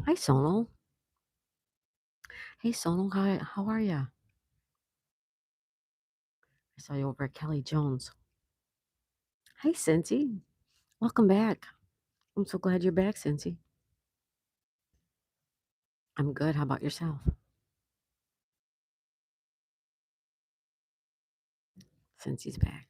Hi, Sonal. Hey, Sonal, how are ya? I saw you over at Kelly Jones. Hey, Cincy. Welcome back. I'm so glad you're back, Cincy. I'm good. How about yourself? Cincy's back.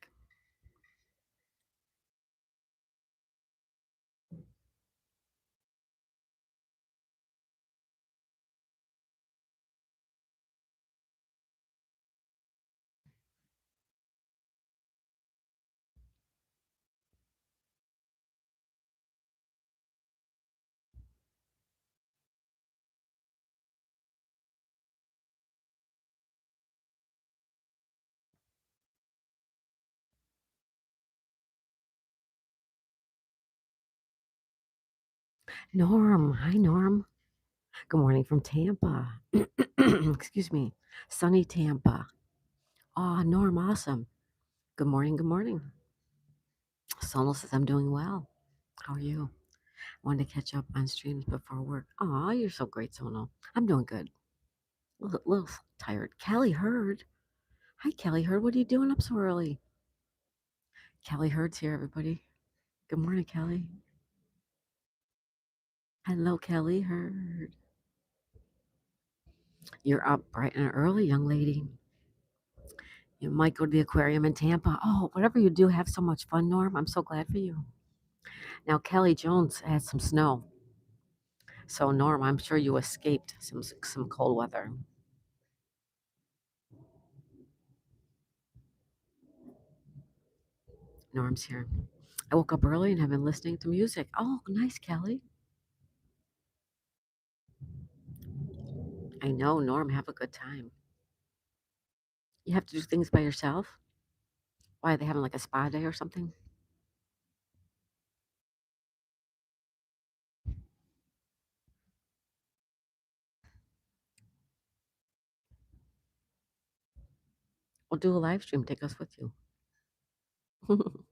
Norm. Hi, Norm. Good morning from Tampa. Excuse me. Sunny Tampa. Oh, Norm, awesome. Good morning. Good morning. Sonal says I'm doing well. How are you? Wanted to catch up on streams before work. Oh, you're so great, Sonal. I'm doing good. A little tired. Callie Hurd. Hi, Kelly Hurd. What are you doing up so early? Kelly Hurd's here, everybody. Good morning, Kelly. Hello, Kelly Hurd. You're up bright and early, young lady. You might go to the aquarium in Tampa. Oh, whatever you do, have so much fun, Norm. I'm so glad for you. Now, Kelly Jones had some snow. So, Norm, I'm sure you escaped some cold weather. Norm's here. I woke up early and have been listening to music. Oh, nice, Kelly. I know, Norm, have a good time. You have to do things by yourself? Why, are they having like a spa day or something? We'll do a live stream. Take us with you. Oh,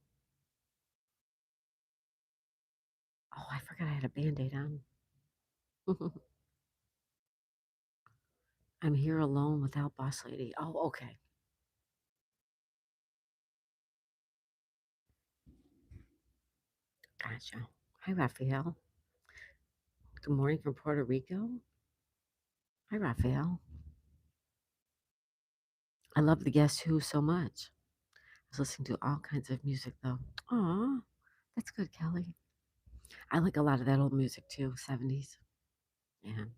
I forgot I had a Band-Aid on. I'm here alone without Boss Lady. Oh, okay. Gotcha. Hi, Raphael. Good morning from Puerto Rico. Hi, Raphael. I love the Guess Who so much. I was listening to all kinds of music, though. Aw, that's good, Kelly. I like a lot of that old music, too. 70s and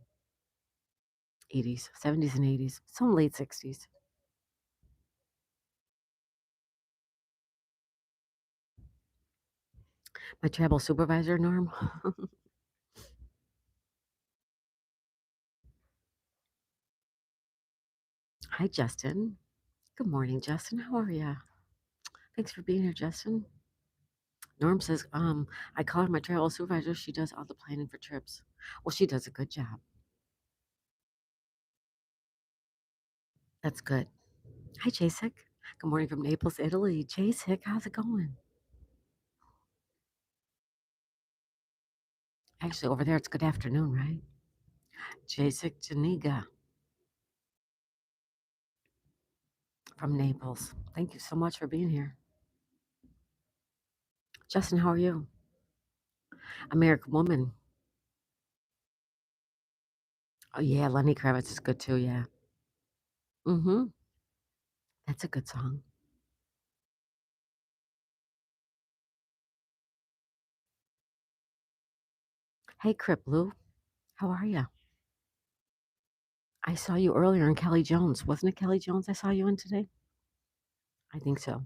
80s. 70s and 80s. Some late 60s. My travel supervisor, Norm. Hi, Justin. Good morning, Justin. How are you? Thanks for being here, Justin. Norm says, I call her my travel supervisor. She does all the planning for trips. Well, she does a good job. That's good. Hi, Jasek. Good morning from Naples, Italy. Jasek, how's it going? Actually, over there, it's good afternoon, right? Jasek Janiga from Naples. Thank you so much for being here. Justin, how are you? American Woman. Oh, yeah, Lenny Kravitz is good too, yeah. Mm-hmm. That's a good song. Hey, Crip Lou. How are you? I saw you earlier in Kelly Jones. Wasn't it Kelly Jones I saw you in today? I think so.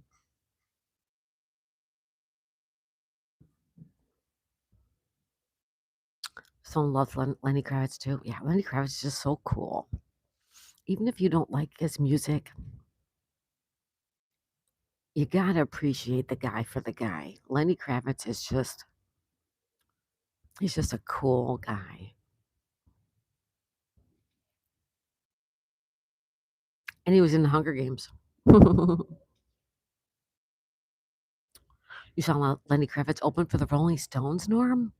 phone loves Lenny Kravitz too. Yeah, Lenny Kravitz is just so cool. Even if you don't like his music, you gotta appreciate the guy for the guy. Lenny Kravitz is he's just a cool guy. And he was in the Hunger Games. You saw Lenny Kravitz open for the Rolling Stones, Norm?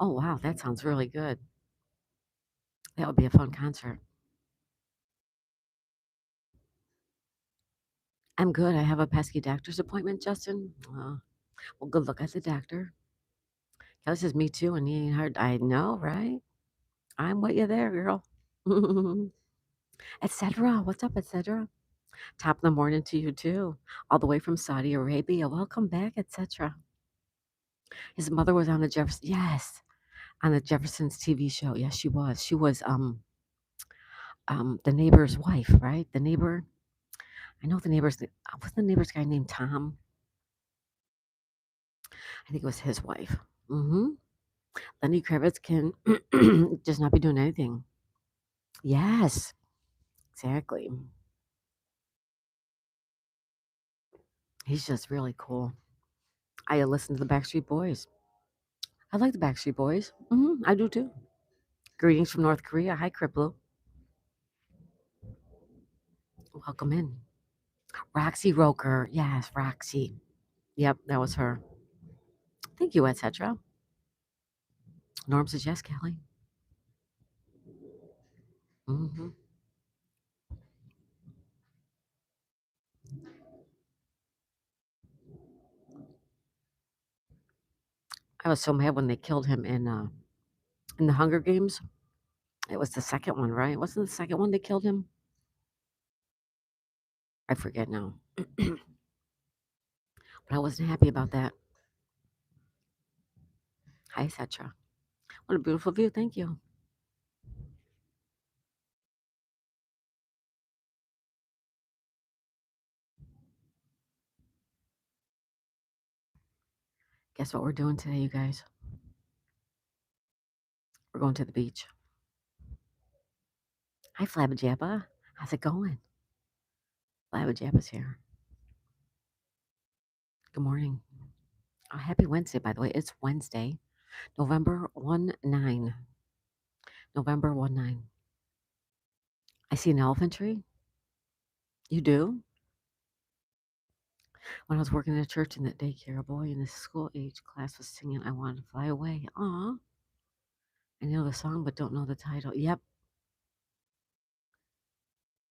Oh, wow, that sounds really good. That would be a fun concert. I'm good. I have a pesky doctor's appointment, Justin. Well, good luck at the doctor. Kelly says, me too, and he ain't hard. I know, right? I'm with you there, girl. Etc. What's up, etc.? Top of the morning to you, too. All the way from Saudi Arabia. Welcome back, etc. His mother was on the Jefferson. Yes, on the Jeffersons TV show. Yes, she was. She was the neighbor's wife, right? The neighbor. I know the neighbor's. What's the neighbor's guy named Tom? I think it was his wife. Mm-hmm. Lenny Kravitz can just not be doing anything. Yes, exactly. He's just really cool. I listen to the Backstreet Boys. I like the Backstreet Boys. I do too. Greetings from North Korea. Hi, Kriplu. Welcome in. Roxy Roker. Yes, Roxy. Yep, that was her. Thank you, etc. Norm says yes, Kelly. hmm I was so mad when they killed him in the Hunger Games. It was the second one, right? Wasn't the second one they killed him? I forget now. But I wasn't happy about that. Hi, etc. What a beautiful view. Thank you. Guess what we're doing today, you guys? We're going to the beach. Hi, Flabba. How's it going? Flabba here. Good morning. Oh, happy Wednesday, by the way. It's Wednesday, November 1 9. November 1 9. I see an elephant tree. You do? When I was working at a church in that daycare, a boy in the school age class was singing I Want to Fly Away. Aw. I know the song, but don't know the title. Yep.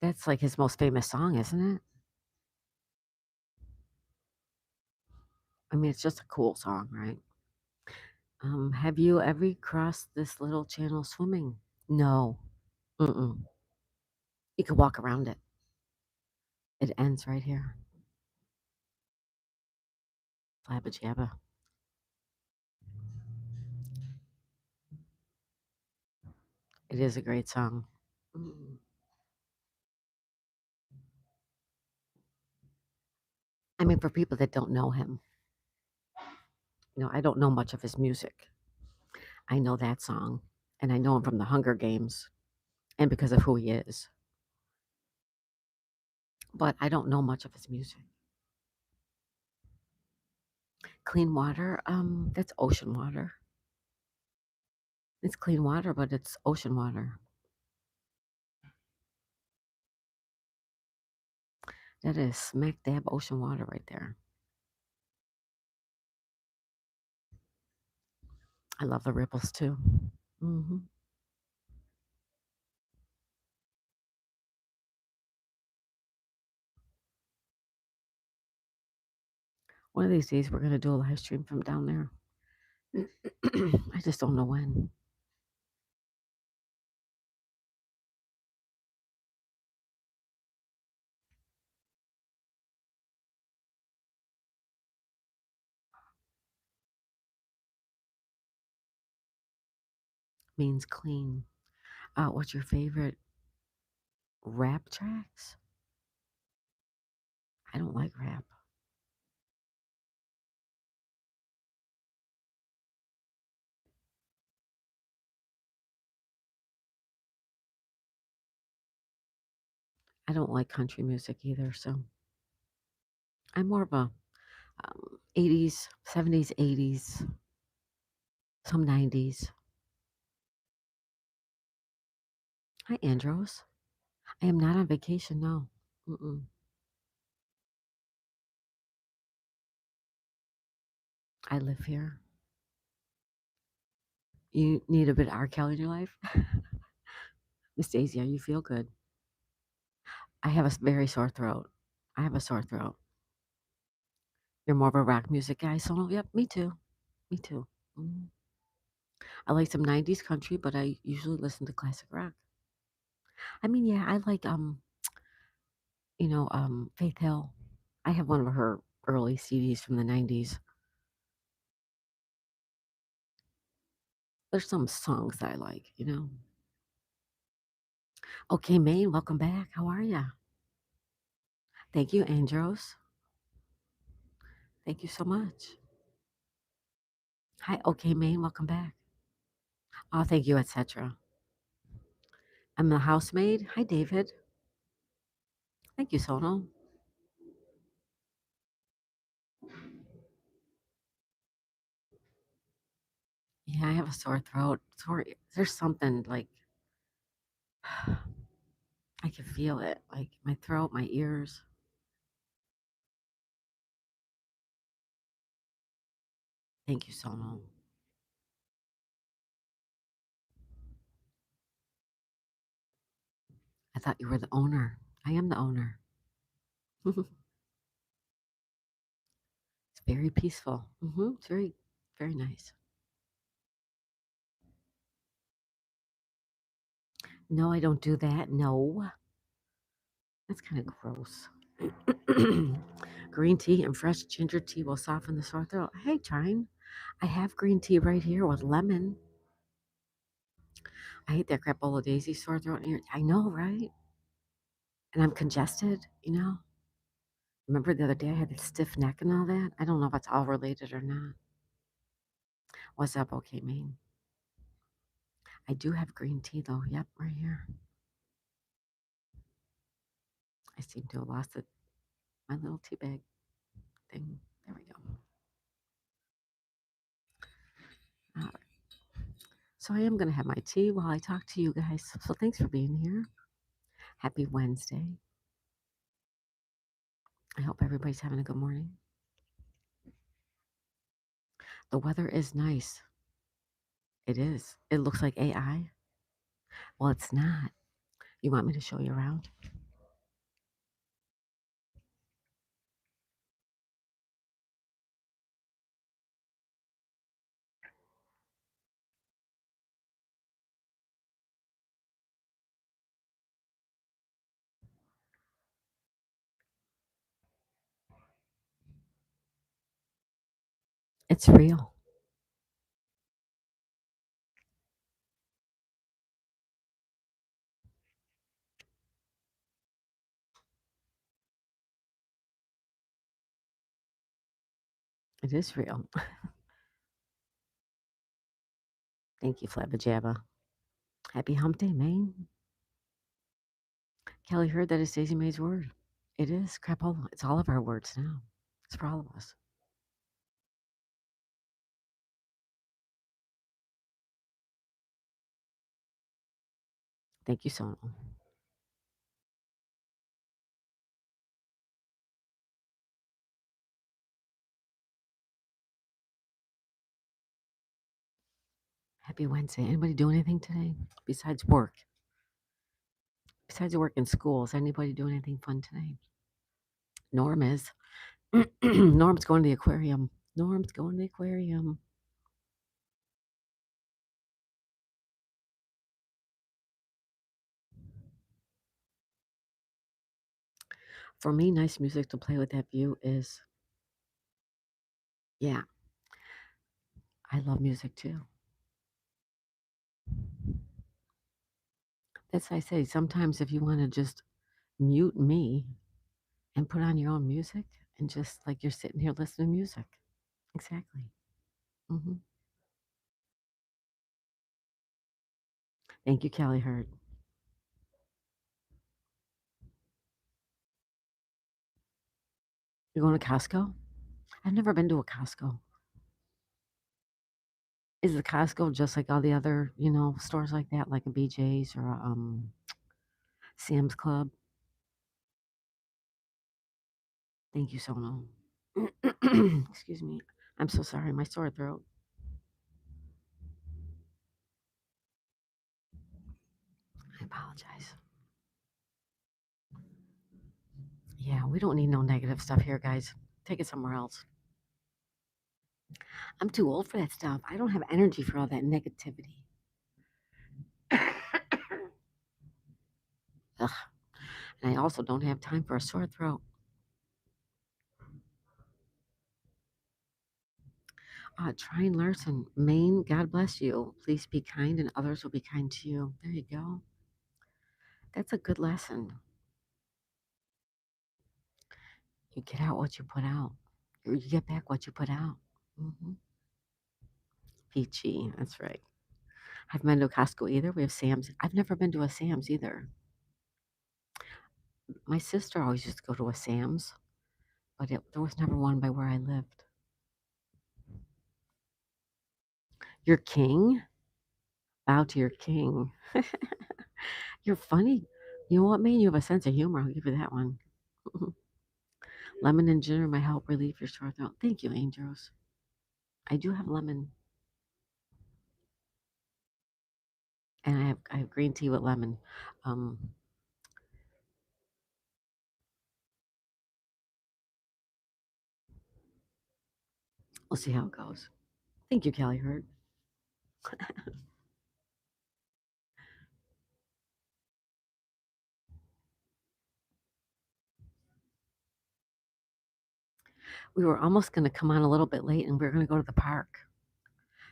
That's like his most famous song, isn't it? I mean, it's just a cool song, right? Have you ever crossed this little channel swimming? No. Mm-mm. You can walk around it. It ends right here. Flabba Jabba. It is a great song. Mm. I mean, for people that don't know him, I don't know much of his music. I know that song, and I know him from the Hunger Games and because of who he is. But I don't know much of his music. Clean water, that's ocean water. It's clean water, but it's ocean water. That is smack dab ocean water right there. I love the ripples too. hmm One of these days, we're going to do a live stream from down there. I just don't know when. Means clean. What's your favorite rap tracks? I don't like rap. I don't like country music either, so I'm more of a 80s, 70s, 80s, some 90s. Hi, Andros. I am not on vacation, no. Mm-mm. I live here. You need a bit of R. Kelly in your life? Miss Daisy, you feel good. I have a very sore throat. I have a sore throat. You're more of a rock music guy, so yep, me too. Me too. Mm. I like some 90s country, but I usually listen to classic rock. I mean, yeah, I like Faith Hill. I have one of her early CDs from the 90s. There's some songs that I like. Okay, Maine, welcome back. How are ya? Thank you, Andros. Thank you so much. Hi, okay, Maine, welcome back. Oh, thank you, etc. I'm the housemaid. Hi, David. Thank you, Sono. Yeah, I have a sore throat. There's something like I can feel it, like my throat, my ears. Thank you, Sono. I thought you were the owner. I am the owner. It's very peaceful. It's very, very nice. No, I don't do that. No, that's kind of gross. Green tea and fresh ginger tea will soften the sore throat. Hey, Chine, I have green tea right here with lemon. I hate that crapola daisy sore throat. I know, right? And I'm congested. Remember the other day I had that stiff neck and all that? I don't know if it's all related or not. What's up, okay, Maine? I do have green tea though. Yep, right here. I seem to have lost my little tea bag thing. There we go. All right. So I am going to have my tea while I talk to you guys. So thanks for being here. Happy Wednesday. I hope everybody's having a good morning. The weather is nice. It is. It looks like AI. Well, it's not. You want me to show you around? It's real. It is real. Thank you, Flabba Jabba. Happy hump day, Maine. Kelly heard that is Daisy Mae's word. It is crapola. It's all of our words now. It's for all of us. Thank you, Sonal. Happy Wednesday. Anybody do anything today besides work? Besides work and school, is anybody doing anything fun today? Norm is. Norm's going to the aquarium. Norm's going to the aquarium. For me, nice music to play with that view is, yeah, I love music too. That's why I say sometimes if you want to just mute me and put on your own music and just like you're sitting here listening to music. Exactly. hmm Thank you, Kelly Hurt. You're going to Costco? I've never been to a Costco. Is the Costco just like all the other, stores like that, like a BJ's or a, Sam's Club? Thank you, Sono. Excuse me. I'm so sorry. My sore throat. I apologize. Yeah, we don't need no negative stuff here, guys. Take it somewhere else. I'm too old for that stuff. I don't have energy for all that negativity. Ugh. And I also don't have time for a sore throat. Trine Larson, Maine, God bless you. Please be kind and others will be kind to you. There you go. That's a good lesson. You get out what you put out. Or you get back what you put out. Hmm. Peachy, that's right. I've been to a Costco either. We have Sam's. I've never been to a Sam's either. My sister always used to go to a Sam's, but there was never one by where I lived. Your king? Bow to your king. You're funny. You know what, man? You have a sense of humor. I'll give you that one. Lemon and ginger might help relieve your sore throat. Thank you, angels. I do have lemon, and I have green tea with lemon. Um, we'll see how it goes. Thank you, Kelly Hurd. We were almost going to come on a little bit late, and we were going to go to the park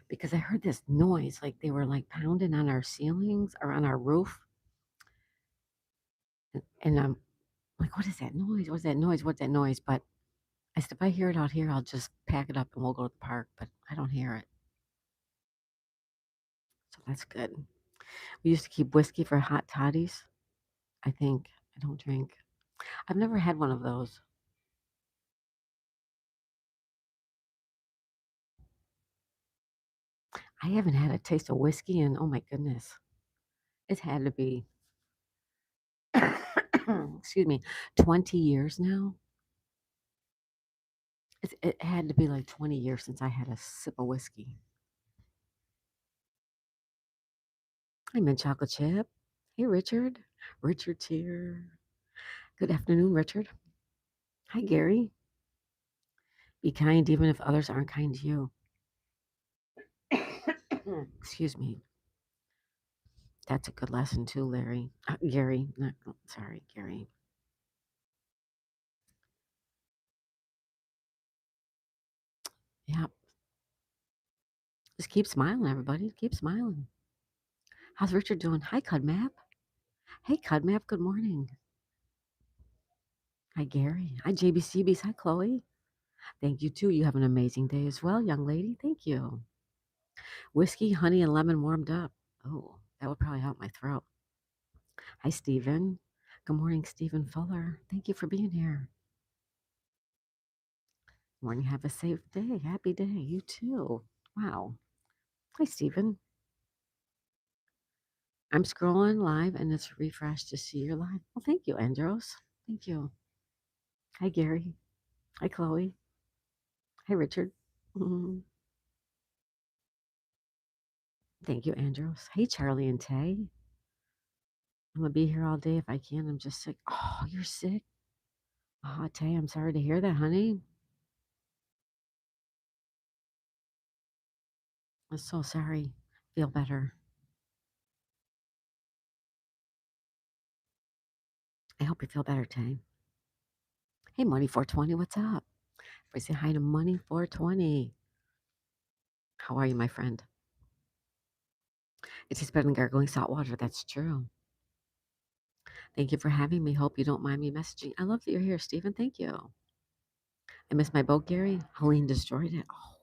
because I heard this noise, like they were like pounding on our ceilings or on our roof, and I'm like, "What is that noise? What's that noise? What's that noise?" But I said, "If I hear it out here, I'll just pack it up and we'll go to the park." But I don't hear it, so that's good. We used to keep whiskey for hot toddies. I think I don't drink. I've never had one of those. I haven't had a taste of whiskey in, oh my goodness, it had to be, excuse me, 20 years now. It had to be like 20 years since I had a sip of whiskey. Hi, Mint Chocolate Chip. Hey, Richard. Richard's here. Good afternoon, Richard. Hi, Gary. Be kind even if others aren't kind to you. Excuse me. That's a good lesson too, Larry. Gary. Not, sorry, Gary. Yeah. Just keep smiling, everybody. Keep smiling. How's Richard doing? Hi, Cudmap. Hey, Cudmap. Good morning. Hi, Gary. Hi, JBCBs. Hi, Chloe. Thank you, too. You have an amazing day as well, young lady. Thank you. Whiskey, honey, and lemon warmed up. Oh, that would probably help my throat. Hi, Stephen. Good morning, Stephen Fuller. Thank you for being here. Morning. Have a safe day. Happy day. You too. Wow. Hi, Stephen. I'm scrolling live and it's refreshed to see your live. Well, thank you, Andros. Thank you. Hi, Gary. Hi, Chloe. Hi, Richard. Mhm. Thank you, Andros. Hey, Charlie and Tay. I'm gonna be here all day if I can. I'm just sick. Oh, you're sick? Oh, Tay, I'm sorry to hear that, honey. I'm so sorry. Feel better. I hope you feel better, Tay. Hey, Money 420, what's up? I say hi to Money 420. How are you, my friend? It tastes better than gargling salt water. That's true. Thank you for having me. Hope you don't mind me messaging. I love that you're here, Stephen. Thank you. I missed my boat, Gary. Helene destroyed it. Oh,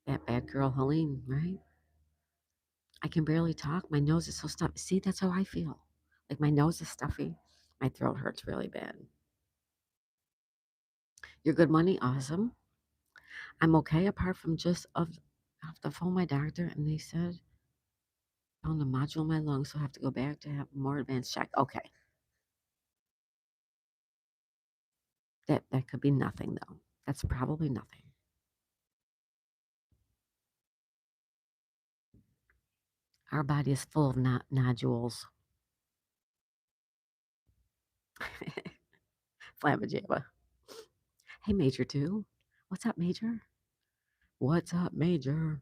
that bad girl, Helene, right? I can barely talk. My nose is so stuffy. See, that's how I feel. Like my nose is stuffy. My throat hurts really bad. You're good money? Awesome. I'm okay apart from just I have to phone my doctor and they said found a module in my lungs, so I have to go back to have more advanced check. Okay. That could be nothing though. That's probably nothing. Our body is full of nodules. Flabberjabba. Hey, Major, too. What's up, Major? What's up, Major?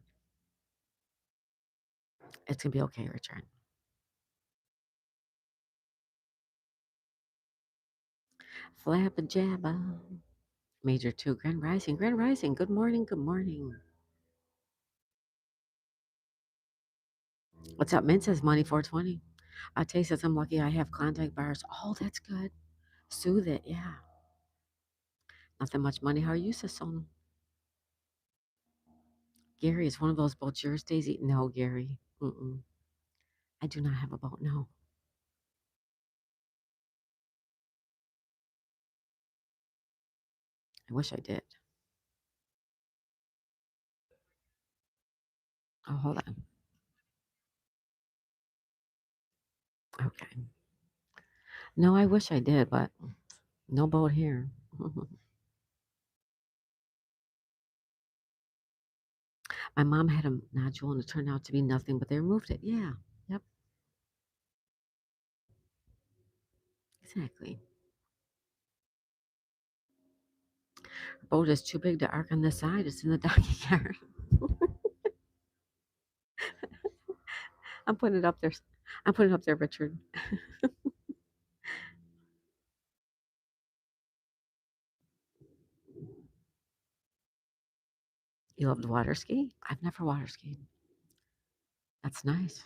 It's going to be okay, Richard. Flabberjabba. Major, too. Grand Rising. Grand Rising. Good morning. Good morning. What's up? Mint says money 420. Tay says I'm lucky I have Klondike bars. Oh, that's good. Soothe it. Yeah. Nothing much money. How are you, Sasson? Gary, is one of those boats yours, Daisy? No, Gary. Mm-mm. I do not have a boat. No. I wish I did. Oh, hold on. Okay. No, I wish I did, but no boat here. My mom had a nodule and it turned out to be nothing, but they removed it. Yeah. Yep. Exactly. The boat is too big to arc on the side. It's in the docking yard. I'm putting it up there. I'm putting it up there, Richard. You love to water ski? I've never water skied. That's nice.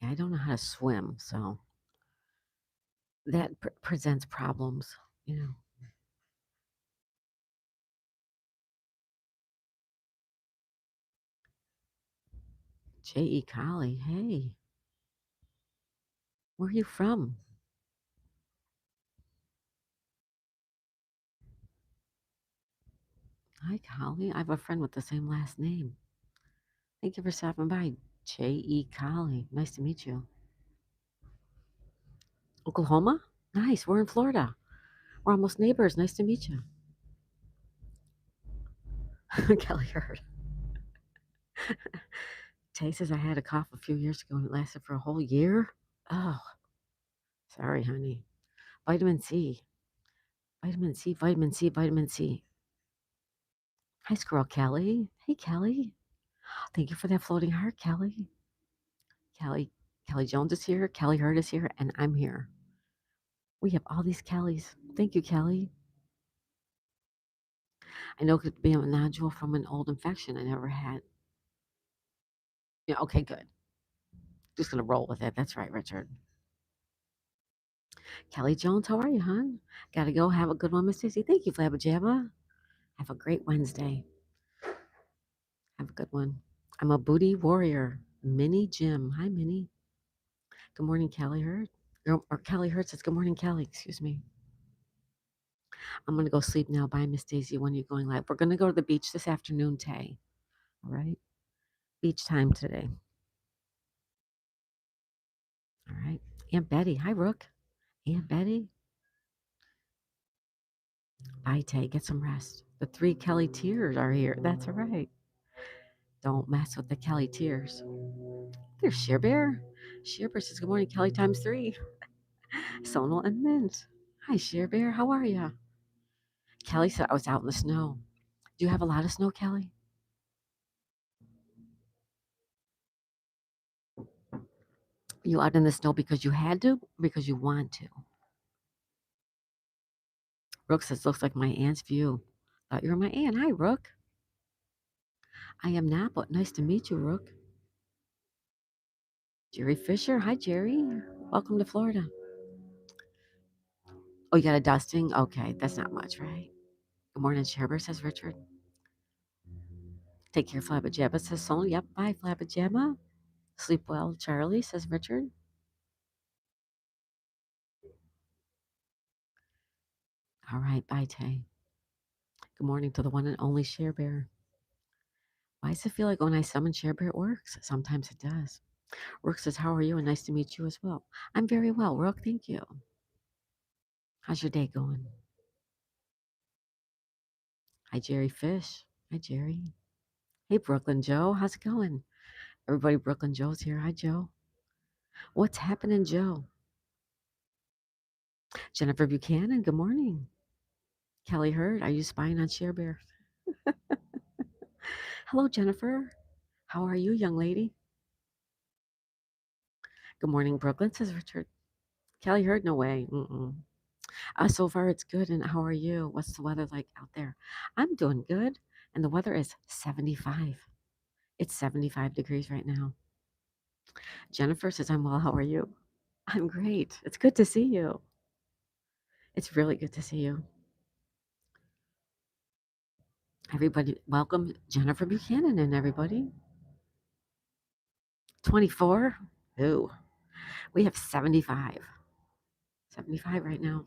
Yeah, I don't know how to swim, so that presents problems, you know. J.E. Collie, hey, where are you from? Hi, Collie. I have a friend with the same last name. Thank you for stopping by, J.E. Collie. Nice to meet you. Oklahoma? Nice. We're in Florida. We're almost neighbors. Nice to meet you. Kelly heard. Tay says I had a cough a few years ago and it lasted for a whole year. Oh, sorry, honey. Vitamin C. Vitamin C, vitamin C, vitamin C. Hi, Squirrel Kelly. Hey, Kelly. Thank you for that floating heart, Kelly. Kelly. Kelly Jones is here. Kelly Hurd is here, and I'm here. We have all these Kellys. Thank you, Kelly. I know it could be a nodule from an old infection I never had. Yeah, okay, good. Just gonna roll with it. That's right, Richard. Kelly Jones, how are you, hon? Gotta go. Have a good one, Miss Daisy. Thank you, Flabba. Have a great Wednesday. Have a good one. I'm a booty warrior. Minnie Jim. Hi, Minnie. Good morning, Kelly Hurt. Or Kelly Hurt says, good morning, Kelly. Excuse me. I'm going to go sleep now. Bye, Miss Daisy. When are you going live? We're going to go to the beach this afternoon, Tay. All right. Beach time today. All right. Aunt Betty. Hi, Rook. Aunt Betty. Bye, Tay. Get some rest. The 3 Kelly tears are here. That's all right. Don't mess with the Kelly tears. There's Sheer Bear. Sheer Bear says, good morning, Kelly times 3. Sonal and Mint. Hi, Sheer Bear. How are you? Kelly said I was out in the snow. Do you have a lot of snow, Kelly? You out in the snow because you had to, or because you want to? Rook says, looks like my aunt's view. Thought you were my aunt. Hi, Rook. I am not, but nice to meet you, Rook. Jerry Fisher. Hi, Jerry. Welcome to Florida. Oh, you got a dusting? Okay, that's not much, right? Good morning, Sherbert, says Richard. Take care, Flabberjabba, says Sol. Yep, bye, Flabberjabba. Sleep well, Charlie, says Richard. All right, bye, Tay. Good morning to the one and only Share Bear. Why does it feel like when I summon Share Bear it works? Sometimes it does. Rook says, how are you? And nice to meet you as well. I'm very well, Rook. Thank you. How's your day going? Hi, Jerry Fish. Hi, Jerry. Hey, Brooklyn Joe. How's it going? Everybody, Brooklyn Joe's here. Hi, Joe. What's happening, Joe? Jennifer Buchanan. Good morning. Kelly Hurd. Are you spying on Share Bear? Hello, Jennifer. How are you, young lady? Good morning, Brooklyn, says Richard. Kelly Hurd, no way. Mm-mm. So far, it's good. And how are you? What's the weather like out there? I'm doing good. And the weather is 75. It's 75 degrees right now. Jennifer says, I'm well. How are you? I'm great. It's good to see you. It's really good to see you. Everybody, welcome Jennifer Buchanan and everybody. 24? Ooh, we have 75. 75 right now.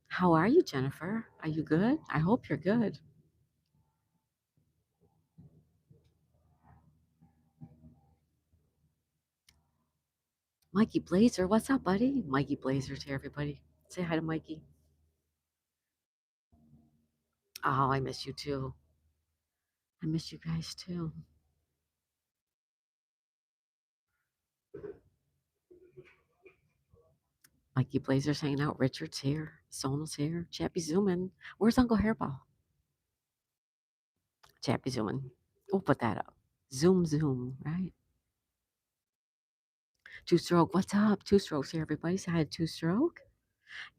How are you, Jennifer? Are you good? I hope you're good. Mikey Blazer, what's up, buddy? Mikey Blazer's here, everybody. Say hi to Mikey. Oh, I miss you too. I miss you guys too. Mikey Blazer's hanging out. Richard's here. Sonal's here. Chappie zooming. Where's Uncle Hairball? Chappie zooming. We'll put that up. Zoom, zoom, right? Two Stroke, what's up? Two Strokes here, everybody. Say hi to Two Stroke.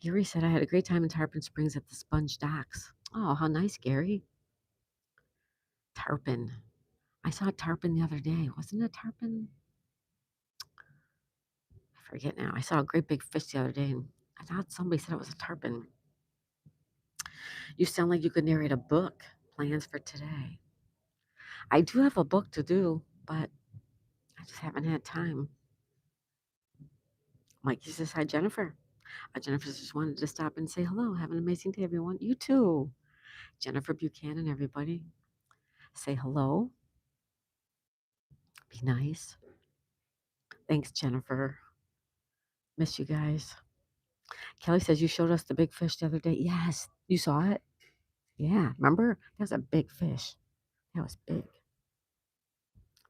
Gary said I had a great time in Tarpon Springs at the Sponge Docks. Oh, how nice, Gary. Tarpon. I saw tarpon the other day. Wasn't it tarpon? I forget now. I saw a great big fish the other day, and I thought somebody said it was a tarpon. You sound like you could narrate a book. Plans for today. I do have a book to do, but I just haven't had time. Mikey says hi, Jennifer. Jennifer just wanted to stop and say hello. Have an amazing day, everyone. You too. Jennifer Buchanan, everybody. Say hello. Be nice. Thanks, Jennifer. Miss you guys. Kelly says you showed us the big fish the other day. Yes. You saw it? Yeah. Remember? That was a big fish. That was big.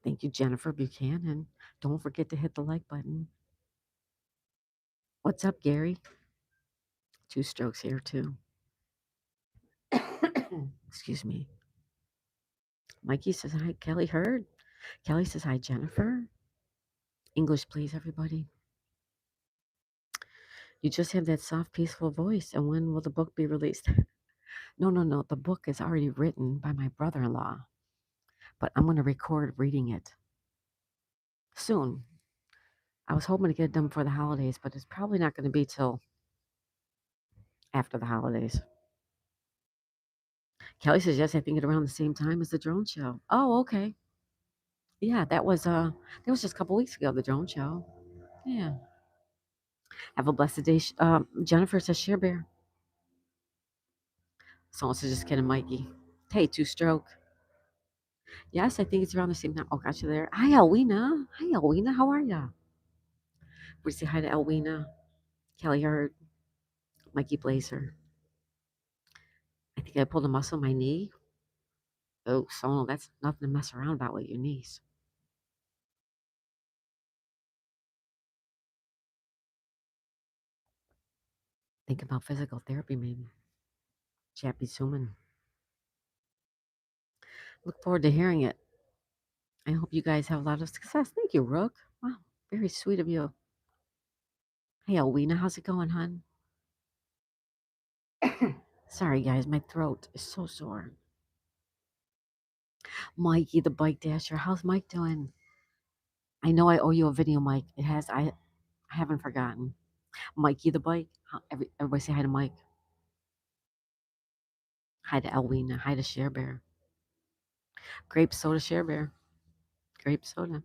Thank you, Jennifer Buchanan. Don't forget to hit the like button. What's up, Gary? Two Strokes here, too. Excuse me. Mikey says hi, Kelly Hurd. Kelly says hi, Jennifer. English, please, everybody. You just have that soft, peaceful voice. And when will the book be released? No. The book is already written by my brother in law, but I'm going to record reading it soon. I was hoping to get it done before the holidays, but it's probably not going to be till after the holidays. Kelly says, yes, I think it around the same time as the drone show. Oh, okay. Yeah, that was just a couple weeks ago, the drone show. Yeah. Have a blessed day. Jennifer says, Share Bear. Someone says, just kidding, Mikey. Hey, Two Stroke. Yes, I think it's around the same time. Oh, got you there. Hi, Elwina. Hi, Elwina. How are ya? We say hi to Elwina, Kelly Hurd, Mikey Blazer. I think I pulled a muscle in my knee. Oh, Sonal, that's nothing to mess around about with your knees. Think about physical therapy, maybe. Chappie Suman. Look forward to hearing it. I hope you guys have a lot of success. Thank you, Rook. Wow, very sweet of you. Hey, Elwina, how's it going, hon? Sorry, guys, my throat is so sore. Mikey, the bike dasher. How's Mike doing? I know I owe you a video, Mike. I haven't forgotten. Mikey the bike. Everybody say hi to Mike. Hi to Elwina. Hi to Share Bear. Grape soda, Share Bear. Grape soda.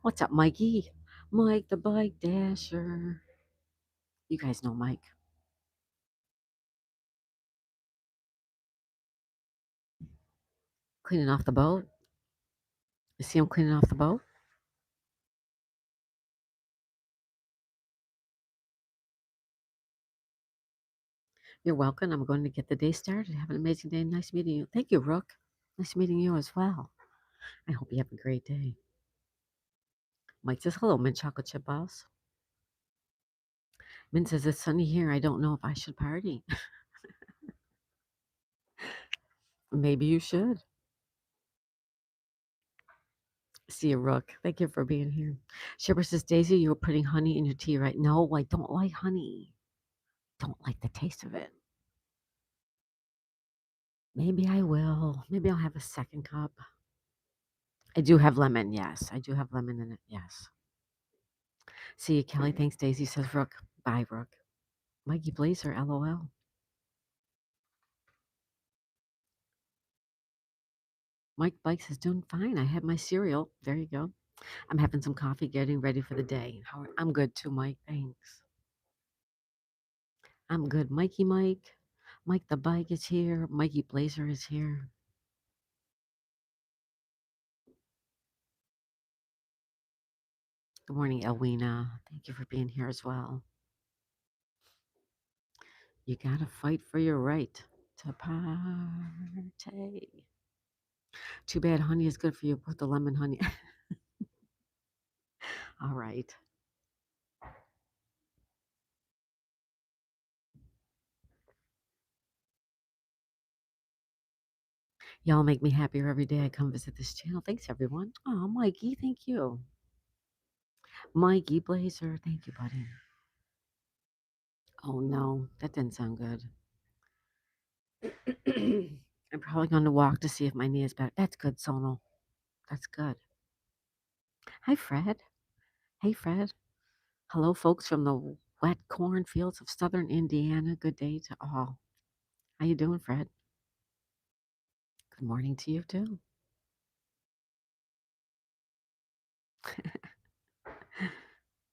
What's up, Mikey? Mike the bike dasher. You guys know Mike. Cleaning off the boat. You see him cleaning off the boat? You're welcome. I'm going to get the day started. Have an amazing day. Nice meeting you. Thank you, Rook. Nice meeting you as well. I hope you have a great day. Mike says, hello, mint chocolate chip balls. Mint says, it's sunny here. I don't know if I should party. Maybe you should. See you, Rook. Thank you for being here. Shipper says, Daisy, you were putting honey in your tea, right? No, I don't like honey. Don't like the taste of it. Maybe I will. Maybe I'll have a second cup. I do have lemon, yes. I do have lemon in it, yes. See you, Kelly. Thanks, Daisy, says Rook. Bye, Rook. Mikey Blazer, LOL. Mike Bikes is doing fine. I had my cereal. There you go. I'm having some coffee, getting ready for the day. I'm good too, Mike. Thanks. I'm good. Mikey Mike. Mike the Bike is here. Mikey Blazer is here. Good morning, Elwina. Thank you for being here as well. You gotta fight for your right to party. Too bad honey is good for you. Put the lemon honey. All right. Y'all make me happier every day I come visit this channel. Thanks, everyone. Oh, Mikey, thank you. Mikey Blazer, thank you, buddy. Oh, no, that didn't sound good. I'm probably going to walk to see if my knee is better. That's good, Sonal. That's good. Hi, Fred. Hey, Fred. Hello, folks from the wet cornfields of southern Indiana. Good day to all. How you doing, Fred? Good morning to you, too.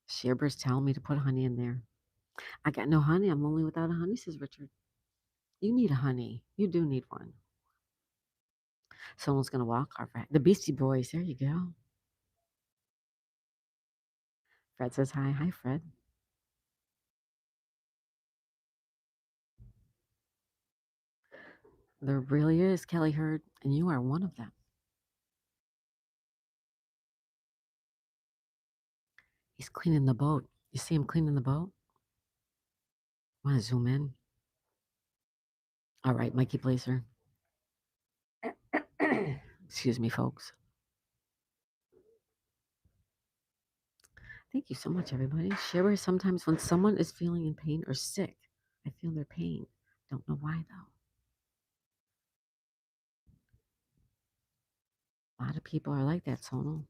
Shearber's telling me to put honey in there. I got no honey. I'm lonely without a honey, says Richard. You need a honey. You do need one. Someone's going to walk. All right. The Beastie Boys. There you go. Fred says hi. Hi, Fred. There really is, Kelly Hurd, and you are one of them. He's cleaning the boat. You see him cleaning the boat? Want to zoom in? All right, Mikey Blazer. Excuse me, folks. Thank you so much, everybody. Share sometimes when someone is feeling in pain or sick. I feel their pain. Don't know why, though. A lot of people are like that, Sonal.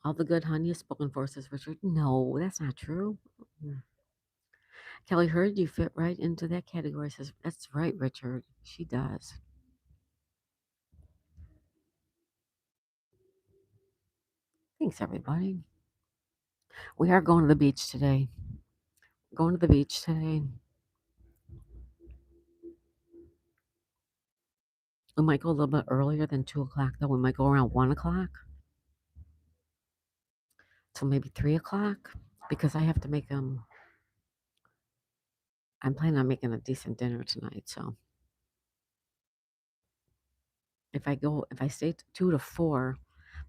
All the good honey is spoken for, says Richard. No, that's not true. Kelly Hurd, you fit right into that category, says, that's right, Richard. She does. Thanks, everybody. We are going to the beach today. Going to the beach today. We might go a little bit earlier than 2 o'clock, though. We might go around 1 o'clock. So maybe 3 o'clock, because I have to make I'm planning on making a decent dinner tonight. So if I stay 2 to 4,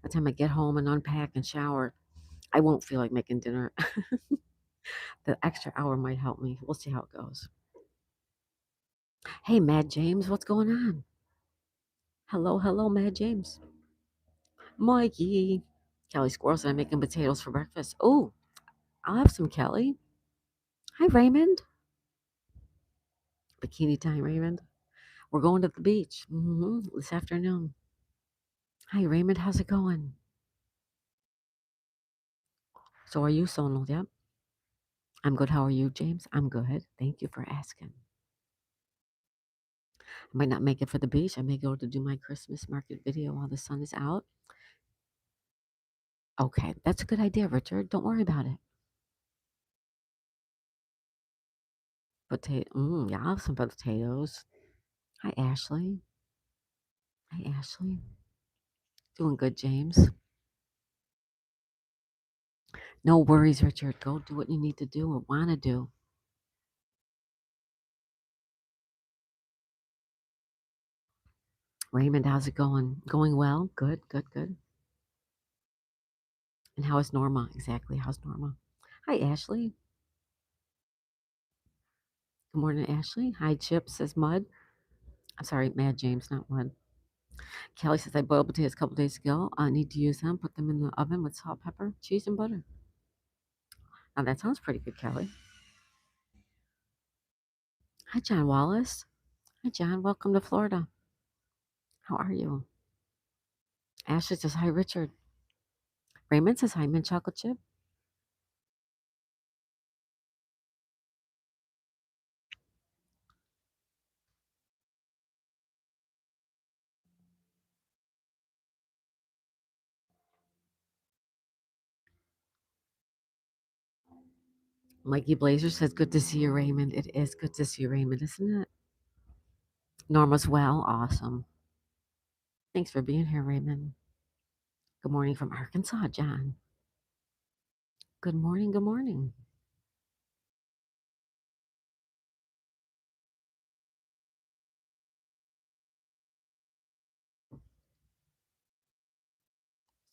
by the time I get home and unpack and shower, I won't feel like making dinner. The extra hour might help me. We'll see how it goes. Hey, Mad James, what's going on? Hello, Mad James. Mikey. Kelly Squirrel said I'm making potatoes for breakfast. Oh, I'll have some, Kelly. Hi, Raymond. Bikini time, Raymond. We're going to the beach this afternoon. Hi, Raymond. How's it going? So are you, Sonal? Yep. I'm good. How are you, James? I'm good. Thank you for asking. I might not make it for the beach. I may go to do my Christmas market video while the sun is out. Okay, that's a good idea, Richard. Don't worry about it. Yeah, I'll have some potatoes. Hi, Ashley. Hi, Ashley. Doing good, James. No worries, Richard. Go do what you need to do or want to do. Raymond, how's it going? Going well? Good, good, good. And how is Norma? Exactly. How's Norma? Hi, Ashley. Good morning, Ashley. Hi, Chip, says Mud. I'm sorry, Mad James, not Mud. Kelly says, I boiled potatoes a couple days ago. I need to use them. Put them in the oven with salt, pepper, cheese, and butter. Now, that sounds pretty good, Kelly. Hi, John Wallace. Hi, John. Welcome to Florida. How are you? Ashley says, hi, Richard. Raymond says, hi, mint chocolate chip. Mikey Blazer says, good to see you, Raymond. It is good to see you, Raymond, isn't it? Norma's well. Awesome. Thanks for being here, Raymond. Good morning from Arkansas, John. Good morning. Good morning.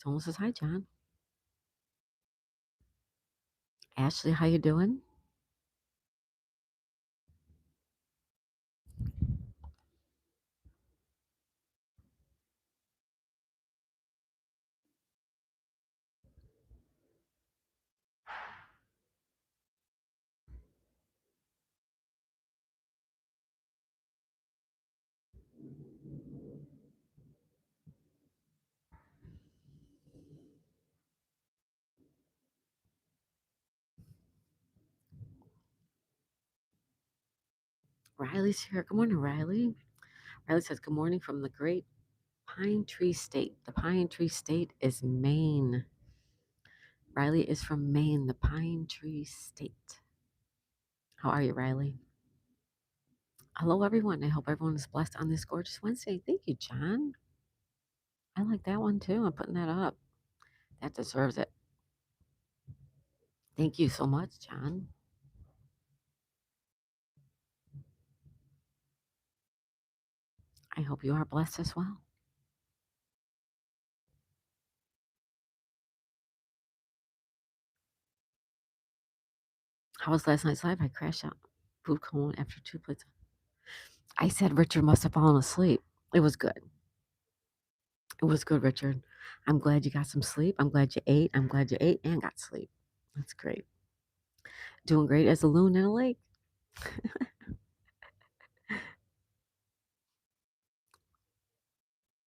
Someone says, hi, John. Ashley, how you doing? Riley's here. Good morning, Riley. Riley says, good morning from the great Pine Tree State. The Pine Tree State is Maine. Riley is from Maine, the Pine Tree State. How are you, Riley? Hello, everyone. I hope everyone is blessed on this gorgeous Wednesday. Thank you, John. I like that one too. I'm putting that up. That deserves it. Thank you so much, John. I hope you are blessed as well. How was last night's live? I crashed out. Food coma after 2 plates. I said Richard must have fallen asleep. It was good. It was good, Richard. I'm glad you got some sleep. I'm glad you ate. I'm glad you ate and got sleep. That's great. Doing great as a loon in a lake.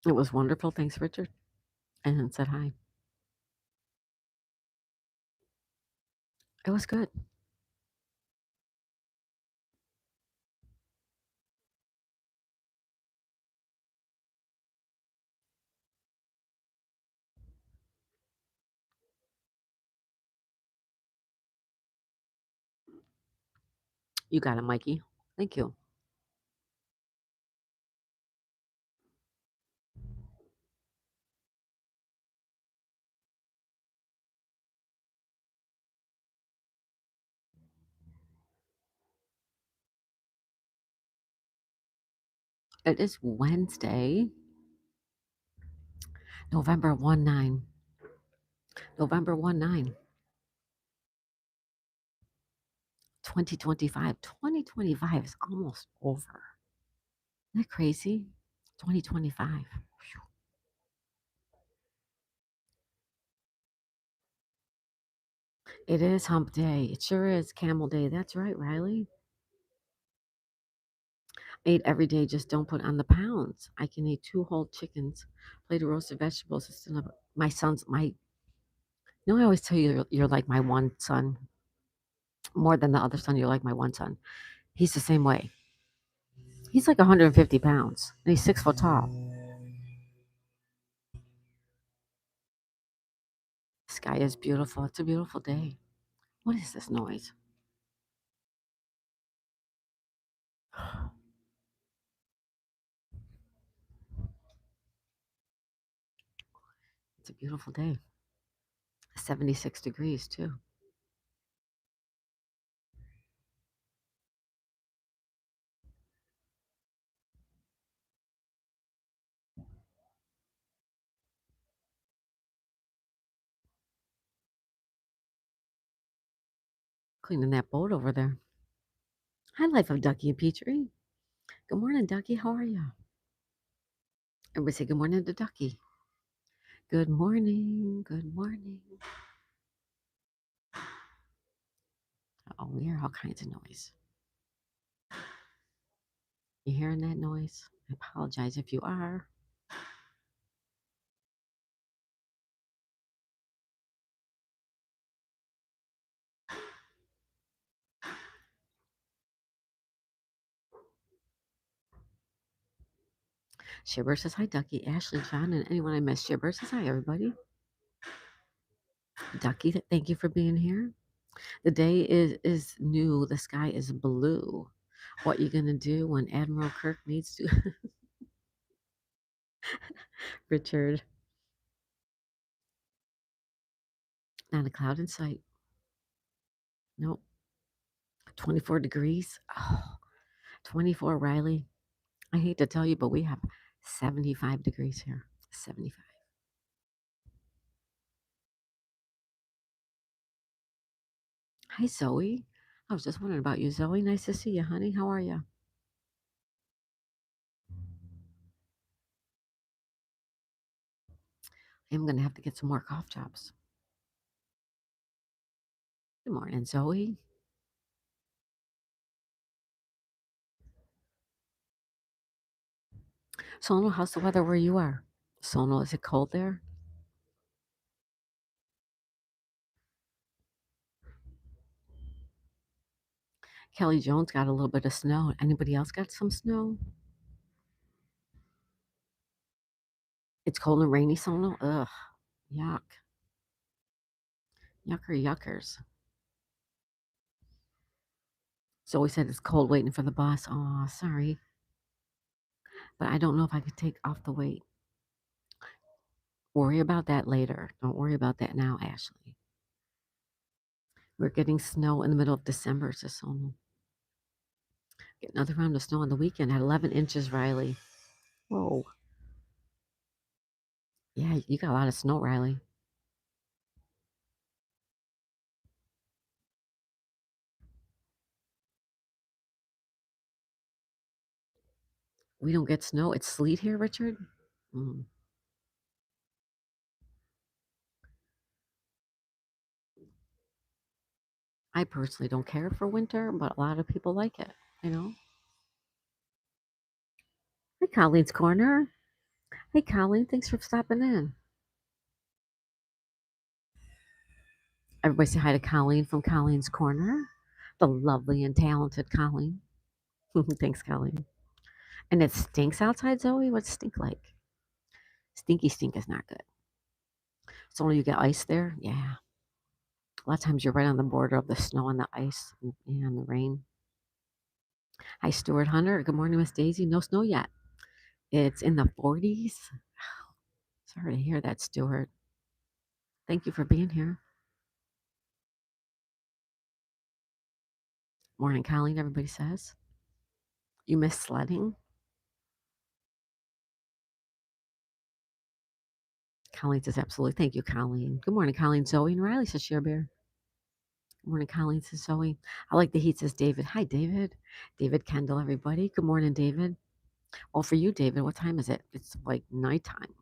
It was wonderful. Thanks, Richard. And said hi. It was good. You got it, Mikey. Thank you. It is Wednesday, November 1 9. November 1 9, 2025. 2025 is almost over. Isn't that crazy? 2025. It is hump day. It sure is camel day. That's right, Riley. I eat every day, just don't put on the pounds. I can eat 2 whole chickens, plate of roasted vegetables. It's still my son's my. No, I always tell you you're like my one son more than the other son. You're like my one son. He's the same way. He's like 150 pounds and he's 6 foot tall. The sky is beautiful. It's a beautiful day. What is this noise? It's a beautiful day. 76 degrees too. Cleaning that boat over there. Hi, life of Ducky and Petrie. Good morning, Ducky. How are you? Everybody say good morning to Ducky. Good morning. Good morning. Oh, we hear all kinds of noise. You hearing that noise? I apologize if you are. Shibber says hi, Ducky. Ashley, John, and anyone I missed. Shibber says hi, everybody. Ducky, thank you for being here. The day is new. The sky is blue. What you gonna do when Admiral Kirk needs to? Richard, not a cloud in sight. Nope. 24 degrees. Oh, 24, Riley. I hate to tell you, but we have 75 degrees here. 75. Hi, Zoe. I was just wondering about you, Zoe. Nice to see you, honey. How are you? I'm going to have to get some more cough drops. Good morning, Zoe. Sonal, how's the weather where you are? Sonal, is it cold there? Kelly Jones got a little bit of snow. Anybody else got some snow? It's cold and rainy, Sonal. Ugh, yuck. Yucker yuckers. Zoe said it's cold waiting for the bus. Oh, sorry. But I don't know if I could take off the weight. Worry about that later. Don't worry about that now, Ashley. We're getting snow in the middle of December, says Sonal. Get another round of snow on the weekend at 11 inches, Riley. Whoa. Yeah, you got a lot of snow, Riley. We don't get snow. It's sleet here, Richard. Mm. I personally don't care for winter, but a lot of people like it, you know? Hey, Colleen's Corner. Hey, Colleen, thanks for stopping in. Everybody say hi to Colleen from Colleen's Corner, the lovely and talented Colleen. Thanks, Colleen. And it stinks outside, Zoe? What's stink like? Stinky stink is not good. So when you get ice there, yeah. A lot of times you're right on the border of the snow and the ice and the rain. Hi, Stuart Hunter. Good morning, Miss Daisy. No snow yet. It's in the 40s. Sorry to hear that, Stuart. Thank you for being here. Morning, Colleen, everybody says. You miss sledding? Colleen says, absolutely. Thank you, Colleen. Good morning, Colleen. Zoe and Riley says, Share Bear. Good morning, Colleen says, Zoe. I like the heat, says David. Hi, David. David Kendall, everybody. Good morning, David. Well, for you, David, what time is it? It's like nighttime.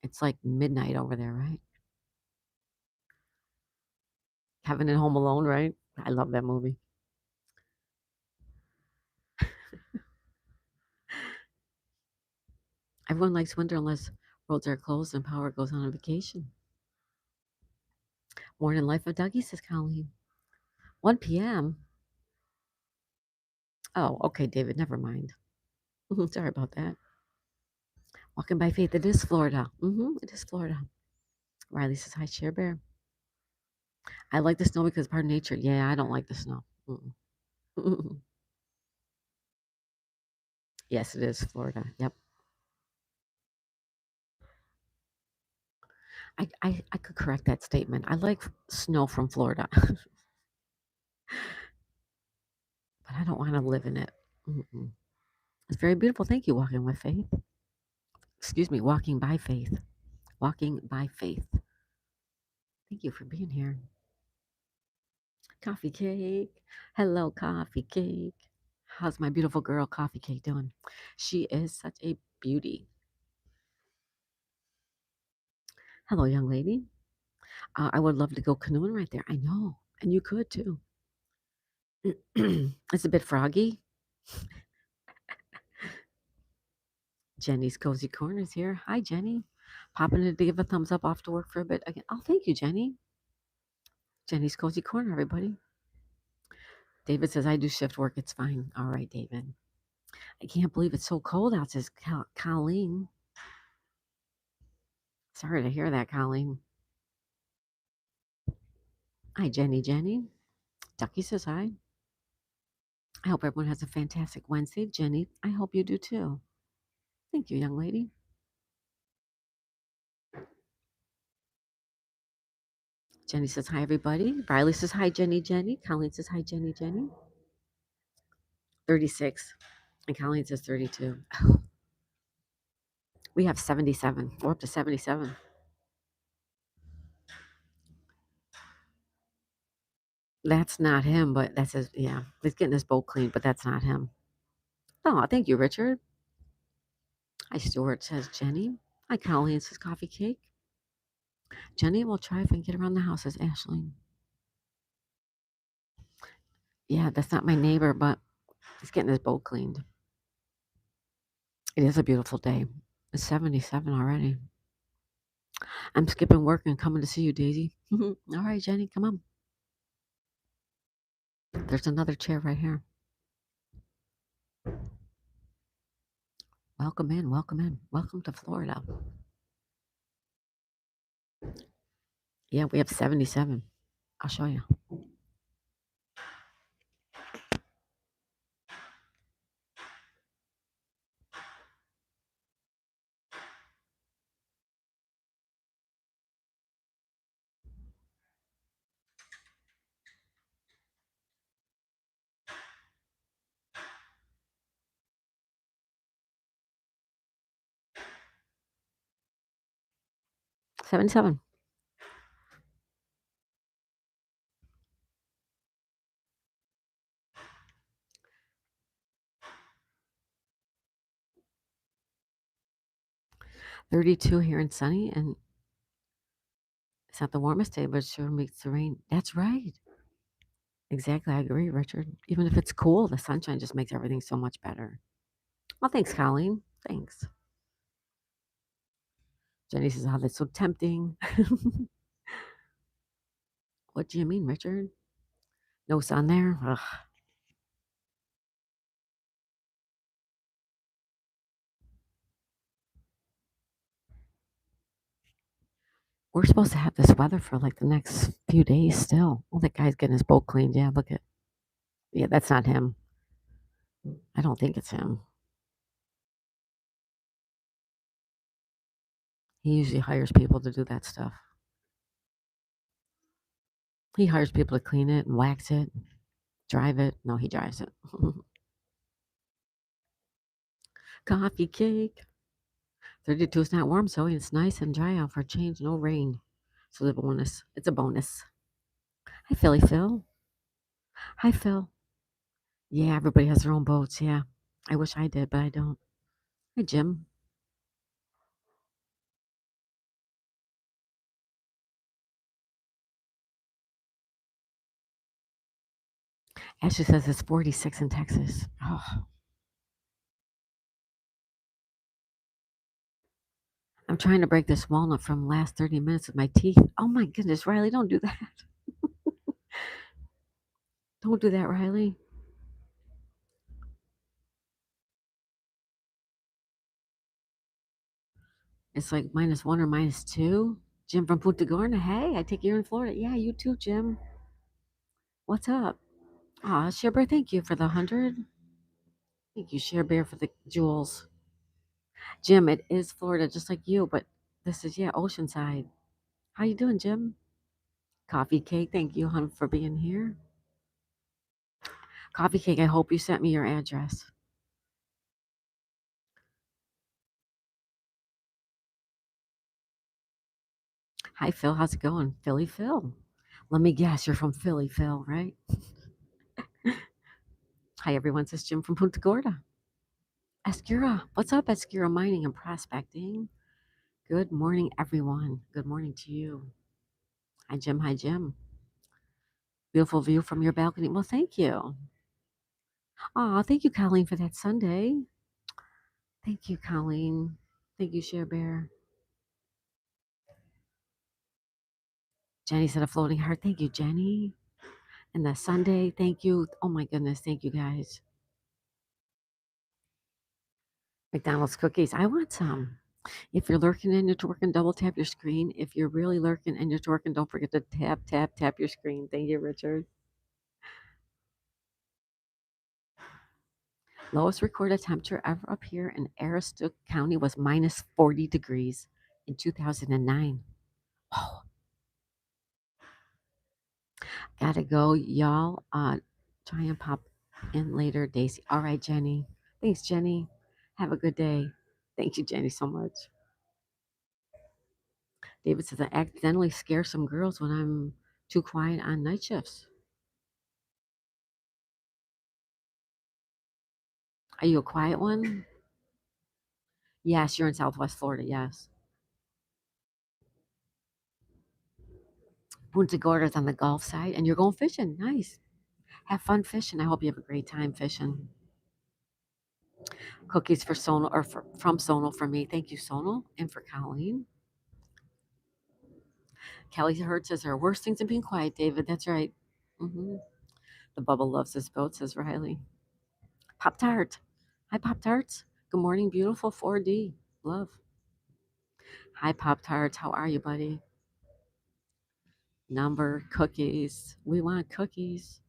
It's like midnight over there, right? Kevin and Home Alone, right? I love that movie. Everyone likes winter unless roads are closed and power goes on vacation. Morning Life of Dougie, says Colleen. 1 p.m. Oh, okay, David, never mind. Sorry about that. Walking by faith, it is Florida. It is Florida. Riley says, hi, Share Bear. I like the snow because it's part of nature. Yeah, I don't like the snow. Yes, it is Florida. Yep. I could correct that statement. I like snow from Florida, but I don't want to live in it. Mm-mm. It's very beautiful. Thank you, Walking with Faith. Excuse me, Walking by Faith. Walking by Faith. Thank you for being here. Coffee Cake. Hello, Coffee Cake. How's my beautiful girl, Coffee Cake, doing? She is such a beauty. Hello, young lady. I would love to go canoeing right there. I know. And you could too. It's a bit froggy. Jenny's Cozy Corners here. Hi, Jenny. Popping in to give a thumbs up off to work for a bit again. Oh, thank you, Jenny. Jenny's Cozy Corner, everybody. David says, I do shift work. It's fine. All right, David. I can't believe it's so cold out, says Colleen. Sorry to hear that, Colleen. Hi, Jenny. Jenny. Ducky says hi. I hope everyone has a fantastic Wednesday. Jenny, I hope you do too. Thank you, young lady. Jenny says hi, everybody. Riley says hi, Jenny. Jenny. Colleen says hi, Jenny. Jenny. 36. And Colleen says 32. We have 77. We're up to 77. That's not him, but that's his, yeah. He's getting his boat cleaned, but that's not him. Oh, thank you, Richard. Hi, Stuart, says Jenny. Hi, Colleen, says Coffee Cake. Jenny, will try if I can get around the house, says Ashley. Yeah, that's not my neighbor, but he's getting his boat cleaned. It is a beautiful day. It's 77 already. I'm skipping work and coming to see you, Daisy. All right, Jenny, come on. There's another chair right here. Welcome in, welcome in. Welcome to Florida. Yeah, we have 77. I'll show you. Seven. 32 here in sunny, and it's not the warmest day, but it sure makes the rain. That's right. Exactly. I agree, Richard. Even if it's cool, the sunshine just makes everything so much better. Well, thanks, Colleen. Thanks. Jenny says, oh, that's so tempting. What do you mean, Richard? No sun there? Ugh. We're supposed to have this weather for like the next few days still. Oh, that guy's getting his boat cleaned. Yeah, look at. Yeah, that's not him. I don't think it's him. He usually hires people to do that stuff. He hires people to clean it and wax it, drive it. No, he drives it. Coffee Cake. 32 is not warm, so it's nice and dry out for a change. No rain. So the bonus. It's a bonus. Hi, Philly Phil. Hi, Phil. Yeah, everybody has their own boats. Yeah. I wish I did, but I don't. Hi, Jim. Ashley says it's 46 in Texas. Oh, I'm trying to break this walnut from the last 30 minutes with my teeth. Oh my goodness, Riley, don't do that. Don't do that, Riley. It's like -1 or -2. Jim from Punta Gorda. Hey, I take you're in Florida. Yeah, you too, Jim. What's up? Aw, Share Bear, thank you for the 100. Thank you, Share Bear, for the jewels. Jim, it is Florida, just like you, but this is, yeah, Oceanside. How you doing, Jim? Coffee Cake, thank you, hon, for being here. Coffee Cake, I hope you sent me your address. Hi, Phil. How's it going? Philly Phil. Let me guess, you're from Philly, Phil, right? Hi, everyone. This is Jim from Punta Gorda. Escura. What's up, Escura Mining and Prospecting? Good morning, everyone. Good morning to you. Hi, Jim. Hi, Jim. Beautiful view from your balcony. Well, thank you. Aw, thank you, Colleen, for that Sunday. Thank you, Colleen. Thank you, Share Bear. Jenny said a floating heart. Thank you, Jenny. And the Sunday, thank you. Oh my goodness, thank you guys. McDonald's cookies. I want some. If you're lurking and you're twerking, double tap your screen. If you're really lurking and you're twerking, don't forget to tap, tap, tap your screen. Thank you, Richard. Lowest recorded temperature ever up here in Aroostook County was -40 degrees in 2009. Oh, gotta go, y'all. Try and pop in later, Daisy. All right, Jenny. Thanks, Jenny. Have a good day. Thank you, Jenny, so much. David says I accidentally scare some girls when I'm too quiet on night shifts. Are you a quiet one? Yes, you're in Southwest Florida. Yes. Punta Gorda's on the Gulf side, and you're going fishing. Nice. Have fun fishing. I hope you have a great time fishing. Cookies for Sonal or from Sonal for me. Thank you, Sonal, and for Colleen. Kelly Hurt says there are worse things than being quiet, David. That's right. The bubble loves this boat, says Riley. Pop Tart. Hi, Pop Tarts. Good morning, beautiful 4D. Love. Hi, Pop Tarts. How are you, buddy? Number cookies. We want cookies.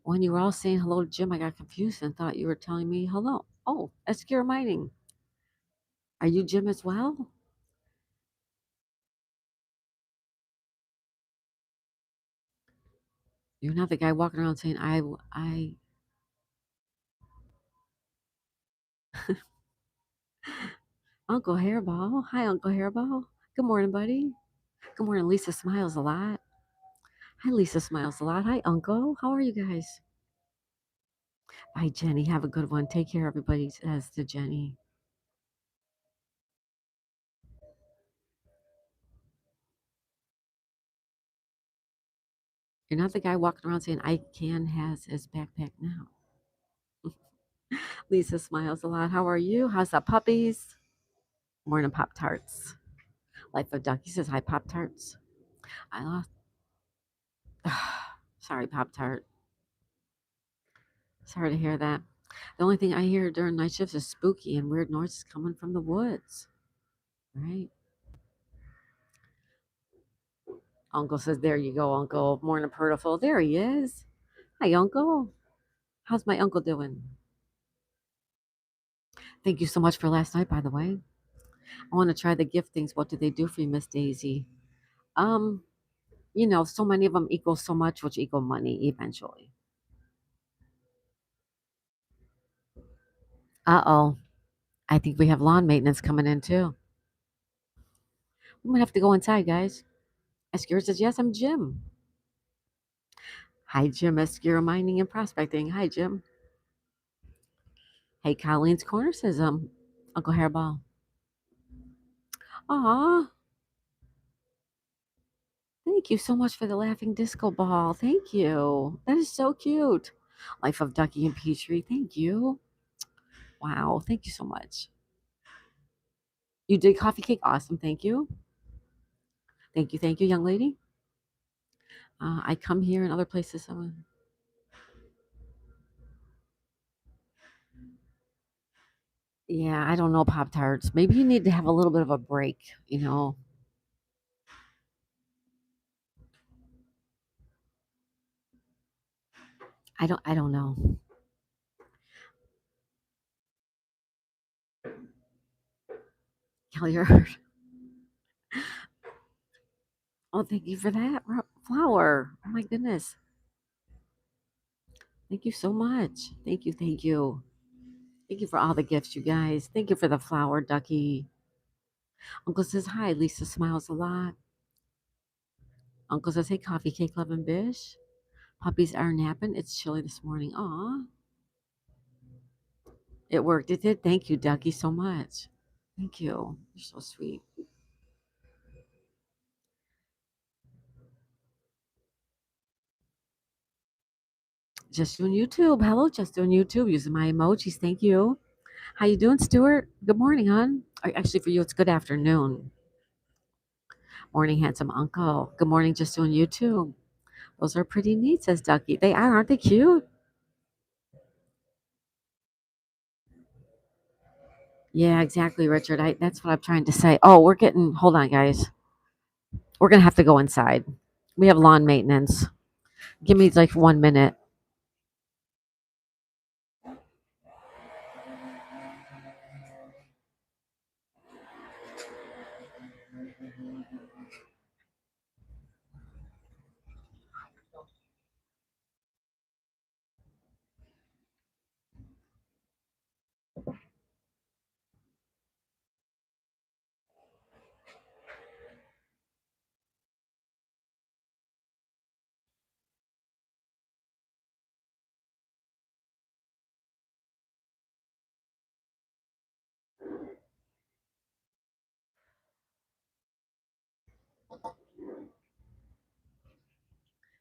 When you were all saying hello to Jim, I got confused and thought you were telling me hello. Oh, Escure Mining. Are you Jim as well? You're not the guy walking around saying, I. Uncle Hairball. Hi, Uncle Hairball. Good morning, buddy. Good morning. Lisa smiles a lot. Hi, Lisa smiles a lot. Hi, Uncle. How are you guys? Bye, Jenny. Have a good one. Take care, everybody, says to Jenny. You're not the guy walking around saying, I can has his backpack now. Lisa smiles a lot. How are you? How's the puppies? Morning, Pop Tarts. Life of Ducky says, hi, Pop Tarts. I lost. Sorry, Pop Tart. Sorry to hear that. The only thing I hear during night shifts is spooky and weird noises coming from the woods. Right? Uncle says, there you go, Uncle. Morning, Purtiful. There he is. Hi, Uncle. How's my uncle doing? Thank you so much for last night, by the way. I want to try the gift things. What do they do for you, Miss Daisy? Um, so many of them equal so much, which equal money eventually. Uh-oh. I think we have lawn maintenance coming in too. We might have to go inside, guys. Escura says, yes, I'm Jim. Hi, Jim. Escura Mining and Prospecting. Hi, Jim. Hey, Colleen's Corner says, Uncle Hairball. Aw, thank you so much for the laughing disco ball. Thank you. That is so cute. Life of Ducky and Petrie. Thank you. Wow. Thank you so much. You did coffee cake. Awesome. Thank you. Thank you. Thank you, young lady. I come here and other places. Yeah, I don't know Pop Tarts. Maybe you need to have a little bit of a break, you know. I don't know. Hilliard. Oh, thank you for that flower. Oh my goodness. Thank you so much. Thank you. Thank you. Thank you for all the gifts, you guys. Thank you for the flower, Ducky. Uncle says hi. Lisa smiles a lot. Uncle says, hey, coffee cake, love and bish. Puppies are napping. It's chilly this morning. Aw. It worked. It did. Thank you, Ducky, so much. Thank you. You're so sweet. Just doing YouTube. Hello, just doing YouTube using my emojis. Thank you. How you doing, Stuart? Good morning, hon. Actually, for you, it's good afternoon. Morning, handsome uncle. Good morning, just doing YouTube. Those are pretty neat, says Ducky. They are, aren't they cute? Yeah, exactly, Richard. That's what I'm trying to say. Oh, we're getting. Hold on, guys. We're gonna have to go inside. We have lawn maintenance. Give me like 1 minute.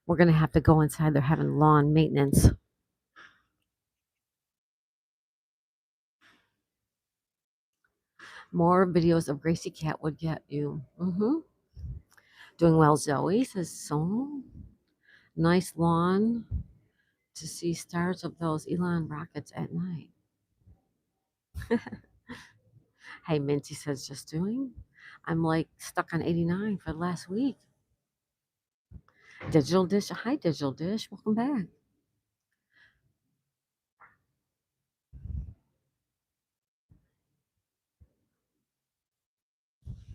We're gonna have to go inside. They're having lawn maintenance. More videos of Gracie Cat would get you. Doing well, Zoe says so. Nice lawn to see stars of those Elon rockets at night. Hey, Minty says just doing. I'm like stuck on 89 for the last week. Digital Dish. Hi, Digital Dish. Welcome back.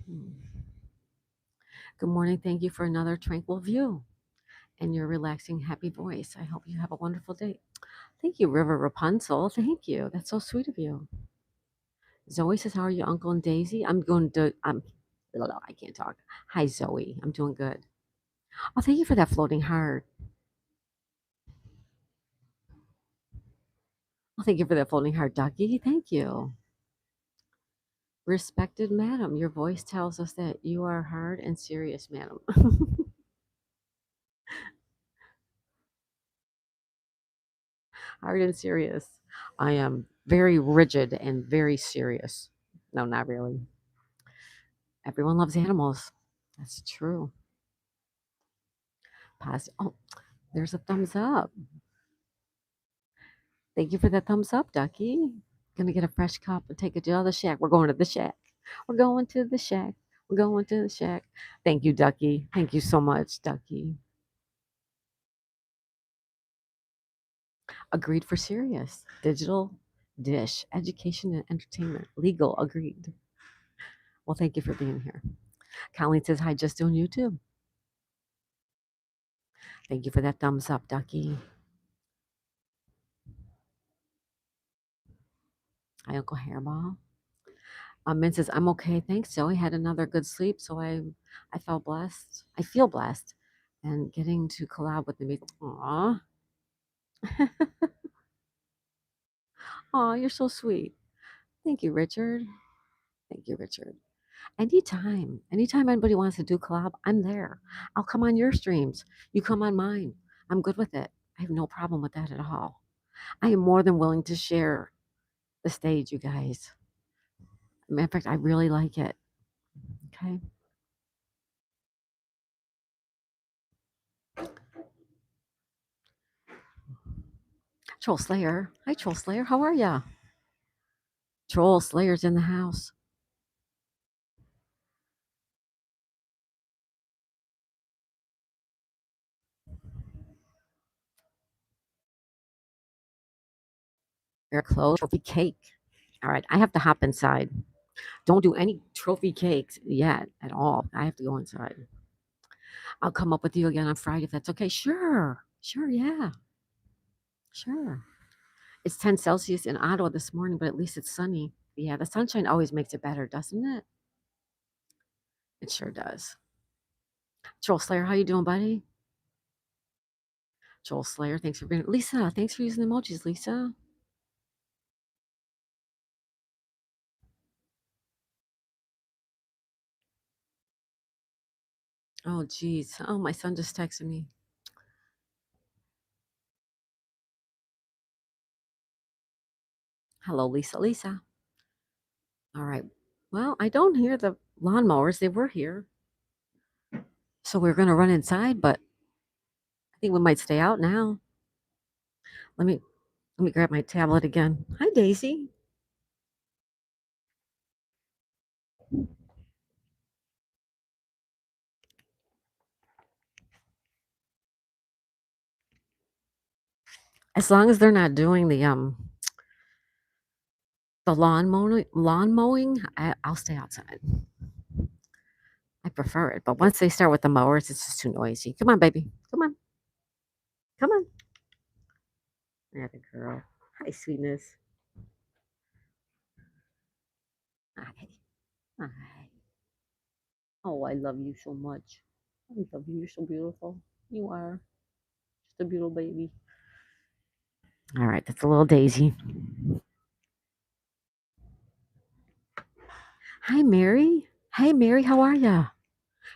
Hmm. Good morning. Thank you for another tranquil view and your relaxing, happy voice. I hope you have a wonderful day. Thank you, River Rapunzel. Thank you. That's so sweet of you. Zoe says, how are you, Uncle and Daisy? I can't talk. Hi, Zoe. I'm doing good. Oh, thank you for that floating heart. Oh, thank you for that floating heart, Ducky. Thank you. Respected madam, your voice tells us that you are hard and serious, madam. Hard and serious. I am very rigid and very serious. No, not really. Everyone loves animals. That's true. Oh, there's a thumbs up. Thank you for the thumbs up, Ducky. Gonna get a fresh cup and take it to the shack. We're going to the shack. We're going to the shack. We're going to the shack. Thank you, Ducky. Thank you so much, Ducky. Agreed for serious. Digital dish, education and entertainment. Legal, agreed. Well, thank you for being here. Colleen says, hi, just doing YouTube. Thank you for that thumbs up, Ducky. Hi, Uncle Hairball. Min says, I'm okay, thanks, Zoe. Had another good sleep, so I felt blessed. I feel blessed. And getting to collab with the Aw. Aw, you're so sweet. Thank you, Richard. Thank you, Richard. Anytime anybody wants to do collab, I'm there. I'll come on your streams. You come on mine. I'm good with it. have no problem with that at all. I am more than willing to share the stage, you guys. Matter of fact, I really like it. Okay. Troll Slayer. Hi, Troll Slayer. How are ya? Troll Slayer's in the house. Your clothes, trophy cake. All right, I have to hop inside. Don't do any trophy cakes yet at all. I have to go inside. I'll come up with you again on Friday if that's okay. Sure. Sure, yeah. Sure. It's 10 Celsius in Ottawa this morning, but at least it's sunny. Yeah, the sunshine always makes it better, doesn't it? It sure does. Joel Slayer, how you doing, buddy? Joel Slayer, thanks for being Lisa, thanks for using the emojis, Lisa. Oh, geez. Oh, my son just texted me. Hello, Lisa. Lisa. All right. Well, I don't hear the lawnmowers. They were here. So we're gonna run inside, but I think we might stay out now. Let me let me grab my tablet again. Hi, Daisy. As long as they're not doing the lawn mowing, I'll stay outside. I prefer it, but once they start with the mowers, it's just too noisy. Come on, baby. Come on. Come on. There, the girl. Hi, sweetness. Hi. Hi. Oh, I love you so much. I love you. You're so beautiful. You are just a beautiful baby. All right, that's a little Daisy. Hi, Mary. Hey, Mary, how are ya?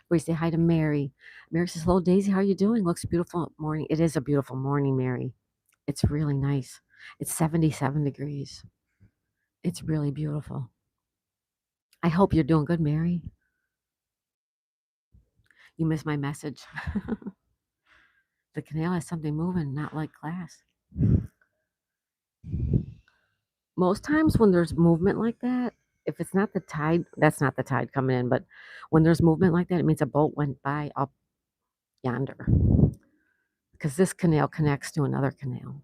We say hi to Mary. Mary says, "Hello, Daisy. How are you doing? Looks beautiful morning. It is a beautiful morning, Mary. It's really nice. It's 77 degrees. It's really beautiful. I hope you're doing good, Mary. You missed my message. The canal has something moving, not like glass. Most times when there's movement like that, if it's not the tide, that's not the tide coming in, but when there's movement like that, it means a boat went by up yonder because this canal connects to another canal.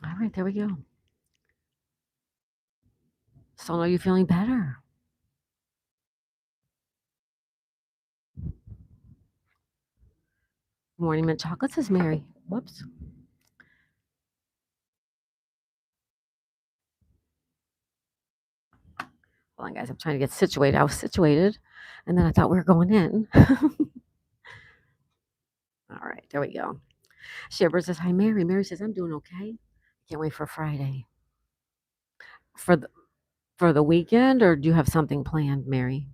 All right, there we go. So are you feeling better? Morning mint chocolate, says Mary. Whoops. Hold on, guys. I'm trying to get situated. I was situated, and then I thought we were going in. All right, there we go. Shiver says, "Hi, Mary." Mary says, "I'm doing okay. Can't wait for Friday." For the for the weekend, or do you have something planned, Mary?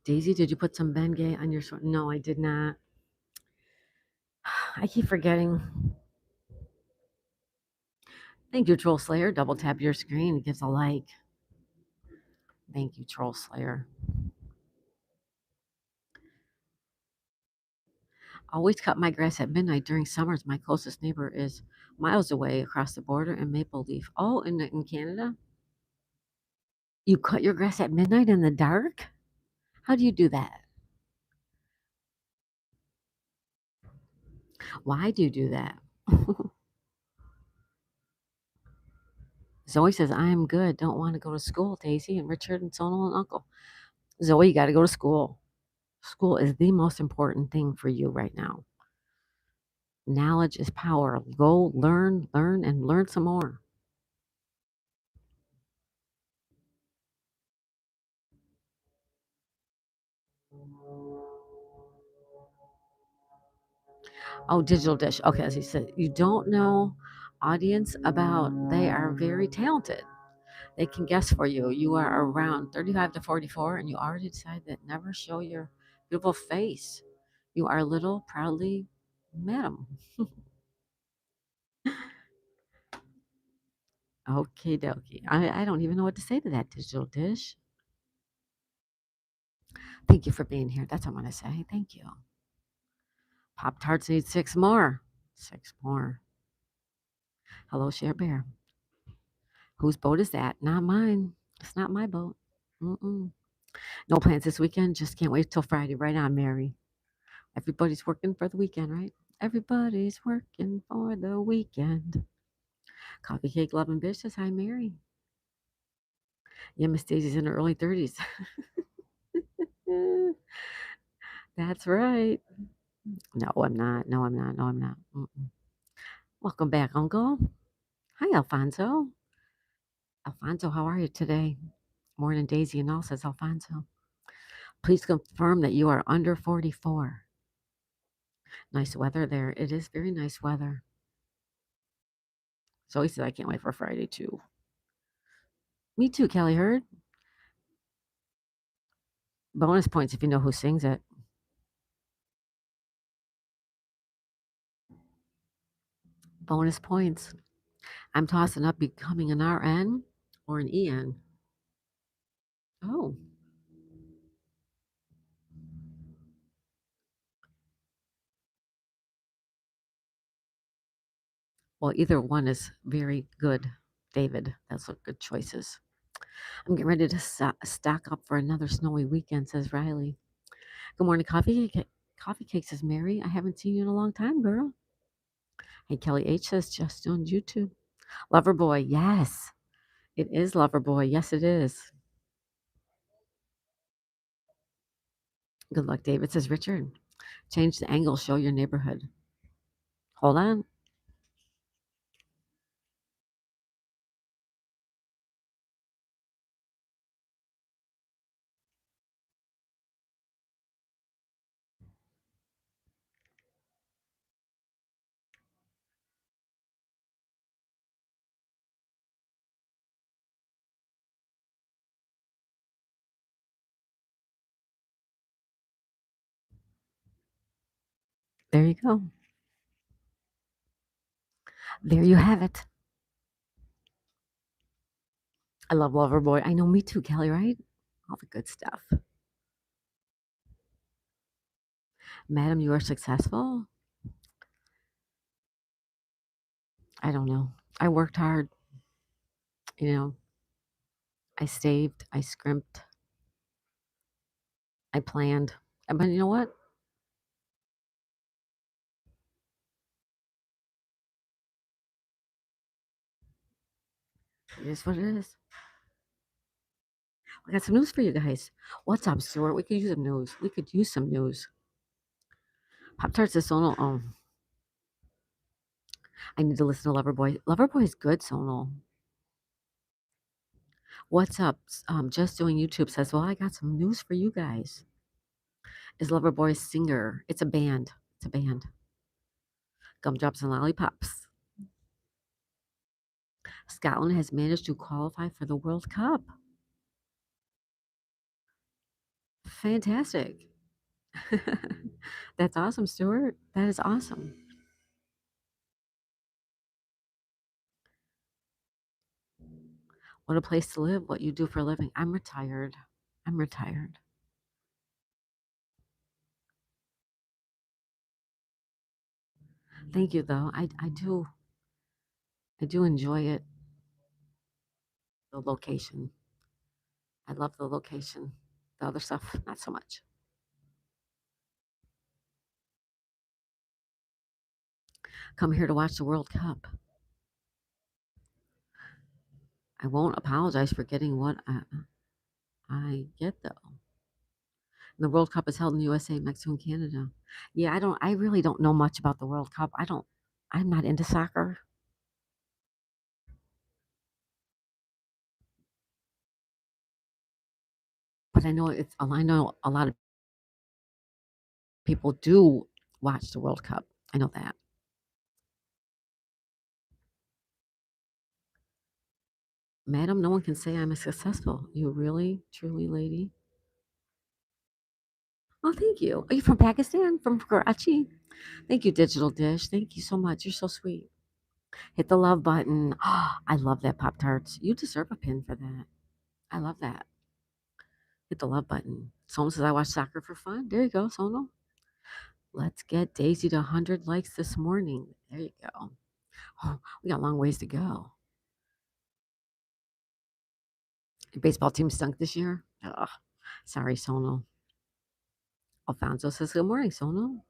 Daisy, did you put some Bengay on your sword? No, I did not. I keep forgetting. Thank you, Troll Slayer. Double tap your screen. It gives a like. Thank you, Troll Slayer. Always cut my grass at midnight during summers. My closest neighbor is miles away across the border in Maple Leaf. Oh, in Canada? You cut your grass at midnight in the dark? How do you do that? Why do you do that? Zoe says, I am good. Don't want to go to school, Daisy and Richard and Sonal and Uncle. Zoe, you got to go to school. School is the most important thing for you right now. Knowledge is power. Go learn, and learn some more. Oh, Digital Dish. Okay, as he said, you don't know audience about, they are very talented. They can guess for you. You are around 35 to 44 and you already decided that never show your beautiful face. You are little, proudly, madam. Okay, dokie. I don't even know what to say to that, Digital Dish. Thank you for being here. That's what I'm going to say. Thank you. Pop Tarts need 6 more. 6 more. Hello, Share Bear. Whose boat is that? Not mine. It's not my boat. Mm-mm. No plans this weekend. Just can't wait till Friday. Right on, Mary. Everybody's working for the weekend, right? Everybody's working for the weekend. Coffee Cake Loving Bitch says, hi, Mary. Yeah, Miss Daisy's in her early 30s. That's right. No, I'm not. No, I'm not. No, I'm not. Mm-mm. Welcome back, Uncle. Hi, Alfonso. Alfonso, how are you today? Morning, Daisy and all, says Alfonso. Please confirm that you are under 44. Nice weather there. It is very nice weather. So he said, I can't wait for Friday, too. Me too, Kelly Hurd. Bonus points if you know who sings it. Bonus points. I'm tossing up becoming an RN or an EN. Oh, well, either one is very good, David. That's what good choices. I'm getting ready to stock up for another snowy weekend, says Riley. Good morning, Coffee Cake says Mary. I haven't seen you in a long time, girl. Hey, Kelly H says just on YouTube. Loverboy, yes. It is Loverboy. Yes, it is. Good luck, David, says Richard. Change the angle, show your neighborhood. Hold on. There you go. There you have it. I love Loverboy. I know, me too, Kelly, right? All the good stuff. Madam, you are successful? I don't know. I worked hard. You know, I saved, I scrimped, I planned. But you know what? It is what it is. I got some news for you guys. What's up, Stuart? We could use some news. We could use some news. Pop Tarts is Sonal. Oh, I need to listen to Loverboy. Loverboy is good, Sonal. What's up? Just doing YouTube says, well, I got some news for you guys. Is Loverboy a singer? It's a band. It's a band. Gumdrops and Lollipops. Scotland has managed to qualify for the World Cup. Fantastic. That's awesome, Stuart. That is awesome. What a place to live, what you do for a living. I'm retired. I'm retired. Thank you though. I do enjoy it. The location. I love the location. The other stuff, not so much. Come here to watch the World Cup. I won't apologize for getting what I get though. The World Cup is held in the USA, Mexico, and Canada. Yeah, I really don't know much about the World Cup. I'm not into soccer, but I know a lot of people do watch the World Cup. I know that. Madam, no one can say I'm a successful. You really, truly, lady? Oh, thank you. Are you from Pakistan? From Karachi? Thank you, Digital Dish. Thank you so much. You're so sweet. Hit the love button. I love that Pop Tarts. You deserve a pin for that. I love that. Hit the love button. Someone says I watch soccer for fun. There you go, Sonal. Let's get Daisy to 100 likes this morning. There you go. Oh, we got a long ways to go. Your baseball team stunk this year. Ugh. Sorry, Sonal. Alfonso says, good morning, Sonal.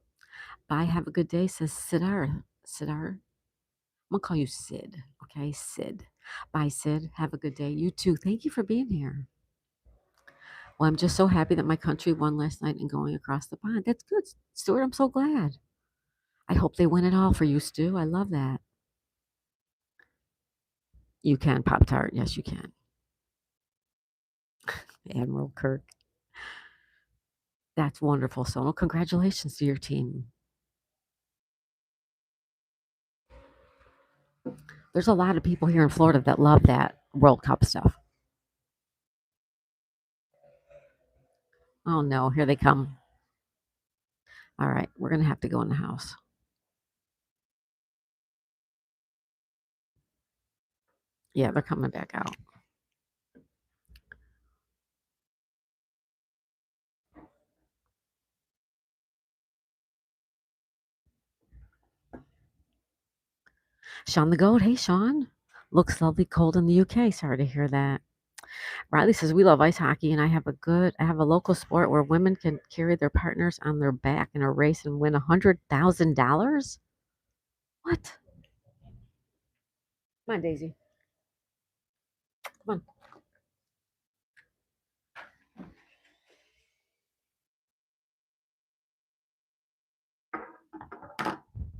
Bye, have a good day, says Sidar. Sidar. I'm going to call you Sid, okay? Sid. Bye, Sid. Have a good day. You too. Thank you for being here. Well, I'm just so happy that my country won last night and going across the pond. That's good, Stuart. I'm so glad. I hope they win it all for you, Stu. I love that. You can, Pop Tart. Yes, you can. Admiral Kirk. That's wonderful, Sonal. Congratulations to your team. There's a lot of people here in Florida that love that World Cup stuff. Oh no, here they come. All right, we're going to have to go in the house. Yeah, they're coming back out. Sean the Goat. Hey, Sean. Looks lovely cold in the UK. Sorry to hear that. Riley says we love ice hockey, and I have a local sport where women can carry their partners on their back in a race and win $100,000. What? Come on, Daisy. Come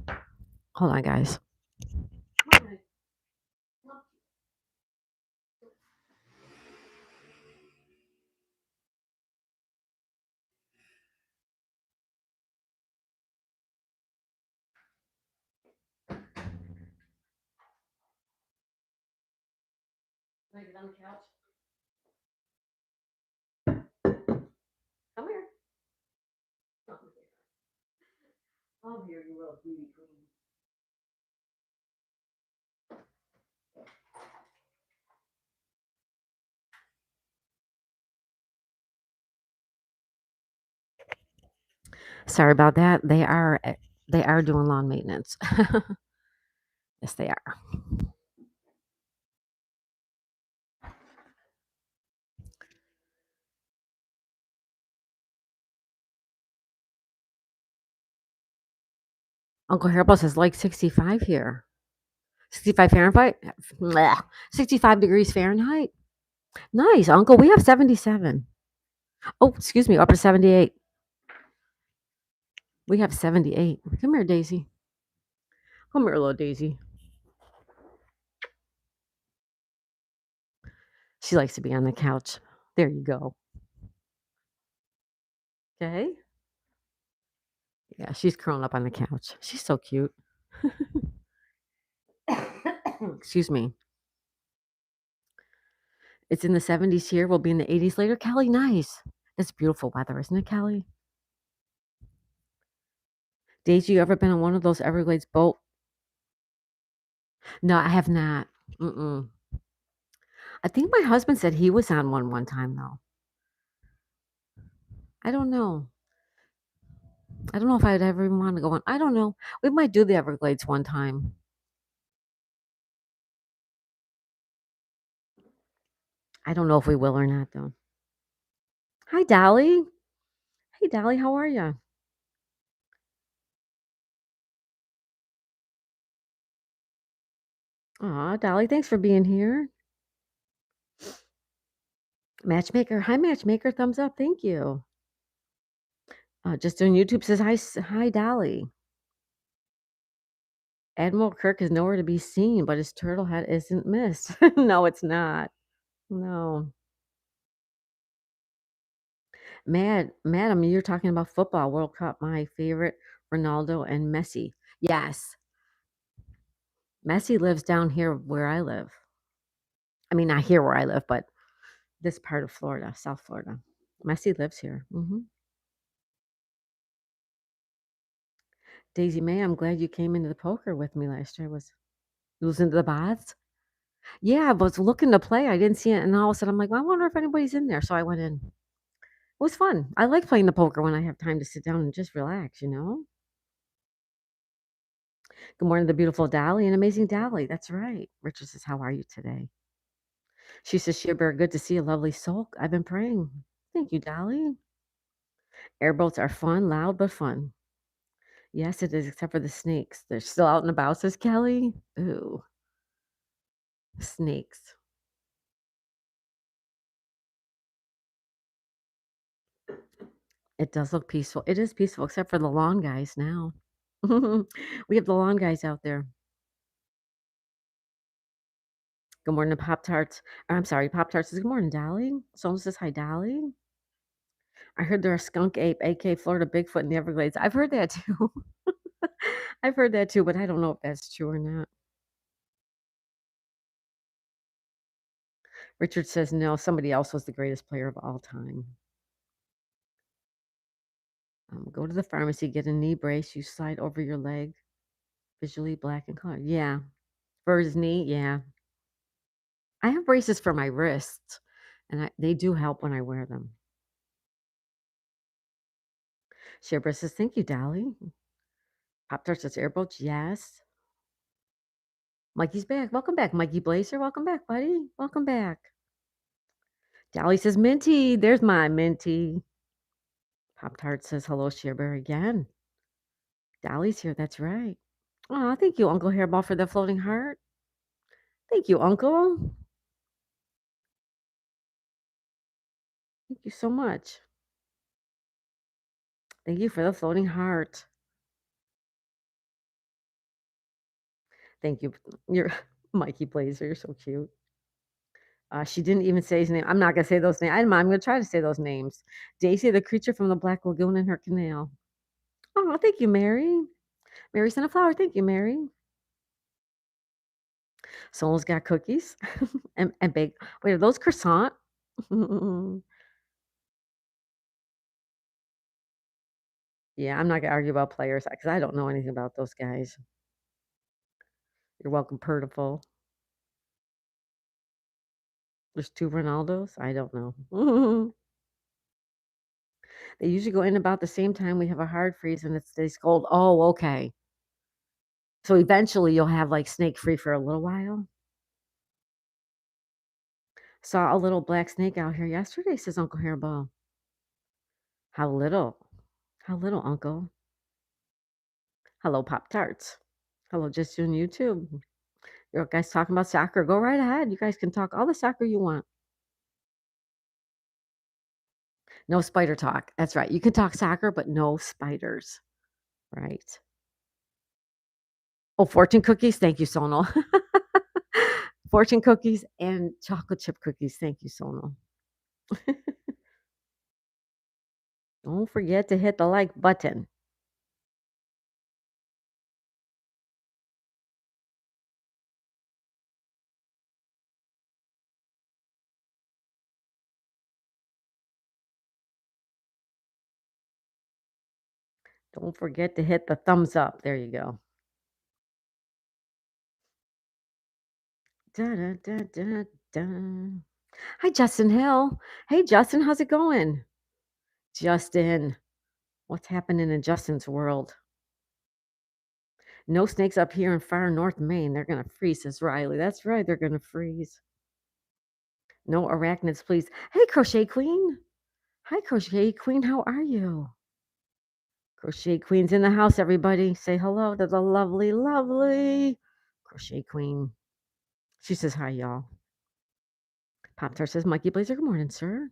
on. Hold on, guys. Can I get on the couch? Come here. Come here, you little beauty queen. Sorry about that. They are doing lawn maintenance. Yes, they are. Uncle Haribo says like 65 here. 65 Fahrenheit? Blech. 65 degrees Fahrenheit? Nice, Uncle. We have 77. Oh, excuse me, upper 78. We have 78. Come here, Daisy. Come here, little Daisy. She likes to be on the couch. There you go. Okay. Yeah, she's curling up on the couch. She's so cute. Excuse me. It's in the 70s here. We'll be in the 80s later. Kelly, nice. It's beautiful weather, isn't it, Kelly? Daisy, you ever been on one of those Everglades boat? No, I have not. Mm-mm. I think my husband said he was on one time though. I don't know. I don't know if I'd ever even want to go on. I don't know. We might do the Everglades one time. I don't know if we will or not though. Hi, Dolly. Hey, Dolly, how are you? Aw, Dolly, thanks for being here. Matchmaker. Hi, Matchmaker. Thumbs up. Thank you. Just doing YouTube says, hi, Dolly. Admiral Kirk is nowhere to be seen, but his turtle hat isn't missed. No, it's not. No. Madam, you're talking about football, World Cup. My favorite, Ronaldo and Messi. Yes. Messi lives down here where I live. I mean, not here where I live, but this part of Florida, South Florida. Messi lives here. Daisy May, I'm glad you came into the poker with me last year. Was you listen to the bots? Yeah, I was looking to play. I didn't see it, and all of a sudden I'm like, well, I wonder if anybody's in there. So I went in. It was fun. I like playing the poker when I have time to sit down and just relax. Good morning, the beautiful Dolly and amazing Dolly. That's right. Richard says, how are you today? She says, Sheer Bear, good to see a lovely soul. I've been praying. Thank you, Dolly. Airboats are fun, loud, but fun. Yes, it is, except for the snakes. They're still out and about, says Kelly. Ooh, snakes. It does look peaceful. It is peaceful, except for the lawn guys now. We have the lawn guys out there. Good morning, Pop Tarts. I'm sorry, Pop Tarts says, good morning, Dolly. Someone says, hi, Dolly. I heard there are skunk ape, aka Florida Bigfoot in the Everglades. I've heard that too. I've heard that too, but I don't know if that's true or not. Richard says, no, somebody else was the greatest player of all time. Go to the pharmacy, get a knee brace. You slide over your leg, visually black and color. Yeah. For his knee, yeah. I have braces for my wrists, and they do help when I wear them. Share says, thank you, Dolly. Pop Tart says, airboats, yes. Mikey's back. Welcome back, Mikey Blazer. Welcome back, buddy. Welcome back. Dolly says, Minty. There's my Minty. Pop Tart says, hello, Share again. Dolly's here. That's right. Oh, thank you, Uncle Hairball, for the floating heart. Thank you, Uncle. Thank you so much. Thank you for the floating heart. Thank you. You're Mikey Blazer. You're so cute. She didn't even say his name. I'm not gonna say those names. I'm gonna try to say those names. Daisy, the creature from the Black Lagoon in her canal. Oh, thank you, Mary. Mary sent a flower. Thank you, Mary. Soul's got cookies and bake. Wait, are those croissant? Yeah, I'm not gonna argue about players because I don't know anything about those guys. You're welcome, Purtiful. There's 2 Ronaldos? I don't know. They usually go in about the same time we have a hard freeze and it stays cold. Oh, okay. So eventually you'll have, like, snake free for a little while? Saw a little black snake out here yesterday, says Uncle Hairball. How little? How little, Uncle? Hello, Pop-Tarts. Hello, just on YouTube. You guys talking about soccer? Go right ahead. You guys can talk all the soccer you want. No spider talk. That's right. You can talk soccer, but no spiders. Right. Oh, fortune cookies. Thank you, Sonal. Fortune cookies and chocolate chip cookies. Thank you, Sonal. Don't forget to hit the like button. Don't forget to hit the thumbs up. There you go. Da, da, da, da, da. Hi, Justin Hill. Hey, Justin, how's it going? Justin, what's happening in Justin's world? No snakes up here in far north Maine. They're going to freeze, says Riley. That's right. They're going to freeze. No arachnids, please. Hey, Crochet Queen. Hi, Crochet Queen. How are you? Crochet Queen's in the house, everybody. Say hello to the lovely, lovely Crochet Queen. She says hi, y'all. Pop-Tart says, Mikey Blazer, good morning, sir.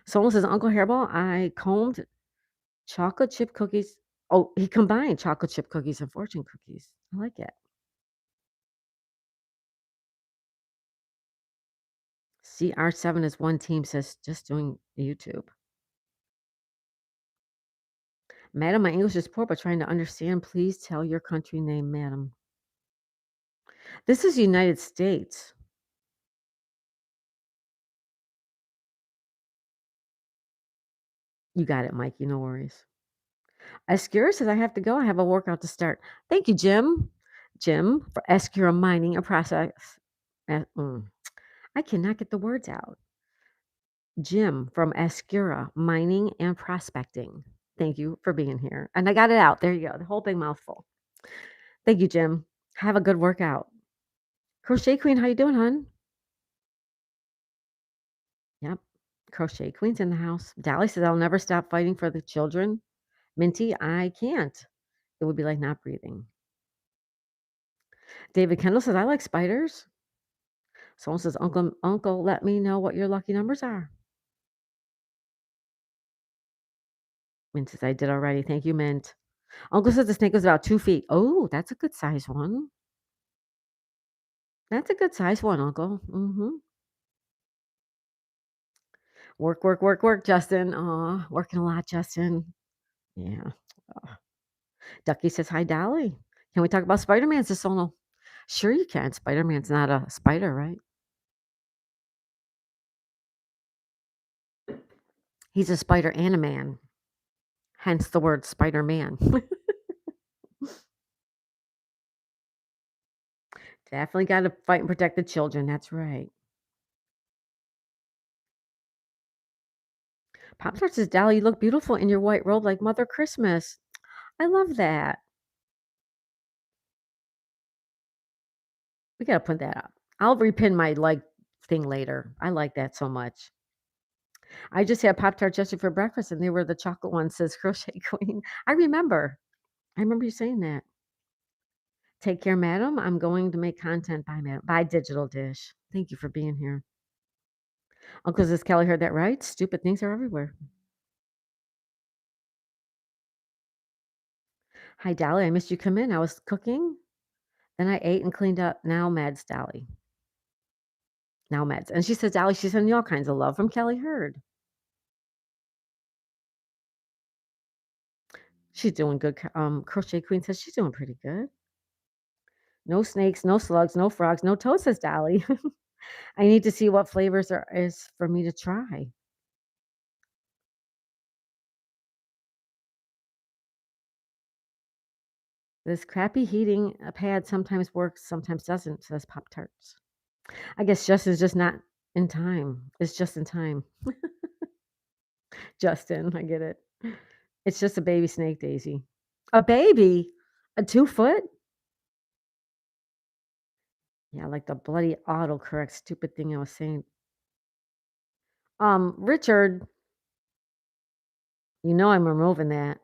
Someone says, Uncle Hairball, I combed Chocolate chip cookies. Oh, he combined chocolate chip cookies and fortune cookies. I like it. CR7 is one team, says just doing YouTube. Madam, my English is poor, but trying to understand. Please tell your country name, madam. This is United States. You got it, Mikey. No worries. Escura says I have to go. I have a workout to start. Thank you, Jim. Jim for Escura mining a process. I cannot get the words out. Jim from Escura Mining and Prospecting. Thank you for being here. And I got it out. There you go. The whole big mouthful. Thank you, Jim. Have a good workout. Crochet Queen, how you doing, hon? Yep. Crochet Queen's in the house. Dally says I'll never stop fighting for the children. Minty, I can't. It would be like not breathing. David Kendall says I like spiders. Someone says, Uncle, let me know what your lucky numbers are. Mint says I did already. Thank you, Mint. Uncle says the snake was about 2 feet. Oh, that's a good size one. That's a good size one, Uncle. Work, work, work, work, Justin. Aw, working a lot, Justin. Yeah. Ducky says, hi, Dolly. Can we talk about Spider-Man, says Sono? Sure you can. Spider-Man's not a spider, right? He's a spider and a man. Hence the word Spider-Man. Definitely got to fight and protect the children. That's right. Pop Tart says, Dolly, you look beautiful in your white robe like Mother Christmas. I love that. We got to put that up. I'll repin my like thing later. I like that so much. I just had Pop Tarts yesterday for breakfast, and they were the chocolate ones, says Crochet Queen. I remember. I remember you saying that. Take care, madam. I'm going to make content by madam. By Digital Dish. Thank you for being here. Uncle says Kelly heard that right. Stupid things are everywhere. Hi, Dolly. I missed you come in. I was cooking. Then I ate and cleaned up. Now Mads Dolly. Now Mads. And she says, Dolly, she's sending you all kinds of love from Kelly Heard. She's doing good. Crochet Queen says she's doing pretty good. No snakes, no slugs, no frogs, no toads, says Dolly. I need to see what flavors there is for me to try. This crappy heating pad sometimes works, sometimes doesn't, says Pop Tarts. I guess Justin's just not in time. It's just in time. Justin, I get it. It's just a baby snake, Daisy. A baby? A 2 foot? Yeah, like the bloody autocorrect stupid thing I was saying. Richard, you know I'm removing that.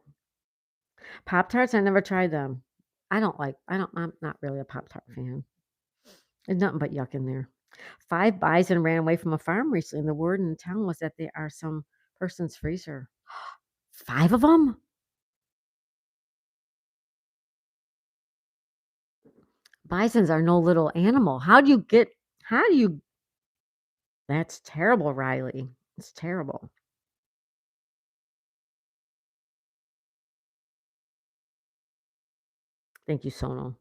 Pop Tarts, I never tried them. I'm not really a Pop Tart fan. There's nothing but yuck in there. 5 bison ran away from a farm recently, and the word in the town was that they are some person's freezer. 5 of them? Bisons are no little animal. How do you That's terrible, Riley. It's terrible. Thank you, Sono.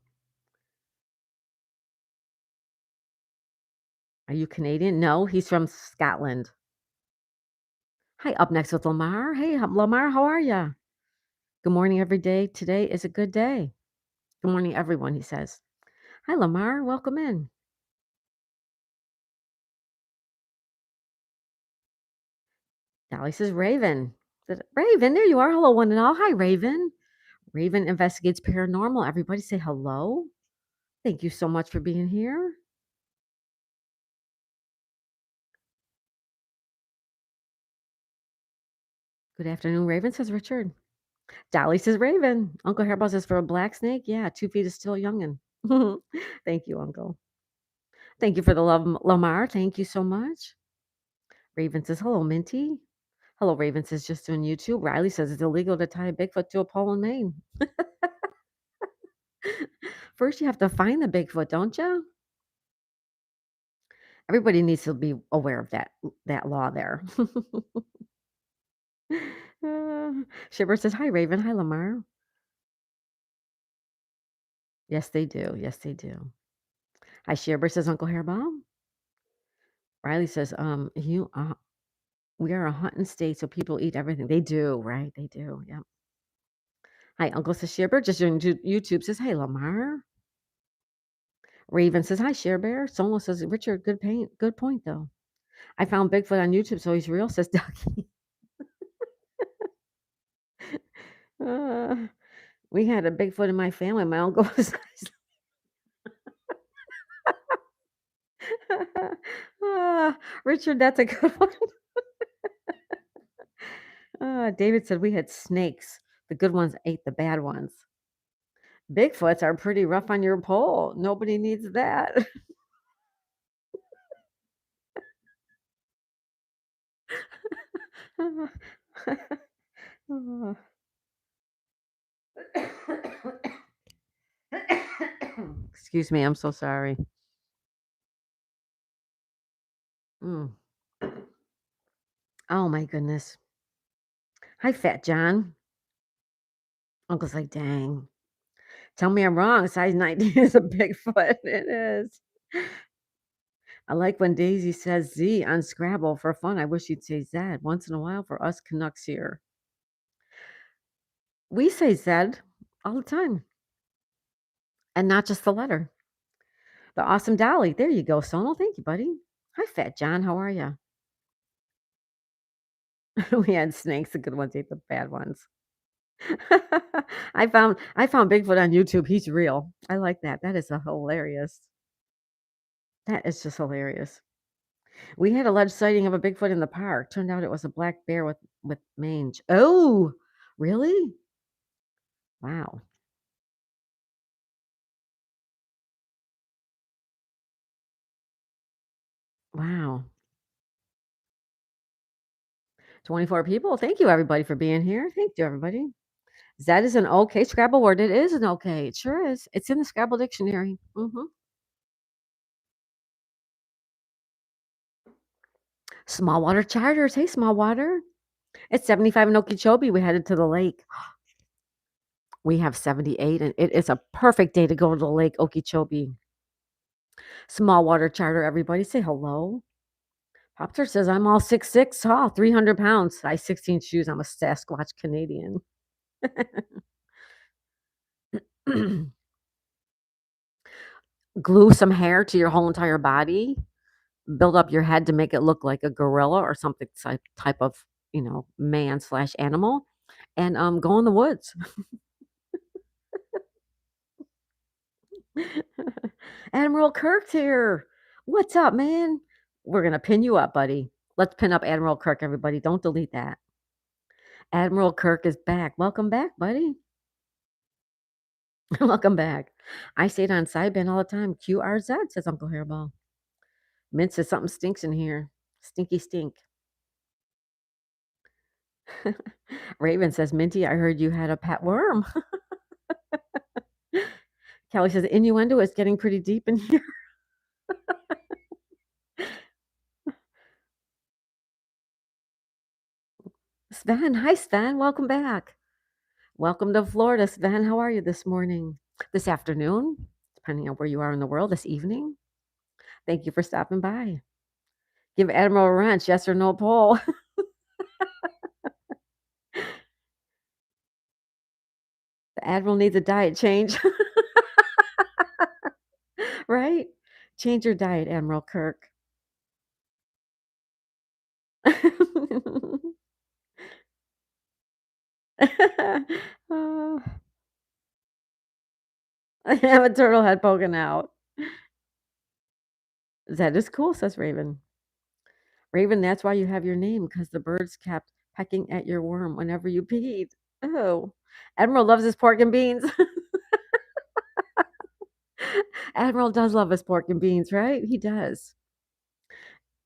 Are you Canadian? No, he's from Scotland. Hi, up next with Lamar. Hey, Lamar, how are you? Good morning every day. Today is a good day. Good morning, everyone, he says. Hi, Lamar. Welcome in. Dolly says Raven. Raven, there you are. Hello, one and all. Hi, Raven. Raven investigates paranormal. Everybody say hello. Thank you so much for being here. Good afternoon, Raven, says Richard. Dolly says Raven. Uncle Hairball says for a black snake, yeah, 2 feet is still youngin'. Thank you, Uncle. Thank you for the love, Lamar. Thank you so much. Raven says, hello, Minty. Hello, Raven says just on YouTube. Riley says it's illegal to tie a Bigfoot to a pole in Maine. First, you have to find the Bigfoot, don't you? Everybody needs to be aware of that law there. Shipper says, "Hi, Raven. Hi, Lamar." Yes, they do. Yes, they do. Hi, Shipper says, "Uncle Hairball." Riley says, we are a hunting state, so people eat everything. They do, right? They do. Yep. Hi, Uncle says Shipper. Just on YouTube says, "Hey, Lamar." Raven says, "Hi, Share Bear." Solo says, "Richard, good point, though. I found Bigfoot on YouTube, so he's real," says Ducky. Uh, we had a Bigfoot in my family. My uncle was Richard, that's a good one. David said we had snakes. The good ones ate the bad ones. Bigfoots are pretty rough on your pole. Nobody needs that. Excuse me, I'm so sorry. Mm. Oh my goodness. Hi, Fat John. Uncle's like, dang. Tell me I'm wrong. Size 19 is a Bigfoot. It is. I like when Daisy says Z on Scrabble for fun. I wish you'd say Z once in a while for us Canucks here. We say Z all the time, and not just the letter. The awesome Dolly. There you go, Sonal. Thank you, buddy. Hi, Fat John. How are you? We had snakes. The good ones ate the bad ones. I found Bigfoot on YouTube. He's real. I like that. That is hilarious. That is just hilarious. We had alleged sighting of a Bigfoot in the park. Turned out it was a black bear with mange. Oh, really? Wow. Wow. 24 people. Thank you, everybody, for being here. Thank you, everybody. That is an okay Scrabble word. It is an okay. It sure is. It's in the Scrabble dictionary. Small water charters. Hey, small water. It's 75 in Okeechobee. We headed to the lake. We have 78, and it is a perfect day to go to the lake, Okeechobee. Small water charter, everybody. Say hello. Popter says, I'm all 6'6", tall, 300 pounds, size 16 shoes. I'm a Sasquatch Canadian. Glue some hair to your whole entire body. Build up your head to make it look like a gorilla or something type of, man/animal, and go in the woods. Admiral Kirk's here. What's up, man? We're gonna pin you up, buddy. Let's pin up Admiral Kirk, everybody. Don't delete that. Admiral Kirk is back. Welcome back, buddy. Welcome back. I say it on sideband all the time. QRZ, says Uncle Hairball. Mint says something stinks in here. Stinky stink. Raven says, Minty, I heard you had a pet worm. Kelly says, innuendo is getting pretty deep in here. Sven, hi, Sven. Welcome back. Welcome to Florida, Sven. How are you this morning? This afternoon, depending on where you are in the world, this evening. Thank you for stopping by. Give Admiral a wrench, yes or no poll. The Admiral needs a diet change. Right? Change your diet, Admiral Kirk. Uh, I have a turtle head poking out. That is cool, says Raven. Raven, that's why you have your name, because the birds kept pecking at your worm whenever you peed. Oh, Admiral loves his pork and beans. Admiral does love his pork and beans, right? He does.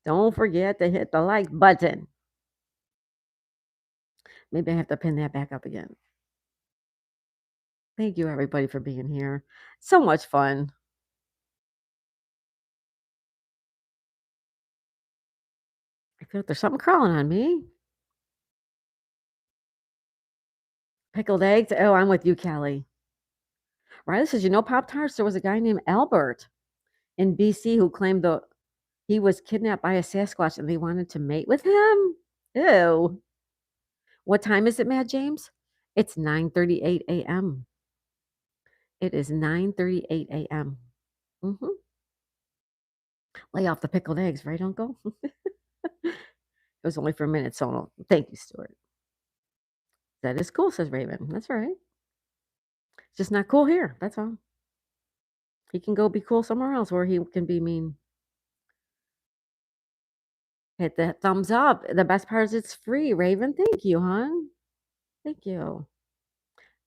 Don't forget to hit the like button. Maybe I have to pin that back up again. Thank you, everybody, for being here. So much fun. I feel like there's something crawling on me. Pickled eggs. Oh, I'm with you, Kelly. Riley says, Pop-Tarts, there was a guy named Albert in BC who claimed he was kidnapped by a Sasquatch and they wanted to mate with him. Ew. What time is it, Mad James? It's 9:38 a.m. It is 9:38 a.m. Mm-hmm. Lay off the pickled eggs, right, Uncle? It was only for a minute, so thank you, Stuart. That is cool, says Raven. That's all right. It's just not cool here. That's all. He can go be cool somewhere else where he can be mean. Hit the thumbs up. The best part is it's free, Raven. Thank you, hon. Thank you.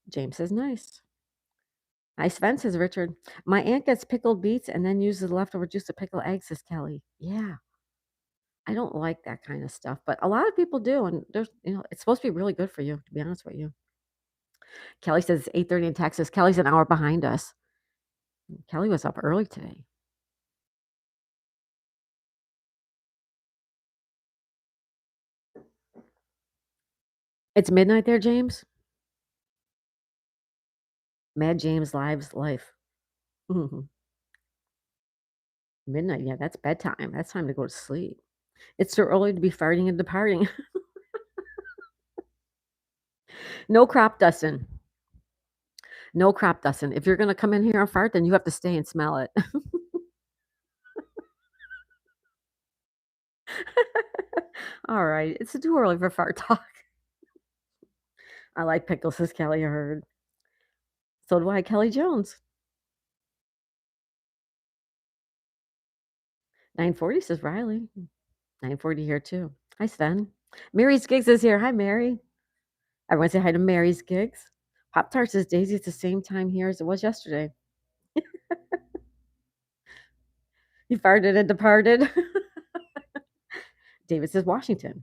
James says nice. Hi, Sven, says Richard. My aunt gets pickled beets and then uses the leftover juice to pickle eggs, says Kelly. Yeah. I don't like that kind of stuff, but a lot of people do, and there's, it's supposed to be really good for you, to be honest with you. Kelly says it's 8:30 in Texas. Kelly's an hour behind us. Kelly was up early today. It's midnight there, James? Mad James Lives Life. Midnight, yeah, that's bedtime. That's time to go to sleep. It's too early to be farting and departing. No crop dusting. No crop dusting. If you're going to come in here and fart, then you have to stay and smell it. All right. It's too early for fart talk. I like pickles, says Kelly Hurd. So do I, Kelly Jones. 9:40, says Riley. 9:40 here, too. Hi, Sven. Mary's Gigs is here. Hi, Mary. Everyone say hi to Mary's Gigs. Pop-Tart says Daisy, it's the same time here as it was yesterday. He farted and departed. David says Washington.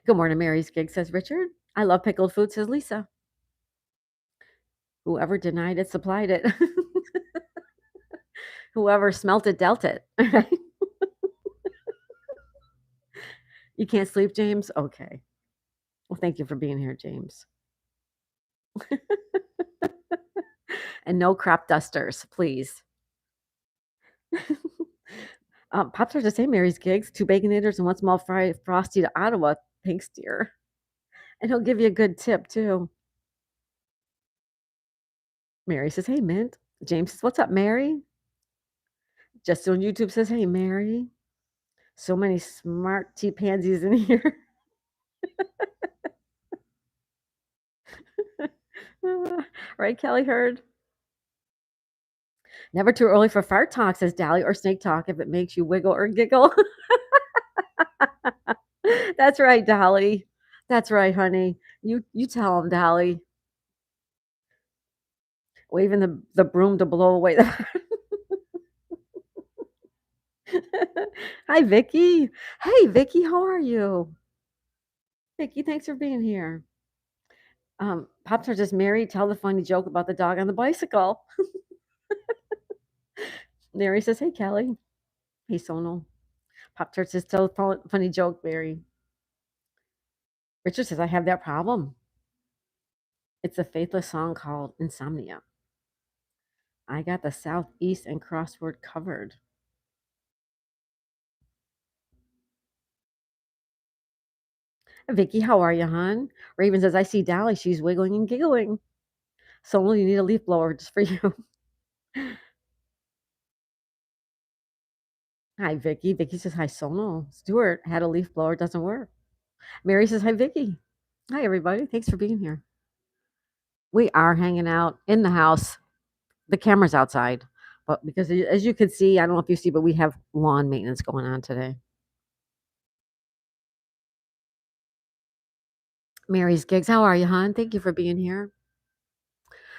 Good morning, Mary's Gig, says Richard. I love pickled food, says Lisa. Whoever denied it supplied it. Whoever smelt it dealt it. You can't sleep, James? Okay. Well, thank you for being here, James. And no crop dusters, please. Pop-Tarts the same, Mary's Gigs. 2 Baconators and 1 small Frosty to Ottawa. Thanks, dear. And he'll give you a good tip, too. Mary says, hey, Mint. James says, what's up, Mary? Just on YouTube says, hey, Mary. So many smart tea pansies in here. Right, Kelly Hurd? Never too early for fart talk, says Dally, or snake talk if it makes you wiggle or giggle. That's right, Dolly. That's right, honey. You tell him, Dolly. Waving the broom to blow away the Hi, Vicky. Hey, Vicky, how are you? Vicky, thanks for being here. Pop-Tart says, Mary, tell the funny joke about the dog on the bicycle. Mary says, hey, Kelly. Hey, Sonal. Pop-Tart says, tell a funny joke, Mary. Richard says, I have that problem. It's a Faithless song called Insomnia. I got the Southeast and crossword covered. Vicky, how are you, hon? Raven says, I see Dolly. She's wiggling and giggling. Sonal, you need a leaf blower just for you. Hi, Vicky. Vicky says, hi, Sonal. Stuart had a leaf blower. It doesn't work. Mary says, hi, Vicky. Hi, everybody. Thanks for being here. We are hanging out in the house. The camera's outside. But because as you can see, I don't know if you see, but we have lawn maintenance going on today. Mary's Gigs, how are you, hon? Thank you for being here.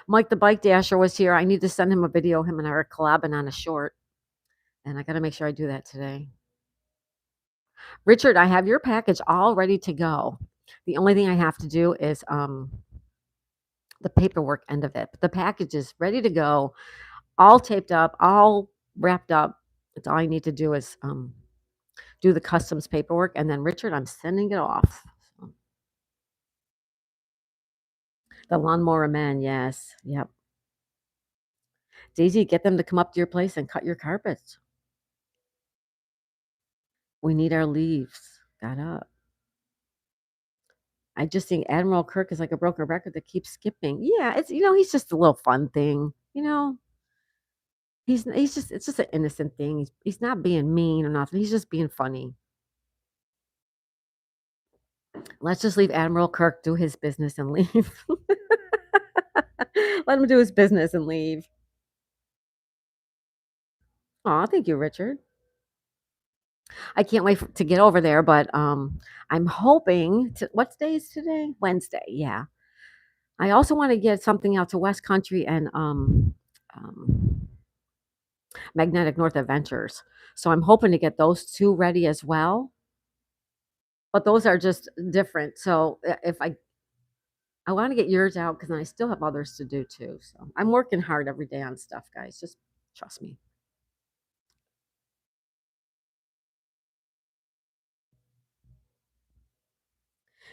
Mike the Bike Dasher was here. I need to send him a video. Him and I are collabing on a short. And I got to make sure I do that today. Richard, I have your package all ready to go. The only thing I have to do is the paperwork end of it. But the package is ready to go, all taped up, all wrapped up. It's all I need to do is do the customs paperwork, and then Richard, I'm sending it off. So, the lawnmower man, yes, yep. Daisy, get them to come up to your place and cut your carpets. We need our leaves. Got up. I just think Admiral Kirk is like a broken record that keeps skipping. Yeah, it's he's just a little fun thing. He's just it's just an innocent thing. He's not being mean or nothing. He's just being funny. Let's just leave Admiral Kirk do his business and leave. Let him do his business and leave. Aw, thank you, Richard. I can't wait to get over there, but I'm hoping to. What day is today? Wednesday. Yeah. I also want to get something out to West Country and um, Magnetic North Adventures. So I'm hoping to get those two ready as well. But those are just different. So if I want to get yours out because I still have others to do too. So I'm working hard every day on stuff, guys. Just trust me.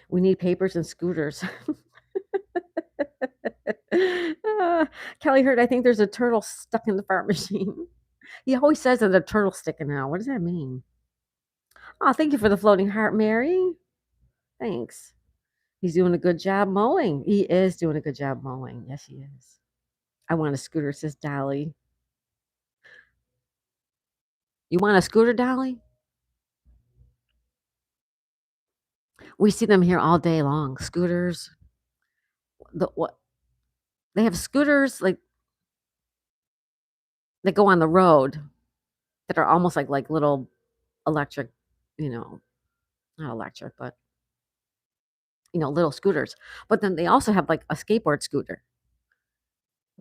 We need papers and scooters. Ah, Kelly heard, I think there's a turtle stuck in the fart machine. He always says that a turtle sticking out. What does that mean? Oh, thank you for the floating heart, Mary. Thanks. He's doing a good job mowing. He is doing a good job mowing. Yes, he is. I want a scooter, says Dolly. You want a scooter, Dolly? We see them here all day long. Scooters. What they have scooters like that go on the road that are almost like little electric, you know, not electric, but little scooters. But then they also have like a skateboard scooter.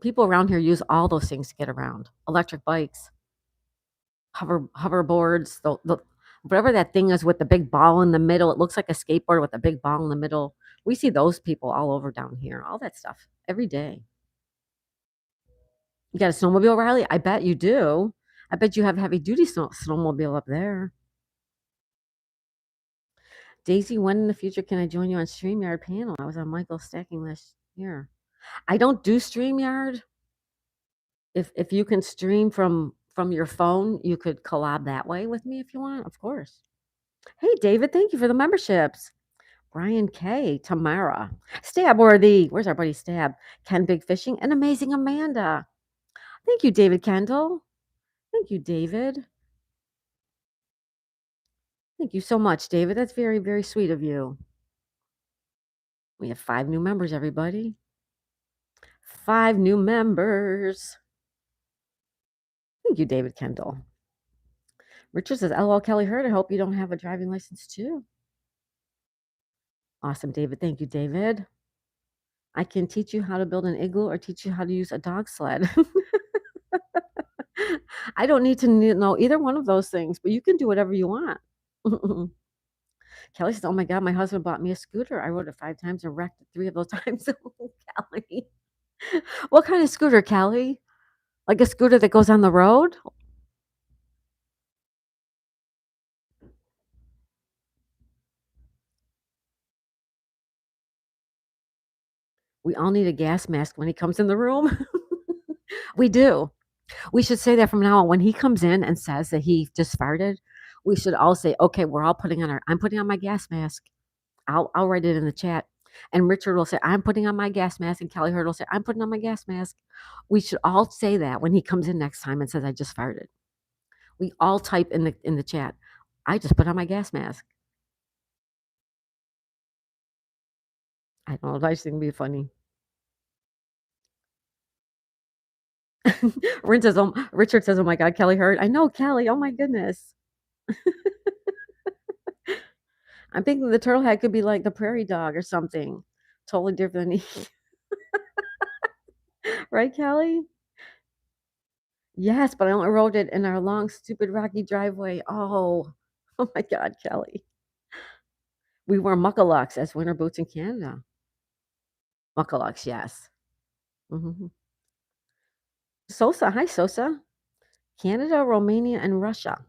People around here use all those things to get around. Electric bikes, hoverboards, the whatever that thing is with the big ball in the middle. It looks like a skateboard with a big ball in the middle. We see those people all over down here. All that stuff every day. You got a snowmobile, Riley? I bet you do. I bet you have heavy duty snowmobile up there. Daisy, when in the future can I join you on StreamYard panel? I was on Michael Stacking last year. I don't do StreamYard. If you can stream from your phone, you could collab that way with me if you want, of course. Hey, David, thank you for the memberships. Brian K, Tamara, Stabworthy. Where's our buddy Stab? Ken Big Fishing and Amazing Amanda. Thank you, David Kendall. Thank you, David. Thank you so much, David. That's very, very sweet of you. We have 5 new members, everybody. 5 new members. Thank you, David Kendall. Richard says, LOL, Kelly Hurt. I hope you don't have a driving license too. Awesome, David. Thank you, David. I can teach you how to build an igloo or teach you how to use a dog sled. I don't need to know either one of those things, but you can do whatever you want. Kelly says, oh my God, my husband bought me a scooter. I rode it 5 times and wrecked it 3 of those times. Kelly. What kind of scooter, Kelly? Like a scooter that goes on the road? We all need a gas mask when he comes in the room. We do. We should say that from now on. When he comes in and says that he just farted, we should all say, okay, we're all putting on I'm putting on my gas mask. I'll write it in the chat. And Richard will say, I'm putting on my gas mask. And Kelly Hurd will say, I'm putting on my gas mask. We should all say that when he comes in next time and says, I just farted. We all type in the chat, I just put on my gas mask. I don't know. I just think it'd be funny. Richard says, oh my God, Kelly Hurd. I know, Kelly. Oh my goodness. I'm thinking the turtle head could be like the prairie dog or something. Totally different. Right, Kelly? Yes, but I only rode it in our long, stupid, rocky driveway. Oh, oh my God, Kelly. We wear muckalucks as winter boots in Canada. Muckalucks, yes. Mhm. Sosa, hi, Sosa. Canada, Romania, and Russia.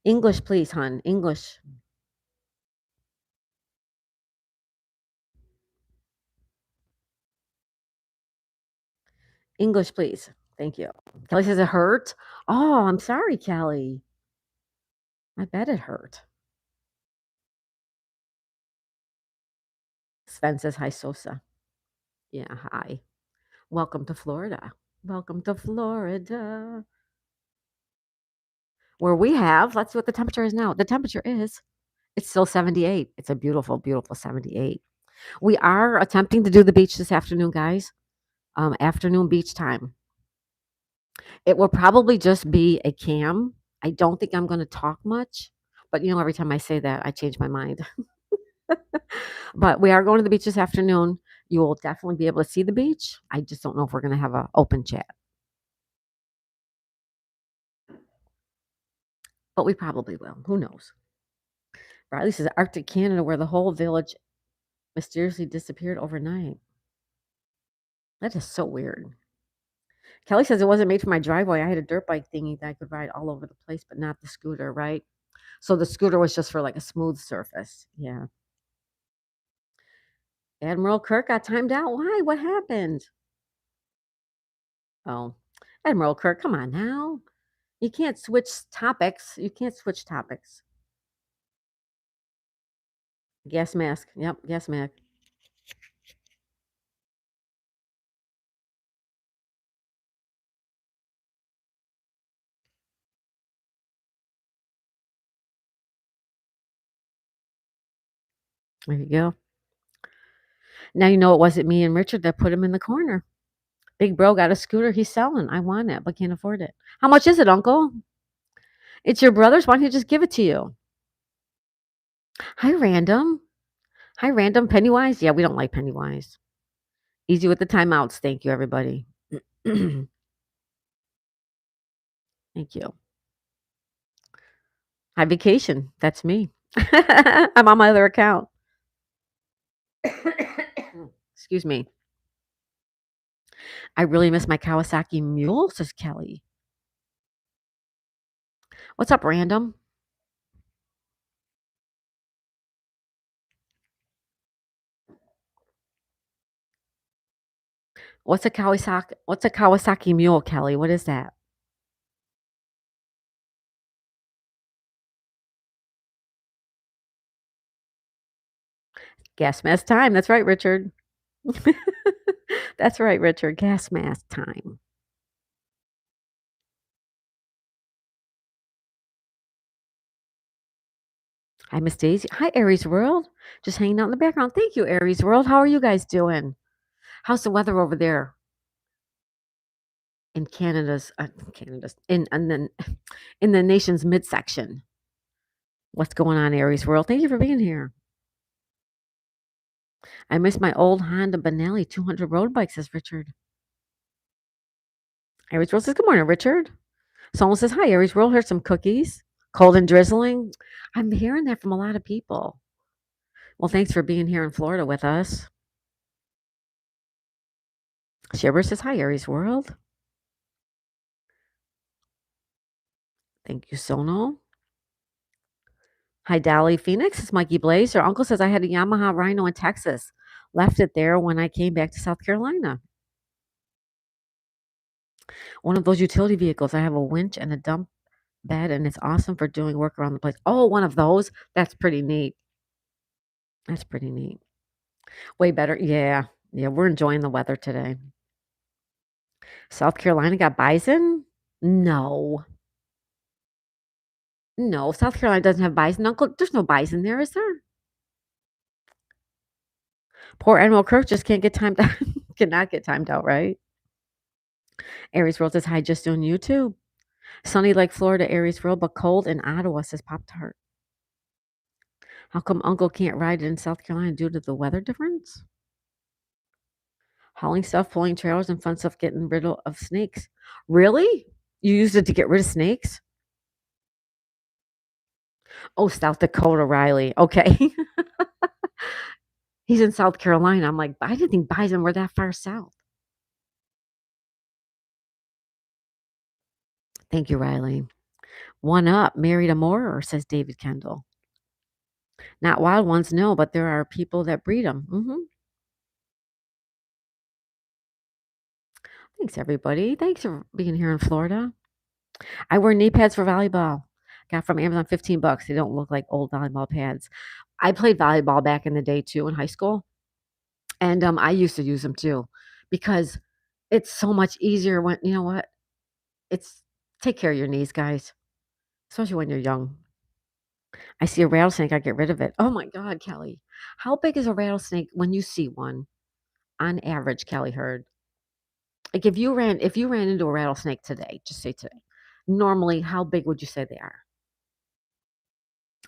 English, please, hon. English. English, please. Thank you. Kelly says it hurt. Oh, I'm sorry, Kelly. I bet it hurt. Sven says hi, Sosa. Yeah, hi. Welcome to Florida. Welcome to Florida. Where we have, let's see what the temperature is now. The temperature is, it's still 78. It's a beautiful, beautiful 78. We are attempting to do the beach this afternoon, guys. Afternoon beach time. It will probably just be a cam. I don't think I'm going to talk much, but every time I say that, I change my mind. But we are going to the beach this afternoon. You will definitely be able to see the beach. I just don't know if we're going to have an open chat, but we probably will. Who knows? Riley says Arctic Canada, where the whole village mysteriously disappeared overnight. That is so weird. Kelly says it wasn't made for my driveway. I had a dirt bike thingy that I could ride all over the place, but not the scooter, right? So the scooter was just for like a smooth surface. Yeah. Admiral Kirk got timed out. Why? What happened? Oh, Admiral Kirk, come on now. You can't switch topics. You can't switch topics. Gas mask. Yep, gas mask. There you go. Now you know it wasn't me and Richard that put him in the corner. Big bro got a scooter he's selling. I want it, but can't afford it. How much is it, Uncle? It's your brother's. Why don't he just give it to you? Hi, Random. Hi, Random. Pennywise? Yeah, we don't like Pennywise. Easy with the timeouts. Thank you, everybody. Thank you. Hi, vacation. That's me. I'm on my other account. Excuse me. I really miss my Kawasaki Mule, says Kelly. What's up, Random? What's a Kawasaki Mule, Kelly? What is that? Gas mask time. That's right, Richard. That's right, Richard. Gas mask time. Hi, Miss Daisy. Hi, Aries World. Just hanging out in the background. Thank you, Aries World. How are you guys doing? How's the weather over there in Canada's in the nation's midsection? What's going on, Aries World? Thank you for being here. I miss my old Honda Benelli 200 road bike, says Richard. Aries World says, good morning, Richard. Someone says, hi, Aries World. Here's some cookies. Cold and drizzling. I'm hearing that from a lot of people. Well, thanks for being here in Florida with us. Shiver says, hi, Aries World. Thank you, Sono. Hi, Dolly Phoenix. It's Mikey Blaze. Her uncle says I had a Yamaha Rhino in Texas. Left it there when I came back to South Carolina. One of those utility vehicles. I have a winch and a dump bed, and it's awesome for doing work around the place. Oh, one of those. That's pretty neat. That's pretty neat. Way better. Yeah. Yeah. We're enjoying the weather today. South Carolina got bison? No. No. South Carolina doesn't have bison. Uncle, there's no bison there, is there? Poor Admiral Kirk just can't get timed out. Cannot get timed out, right? Aries World says hi just on YouTube. Sunny Lake, Florida, Aries World, but cold in Ottawa, says Pop Tart. How come Uncle can't ride in South Carolina due to the weather difference? Hauling stuff, pulling trailers, and fun stuff getting rid of snakes. Really? You used it to get rid of snakes? Oh, South Dakota, Riley. Okay. He's in South Carolina. I'm like, I didn't think Bison were that far south. Thank you, Riley. One up, married a Moorer, says David Kendall. Not wild ones, no, but there are people that breed them. Thanks, everybody. Thanks for being here in Florida. I wear knee pads for volleyball. Got from Amazon, $15. They don't look like old volleyball pads. I played volleyball back in the day too in high school, and I used to use them too because it's so much easier when you know what? It's take care of your knees, guys, especially when you're young. I see a rattlesnake, I get rid of it. Oh my God, Kelly. How big is a rattlesnake when you see one on average, Kelly Heard? Like if you ran into a rattlesnake today, just say today, normally how big would you say they are?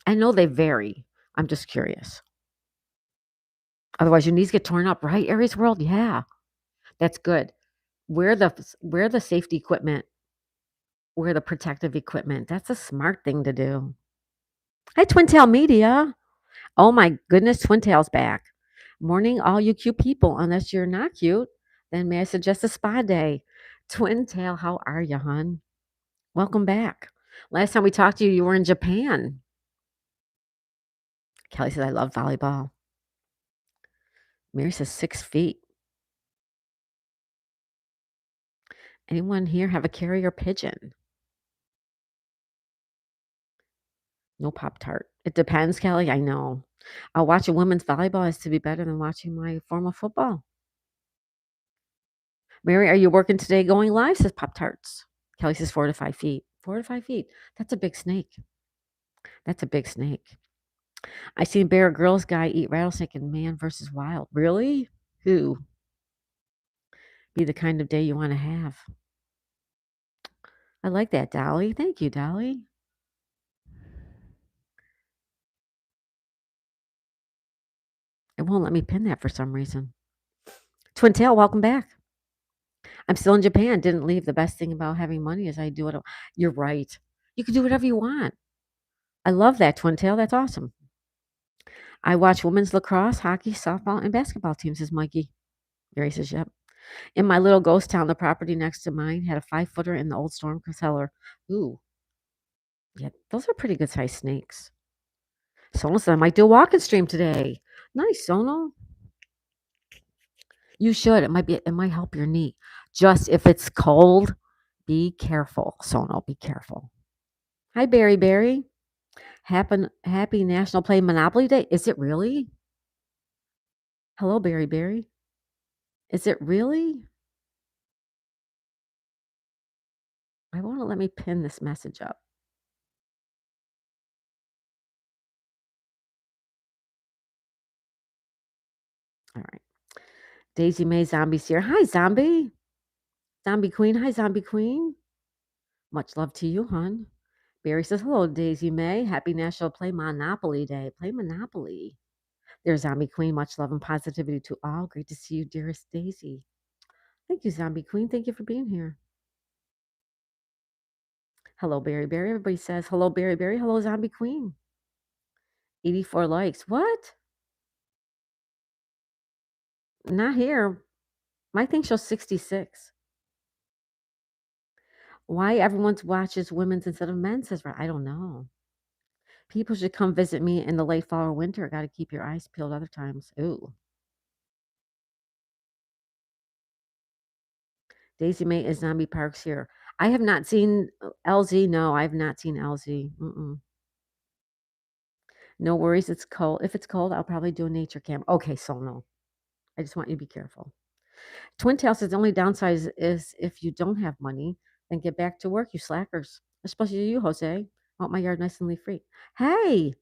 I know they vary. I'm just curious. Otherwise, your knees get torn up, right? Aries World, yeah, that's good. Wear the safety equipment, wear the protective equipment. That's a smart thing to do. Hi, Twin Tail Media. Oh my goodness, Twin Tail's back. Morning, all you cute people. Unless you're not cute, then may I suggest a spa day? Twin Tail, how are you, hon? Welcome back. Last time we talked to you, you were in Japan. Kelly says, I love volleyball. Mary says 6 feet. Anyone here have a carrier pigeon? No Pop Tart. It depends, Kelly. I know. Watching women's volleyball is to be better than watching my formal football. Mary, are you working today going live? Says Pop Tarts. Kelly says 4 to 5 feet. 4 to 5 feet. That's a big snake. That's a big snake. I seen Bear Grylls guy eat rattlesnake in Man versus Wild. Really? Who? Be the kind of day you want to have. I like that, Dolly. Thank you, Dolly. It won't let me pin that for some reason. Twin Tail, welcome back. I'm still in Japan. Didn't leave. The best thing about having money is I do it. You're right. You can do whatever you want. I love that, Twin Tail. That's awesome. I watch women's lacrosse, hockey, softball, and basketball teams, says Mikey. Gary says, yep. In my little ghost town, the property next to mine had a 5-footer in the old storm cellar. Ooh. Yeah, those are pretty good sized snakes. Sono said I might do a walking stream today. Nice, Sono. You should. It might help your knee. Just if it's cold, be careful. Sono, be careful. Hi, Barry Barry. Happy National Play Monopoly Day. Is it really? Hello, Barry Barry. Is it really? I want to let me pin this message up. All right. Daisy May Zombie's here. Hi, Zombie. Zombie Queen. Hi, Zombie Queen. Much love to you, hon. Barry says, hello, Daisy May. Happy National Play Monopoly Day. Play Monopoly. There's Zombie Queen. Much love and positivity to all. Great to see you, dearest Daisy. Thank you, Zombie Queen. Thank you for being here. Hello, Barry Barry. Everybody says, hello, Barry Barry. Hello, Zombie Queen. 84 likes. What? Not here. My thing shows 66. Why everyone watches women's instead of men's? Says I don't know. People should come visit me in the late fall or winter. Got to keep your eyes peeled other times. Ooh. Daisy May is Zombie Parks here. I have not seen LZ. No, I have not seen LZ. Mm-mm. No worries. It's cold. If it's cold, I'll probably do a nature cam. Okay, so no. I just want you to be careful. Twin Tail says the only downside is if you don't have money, then get back to work, you slackers. Especially you, Jose. I want my yard nice and leaf free. Hey,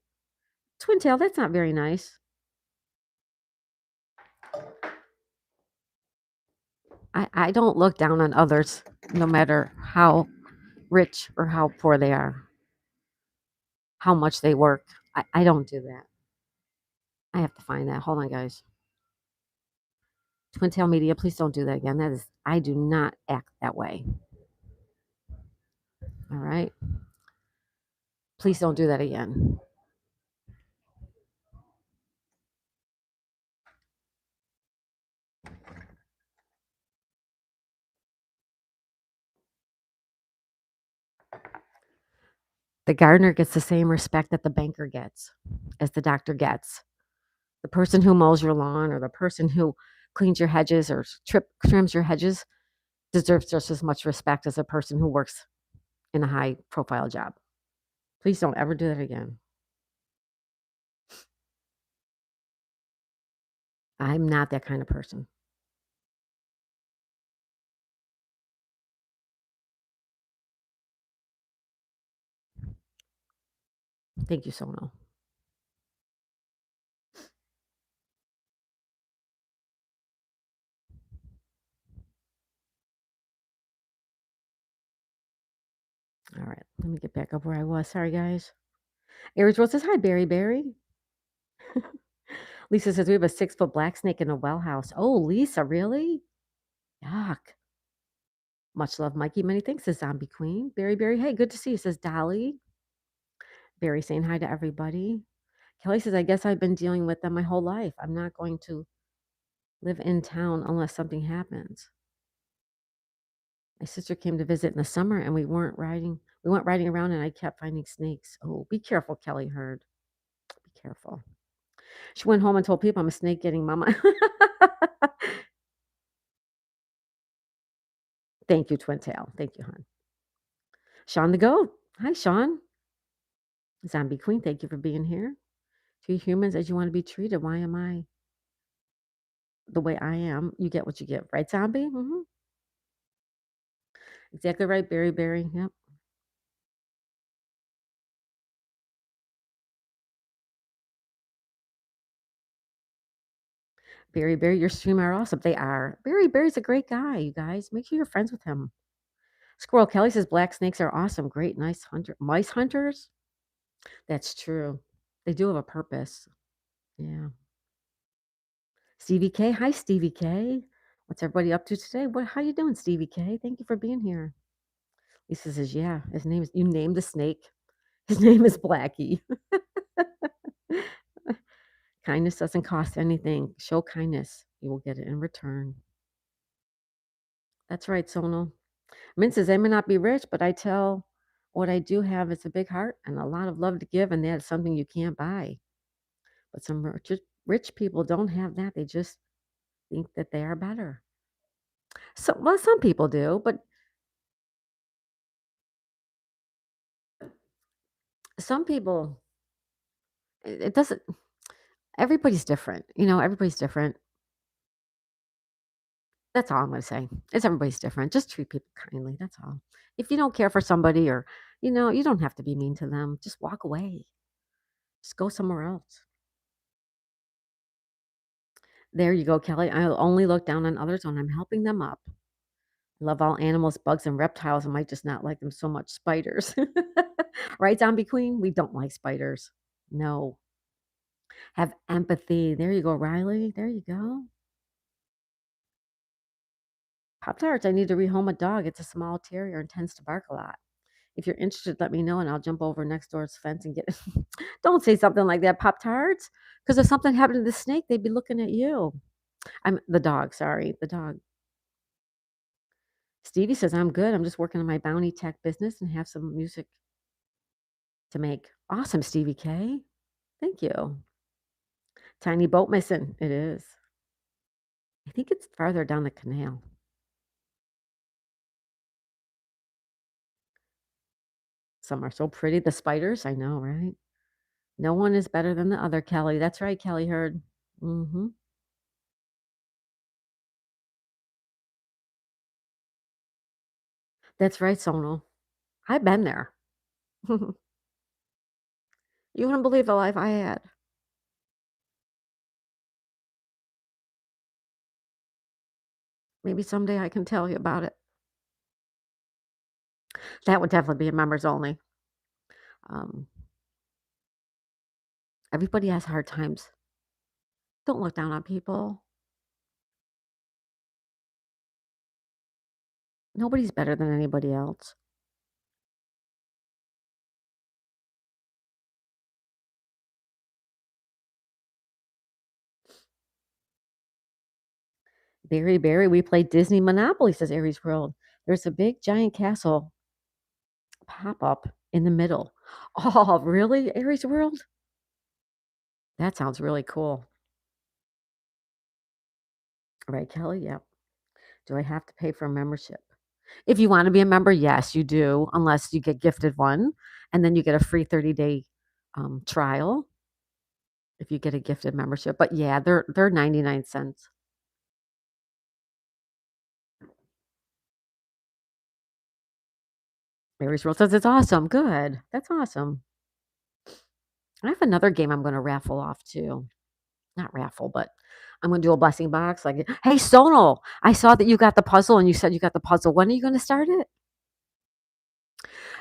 Twin Tail, that's not very nice. I don't look down on others, no matter how rich or how poor they are, how much they work. I don't do that. I have to find that. Hold on, guys. Twin Tail Media, please don't do that again. I do not act that way. All right. Please don't do that again. The gardener gets the same respect that the banker gets, as the doctor gets. The person who mows your lawn or the person who cleans your hedges or trims your hedges deserves just as much respect as a person who works in a high profile job. Please don't ever do that again. I'm not that kind of person. Thank you, Sono. All right, let me get back up where I was. Sorry, guys. Aries Rose says, hi, Berry Berry. Lisa says, we have a 6-foot black snake in a well house. Oh, Lisa, really? Yuck. Much love, Mikey. Many thanks, says Zombie Queen. Berry Berry, hey, good to see you, says Dolly. Barry saying hi to everybody. Kelly says, I guess I've been dealing with them my whole life. I'm not going to live in town unless something happens. My sister came to visit in the summer and we went riding around and I kept finding snakes. Oh, be careful, Kelly Heard. Be careful. She went home and told people I'm a snake getting mama. Thank you, Twin Tail. Thank you, hon. Sean the Goat. Hi, Sean. Zombie Queen, thank you for being here. Treat humans as you want to be treated. Why am I the way I am? You get what you get, right, Zombie? Exactly right, Berry Berry. Yep. Berry Berry, your stream are awesome. They are. Berry Berry's a great guy, you guys. Make sure you're friends with him. Squirrel Kelly says black snakes are awesome. Great, nice mice hunters. That's true. They do have a purpose. Yeah. Stevie K. Hi, Stevie K. What's everybody up to today? How you doing, Stevie K? Thank you for being here. Lisa says, yeah, his name is, you named the snake. His name is Blackie. Kindness doesn't cost anything. Show kindness. You will get it in return. That's right, Sonal. Min says, I may not be rich, but I tell what I do have is a big heart and a lot of love to give, and that's something you can't buy. But some rich people don't have that. They just think that they are better. So, well, some people do, but some people, it doesn't, everybody's different. Everybody's different. That's all I'm going to say. It's everybody's different. Just treat people kindly. That's all. If you don't care for somebody or, you don't have to be mean to them. Just walk away. Just go somewhere else. There you go, Kelly. I'll only look down on others when I'm helping them up. I love all animals, bugs, and reptiles. I might just not like them so much. Spiders. Right, Zombie Queen? We don't like spiders. No. Have empathy. There you go, Riley. There you go. Pop Tarts. I need to rehome a dog. It's a small terrier and tends to bark a lot. If you're interested, let me know and I'll jump over next door's fence and get it. Don't say something like that, Pop Tarts. Because if something happened to the snake, they'd be looking at you. I'm the dog, sorry. The dog. Stevie says, I'm good. I'm just working on my bounty tech business and have some music to make. Awesome, Stevie K. Thank you. Tiny boat missing. It is. I think it's farther down the canal. Some are so pretty. The spiders, I know, right? No one is better than the other, Kelly. That's right, Kelly Heard. Mm-hmm. That's right, Sonal. I've been there. You wouldn't believe the life I had. Maybe someday I can tell you about it. That would definitely be a members only. Um, Everybody has hard times. Don't look down on people. Nobody's better than anybody else. Berry, Berry, we played Disney Monopoly, says Aries World. There's a big giant castle pop up in the middle. Oh, really? Aries World? That sounds really cool. Right, Kelly? Yep. Do I have to pay for a membership? If you wanna be a member, yes, you do, unless you get gifted one, and then you get a free 30-day, trial if you get a gifted membership, but yeah, they're 99 cents. Mary's World says it's awesome, good, that's awesome. I have another game I'm gonna raffle off too. Not raffle, but I'm gonna do a blessing box, like, "Hey, Sonal, I saw that you got the puzzle and you said you got the puzzle. When are you gonna start it?"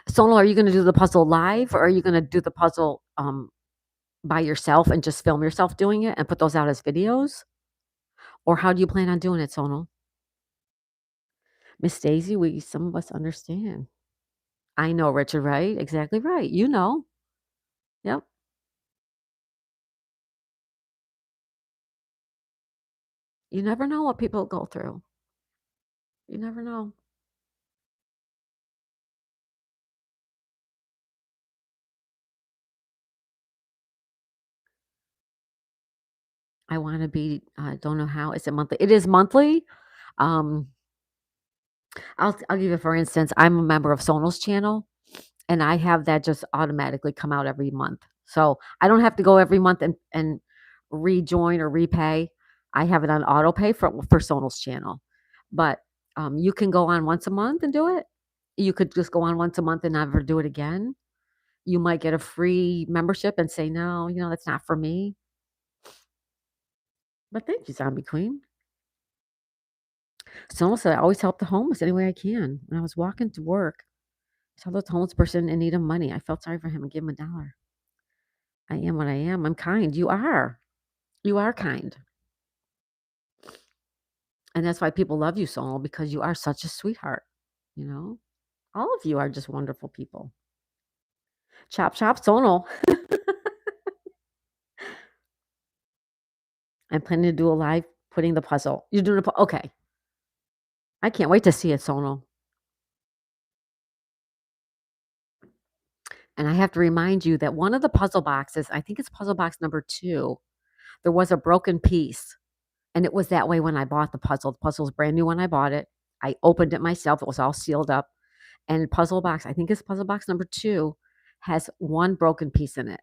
Sonal, are you gonna do the puzzle live, or are you gonna do the puzzle, by yourself and just film yourself doing it and put those out as videos? Or how do you plan on doing it, Sonal? Miss Daisy, we some of us understand. I know, Richard, right? Exactly right. You know. Yep. You never know what people go through. You never know. I wanna be don't know how. Is it monthly? It is monthly. Um, I'll give you for instance, I'm a member of Sonal's channel, and I have that just automatically come out every month. So, I don't have to go every month and rejoin or repay. I have it on auto pay for Sonal's channel. But, you can go on once a month and do it. You could just go on once a month and never do it again. You might get a free membership and say, "No, that's not for me." But thank you, Zombie Queen. Sonal said, "I always help the homeless any way I can. When I was walking to work, I saw this homeless person in need of money. I felt sorry for him and gave him a dollar. I am what I am. I'm kind. You are. You are kind. And that's why people love you, Sonal, because you are such a sweetheart. You know, all of you are just wonderful people. Chop, chop, Sonal. I'm planning to do a live putting the puzzle. You're doing okay. I can't wait to see it, Sonal. And I have to remind you that one of the puzzle boxes, I think it's puzzle box number 2, there was a broken piece. And it was that way when I bought the puzzle. The puzzle was brand new when I bought it. I opened it myself. It was all sealed up. And puzzle box, I think it's puzzle box number 2, has 1 broken piece in it.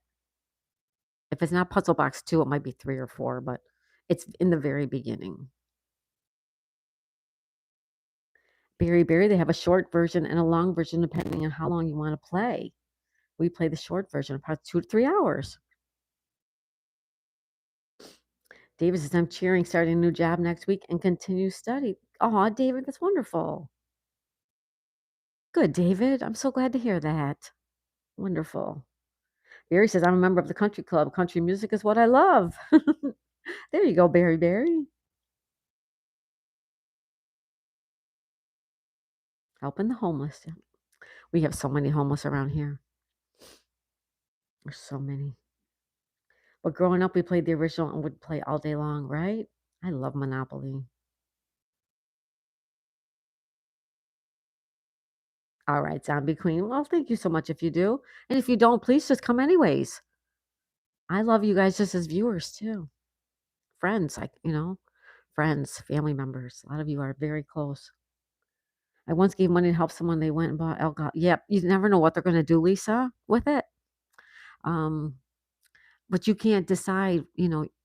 If it's not puzzle box 2, it might be 3 or 4, but it's in the very beginning. Berry, they have a short version and a long version depending on how long you wanna play. We play the short version, about 2 to 3 hours. David says, "I'm cheering, starting a new job next week and continue study." Aw, David, that's wonderful. Good, David. I'm so glad to hear that. Wonderful. Barry says, "I'm a member of the country club. Country music is what I love." There you go, Barry. Helping the homeless. Yeah. We have so many homeless around here. There's so many. But growing up, we played the original and would play all day long, right? I love Monopoly. All right, Zombie Queen. Well, thank you so much if you do. And if you don't, please just come anyways. I love you guys just as viewers too. Friends, friends, family members. A lot of you are very close. I once gave money to help someone. They went and bought alcohol. Yep. You never know what they're going to do, Lisa, with it. Um, but you can't decide,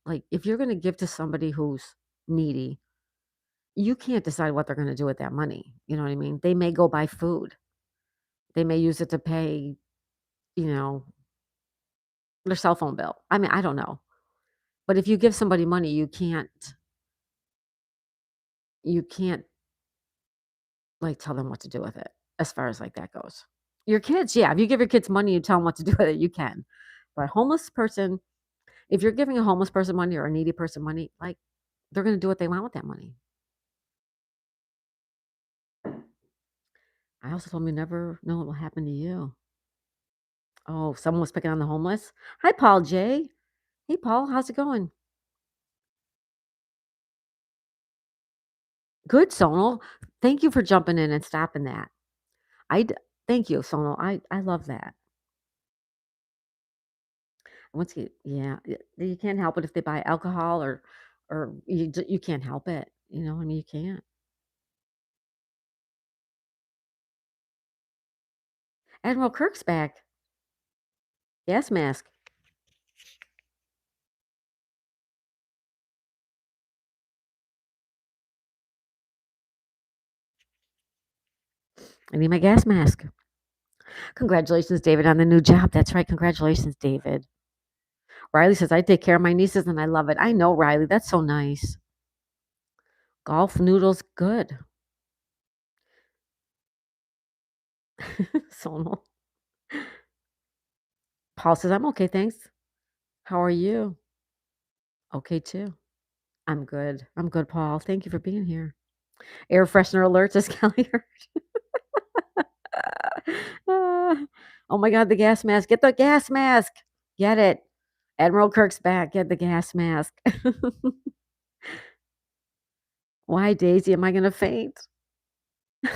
like if you're going to give to somebody who's needy, you can't decide what they're going to do with that money. You know what I mean? They may go buy food. They may use it to pay, you know, their cell phone bill. I mean, I don't know. But if you give somebody money, you can't like tell them what to do with it as far as like that goes. Your kids, yeah, if you give your kids money, you tell them what to do with it, you can. But a homeless person, if you're giving a homeless person money or a needy person money, like they're going to do what they want with that money. I also told them you never know what will happen to you. Oh, someone was picking on the homeless. Hi, Paul J. Hey, Paul, how's it going? Good, Sonal. Thank you for jumping in and stopping that. Thank you, Sonal. I love that. Once you can't help it if they buy alcohol or you can't help it. I mean, you can't. Admiral Kirk's back. Gas mask. I need my gas mask. Congratulations, David, on the new job. That's right. Congratulations, David. Riley says, I take care of my nieces and I love it. I know, Riley. That's so nice. Golf noodles, good. Sonal. Paul says, I'm okay, thanks. How are you? Okay, too. I'm good. I'm good, Paul. Thank you for being here. Air freshener alerts, as Kelly heard. Ah, oh my God, the gas mask. Get the gas mask. Get it. Admiral Kirk's back. Get the gas mask. Why, Daisy? Am I going to faint? I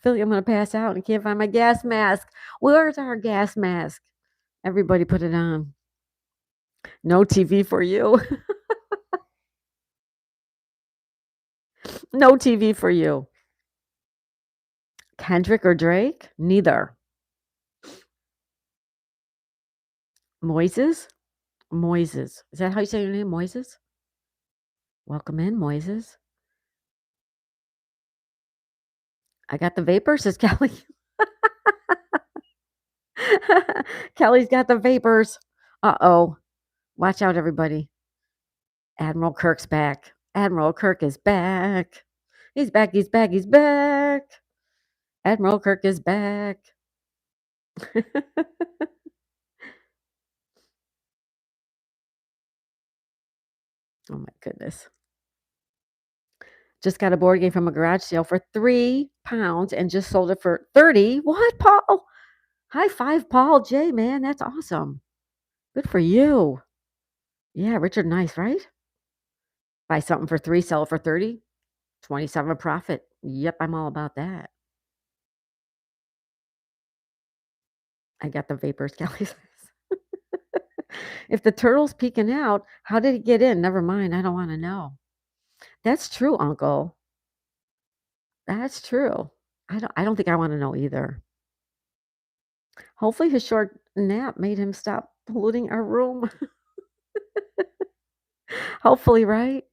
feel like I'm going to pass out and can't find my gas mask. Where's our gas mask? Everybody put it on. No TV for you. No TV for you. Kendrick or Drake? Neither. Moises? Moises. Is that how you say your name? Moises? Welcome in, Moises. I got the vapors, says Kelly. Kelly's got the vapors. Uh-oh. Watch out, everybody. Admiral Kirk's back. Admiral Kirk is back. He's back, he's back, he's back. Admiral Kirk is back. Oh my goodness. Just got a board game from a garage sale for £3 and just sold it for 30. What, Paul? High five, Paul J, man. That's awesome. Good for you. Yeah, Richard, nice, right? Buy something for 3, sell it for 30, 27 profit. Yep, I'm all about that. I got the vapors, Kelly says. If the turtle's peeking out, how did he get in? Never mind. I don't want to know. That's true, Uncle. That's true. I don't think I want to know either. Hopefully his short nap made him stop polluting our room. Hopefully, right?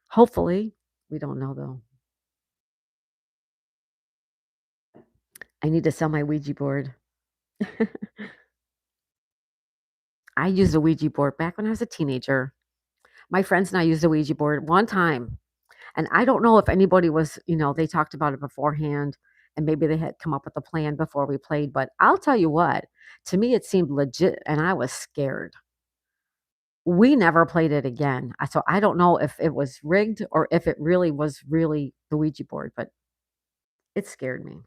Hopefully. We don't know though. I need to sell my Ouija board. I used a Ouija board back when I was a teenager. My friends and I used a Ouija board one time. And I don't know if anybody was, they talked about it beforehand and maybe they had come up with a plan before we played. But I'll tell you what, to me, it seemed legit and I was scared. We never played it again. So I don't know if it was rigged or if it really was really the Ouija board, but it scared me.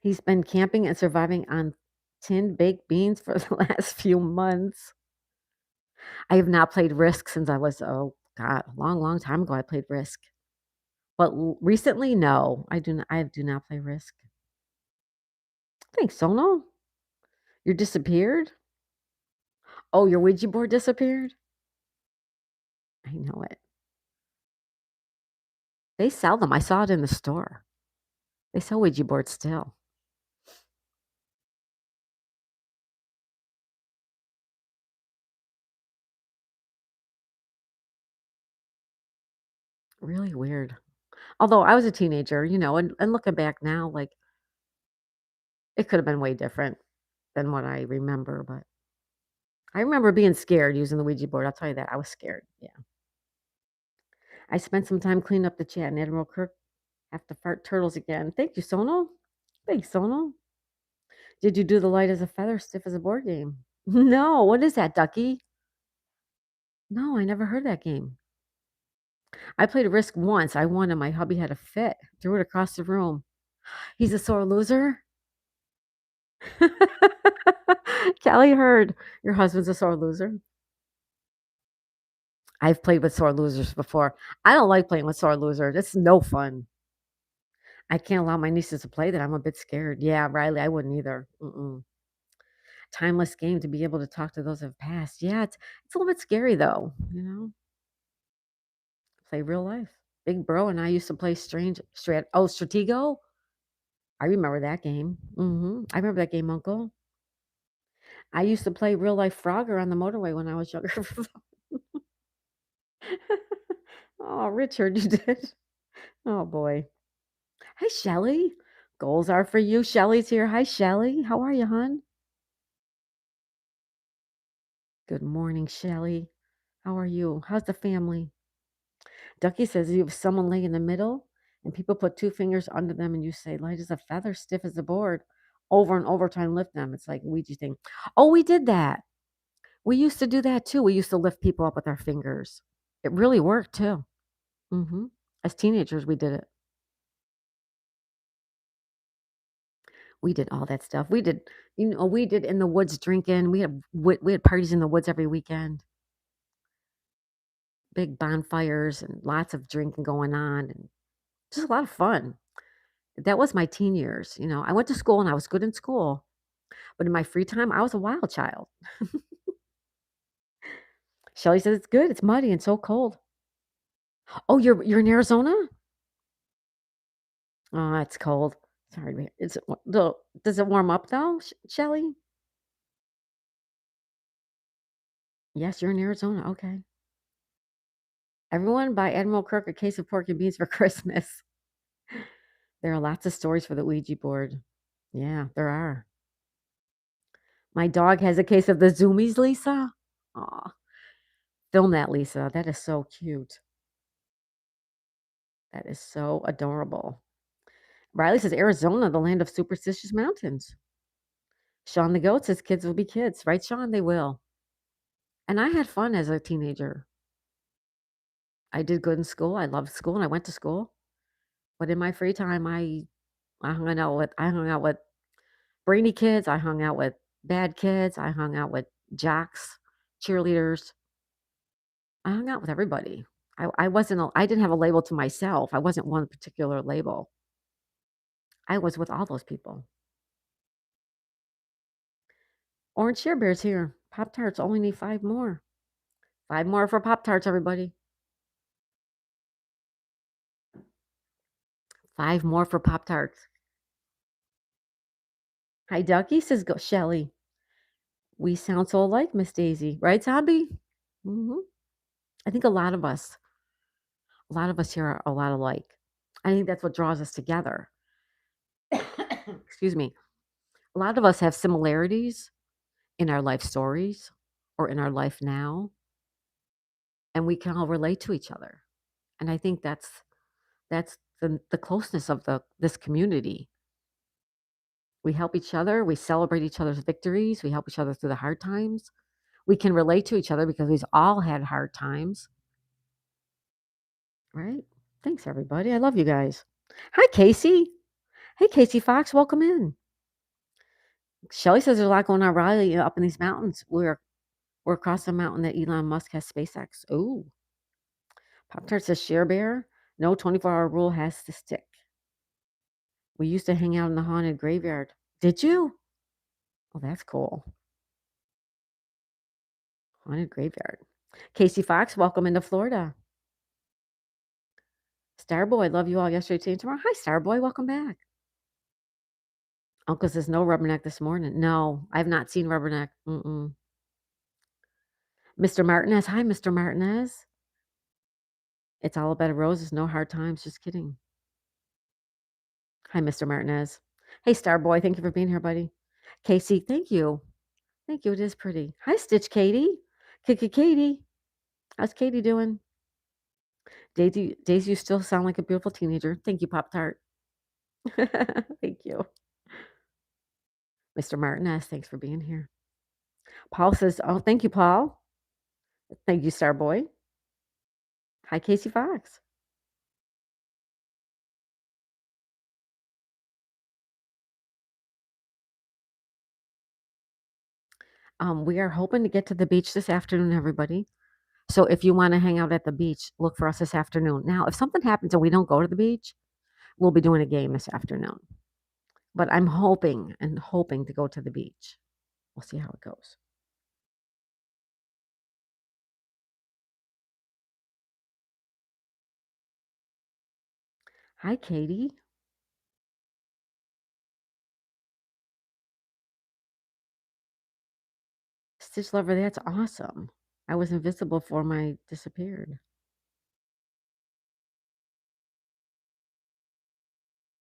He's been camping and surviving on tinned baked beans for the last few months. I have not played Risk since I was, oh God, a long, long time ago I played Risk. But recently, no, I do not play Risk. Thanks, Sono. You disappeared? Oh, your Ouija board disappeared? I know it. They sell them. I saw it in the store. They sell Ouija boards still. Really weird. Although I was a teenager, and looking back now, like it could have been way different than what I remember, but I remember being scared using the Ouija board. I'll tell you that. I was scared. Yeah. I spent some time cleaning up the chat and Admiral Kirk have to fart turtles again. Thank you, Sono. Thanks, Sono. Did you do the light as a feather, stiff as a board game? No. What is that, Ducky? No, I never heard that game. I played Risk once. I won and my hubby had a fit. Threw it across the room. He's a sore loser. Callie heard your husband's a sore loser. I've played with sore losers before. I don't like playing with sore losers. It's no fun. I can't allow my nieces to play that. I'm a bit scared. Yeah, Riley, I wouldn't either. Mm-mm. Timeless game to be able to talk to those who have passed. Yeah, it's a little bit scary though, play real life. Big Bro and I used to play Stratego. I remember that game. I remember that game, Uncle. I used to play real life Frogger on the motorway when I was younger. Oh, Richard, you did. Oh boy. Hi, Shelly. Goals are for you. Shelly's here. Hi, Shelly. How are you, hon? Good morning, Shelly. How are you? How's the family? Ducky says you have someone lay in the middle and people put two fingers under them and you say, light as a feather, stiff as a board, over and over, try and lift them. It's like a Ouija thing. Oh, we did that. We used to do that too. We used to lift people up with our fingers. It really worked too. As teenagers, we did it. We did all that stuff. We did in the woods drinking. We had parties in the woods every weekend, big bonfires and lots of drinking going on, and just a lot of fun. That was my teen years. I went to school and I was good in school, but in my free time, I was a wild child. Shelly says it's good. It's muddy and so cold. Oh, you're in Arizona? Oh, it's cold. Sorry, does it warm up though, Shelly? Yes, you're in Arizona. Okay. Everyone buy Admiral Kirk a case of pork and beans for Christmas. There are lots of stories for the Ouija board. Yeah, there are. My dog has a case of the Zoomies, Lisa. Aw, film that, Lisa. That is so cute. That is so adorable. Riley says Arizona, the land of superstitious mountains. Sean the Goat says kids will be kids. Right, Sean? They will. And I had fun as a teenager. I did good in school. I loved school and I went to school. But in my free time, I hung out with brainy kids. I hung out with bad kids. I hung out with jocks, cheerleaders. I hung out with everybody. I didn't have a label to myself. I wasn't one particular label. I was with all those people. Orange Share Bears here. Pop Tarts only need 5 more. 5 more for Pop Tarts, everybody. 5 more for Pop Tarts. Hi, Ducky, says go Shelly. We sound so alike, Miss Daisy. Right, Zombie? hmm I think a lot of us here are a lot alike. I think that's what draws us together. Excuse me. A lot of us have similarities in our life stories or in our life now, and we can all relate to each other. And I think that's the closeness of this community. We help each other, we celebrate each other's victories, we help each other through the hard times. We can relate to each other because we've all had hard times, right? Thanks, everybody. I love you guys. Hi, Casey. Hey, Casey Fox, welcome in. Shelly says there's a lot going on, Riley, up in these mountains. We're across the mountain that Elon Musk has SpaceX. Ooh. Pop Tart says Share Bear. No 24-hour rule has to stick. We used to hang out in the haunted graveyard. Did you? Oh, that's cool. Haunted graveyard. Casey Fox, welcome into Florida. Starboy, love you all yesterday, today, and tomorrow. Hi, Starboy, welcome back. Uncle says no rubberneck this morning. No, I have not seen rubberneck. Mr. Martinez, hi, Mr. Martinez. It's all about roses, no hard times. Just kidding. Hi, Mr. Martinez. Hey, Starboy, thank you for being here, buddy. Casey, thank you. Thank you. It is pretty. Hi, Stitch Katie. Katie. How's Katie doing? Daisy, you still sound like a beautiful teenager. Thank you, Pop Tart. Thank you. Mr. Martinez, thanks for being here. Paul says, oh, thank you, Paul. Thank you, Starboy. Hi, Casey Fox. We are hoping to get to the beach this afternoon, everybody. So if you want to hang out at the beach, look for us this afternoon. Now, if something happens and we don't go to the beach, We'll be doing a game this afternoon. But I'm hoping to go to the beach. We'll see how it goes. Hi, Katie. Stitch Lover, that's awesome. I was invisible before I disappeared.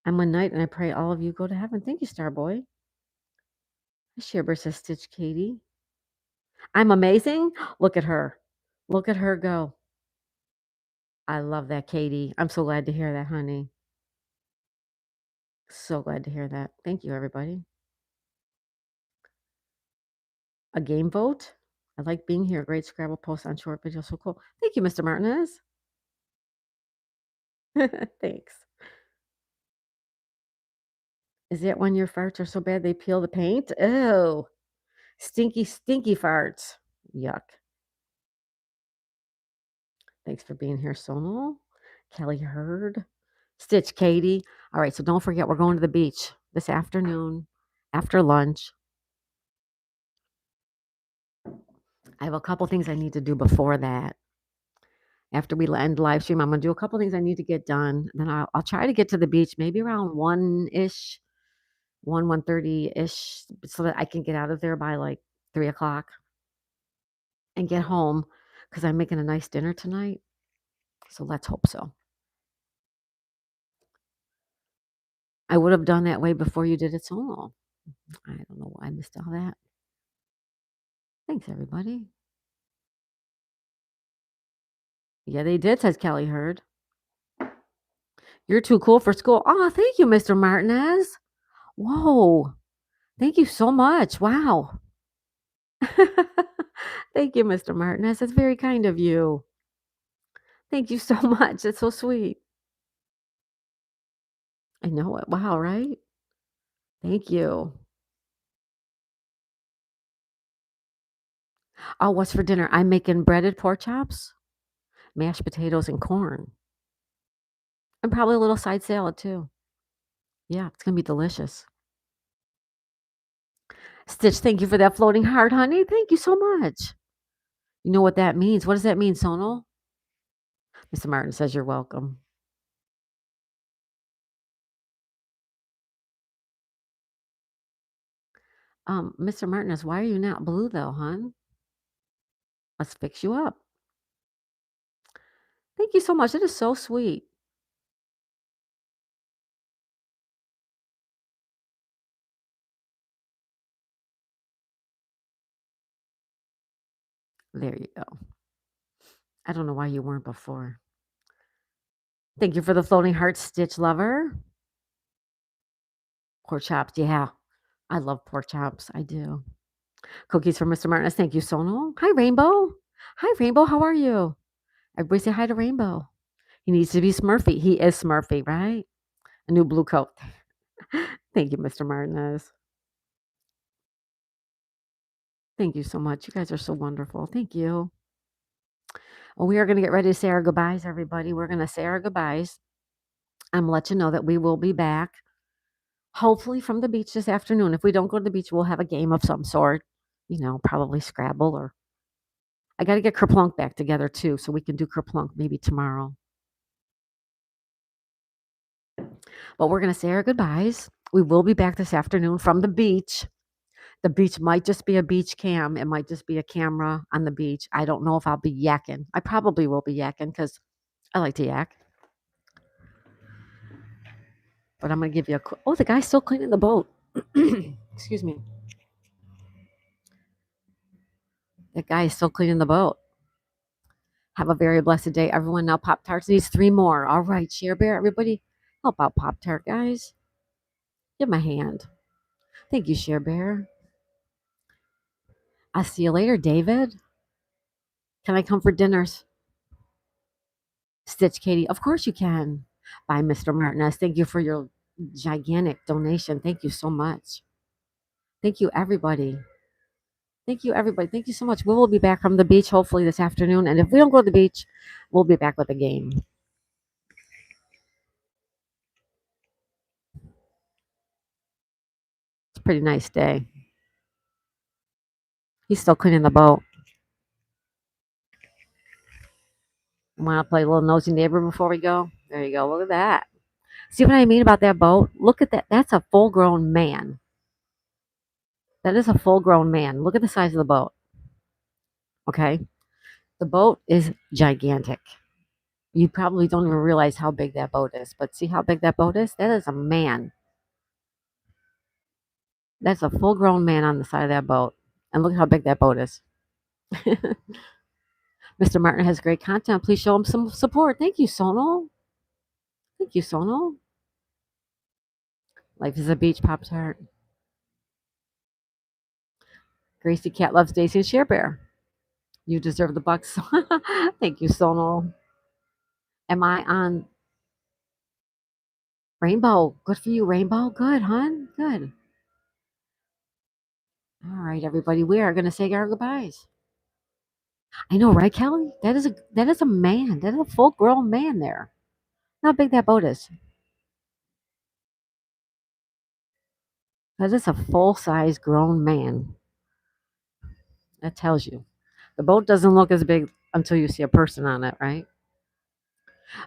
I'm one night and I pray all of you go to heaven. Thank you, Starboy. Shibber says Stitch Katie. I'm amazing. Look at her. Look at her go. I love that, Katie. I'm so glad to hear that, honey. So glad to hear that. Thank you, everybody. A game vote? I like being here. Great Scrabble post on short video. So cool. Thank you, Mr. Martinez. Thanks. Is it when your farts are so bad they peel the paint? Oh, stinky, stinky farts. Yuck. Thanks for being here, Sonal. Kelly Hurd. Stitch Katie. All right, so don't forget we're going to the beach this afternoon after lunch. I have a couple things I need to do before that. After we end live stream, I'm gonna do a couple things I need to get done. Then I'll try to get to the beach maybe around 1-ish, 1:30-ish, so that I can get out of there by like 3 o'clock and get home because I'm making a nice dinner tonight. So let's hope so. I would have done that way before you did it solo. I don't know why I missed all that. Thanks, everybody. Yeah, they did, says Kelly Hurd. You're too cool for school. Oh, thank you, Mr. Martinez. Whoa. Thank you so much. Wow. Thank you, Mr. Martinez. That's very kind of you. Thank you so much. That's so sweet. I know it. Wow, right? Thank you. Oh, what's for dinner? I'm making breaded pork chops, mashed potatoes, and corn. And probably a little side salad too. Yeah, it's gonna be delicious. Stitch, thank you for that floating heart, honey. Thank you so much. You know what that means? What does that mean, Sonal? Mr. Martin says you're welcome. Mr. Martinez, why are you not blue though, hon? Let's fix you up. Thank you so much. It is so sweet. There you go. I don't know why you weren't before. Thank you for the floating heart, Stitch Lover. Pork chops, yeah. I love pork chops. I do. Cookies from Mr. Martinez. Thank you, Sonal. Hi, Rainbow. Hi, Rainbow. How are you? Everybody say hi to Rainbow. He needs to be Smurfy. He is Smurfy, right? A new blue coat. Thank you, Mr. Martinez. Thank you so much. You guys are so wonderful. Thank you. Well, we are going to get ready to say our goodbyes, everybody. We're going to say our goodbyes. I'm going to let you know that we will be back, hopefully from the beach this afternoon. If we don't go to the beach, we'll have a game of some sort, probably Scrabble, or I got to get Kerplunk back together too, so we can do Kerplunk maybe tomorrow. But we're going to say our goodbyes. We will be back this afternoon from the beach. The beach might just be a beach cam. It might just be a camera on the beach. I don't know if I'll be yakking. I probably will be yakking because I like to yak. But I'm going to give you a quick... Oh, the guy's still cleaning the boat. Excuse me. That guy is still cleaning the boat. Have a very blessed day, everyone. Now Pop-Tarts needs 3 more. All right, Share Bear, everybody. Help out Pop-Tart, guys. Give him a hand. Thank you, Share Bear. I'll see you later, David. Can I come for dinners? Stitch Katie, of course you can. Bye, Mr. Martinez. Thank you for your gigantic donation. Thank you so much. Thank you, everybody. Thank you, everybody. Thank you so much. We will be back from the beach hopefully this afternoon. And if we don't go to the beach, we'll be back with a game. Pretty nice day. He's still cleaning the boat. Want to play a little nosy neighbor before we go? There you go. Look at that. See what I mean about that boat? Look at that. That's a full grown man. That is a full grown man. Look at the size of the boat. Okay. The boat is gigantic. You probably don't even realize how big that boat is, but see how big that boat is? That is a man. That's a full grown man on the side of that boat. And look how big that boat is. Mr. Martin has great content. Please show him some support. Thank you, Sonal. Thank you, Sonal. Life is a beach, Pop Tart. Gracie Cat loves Daisy and Share Bear. You deserve the bucks. Thank you, Sonal. Am I on Rainbow? Good for you, Rainbow. Good, hon. Good. All right, everybody. We are going to say our goodbyes. I know, right, Kelly? That is a man. That is a full grown man there. How big that boat is. That is a full size grown man. That tells you. The boat doesn't look as big until you see a person on it, right?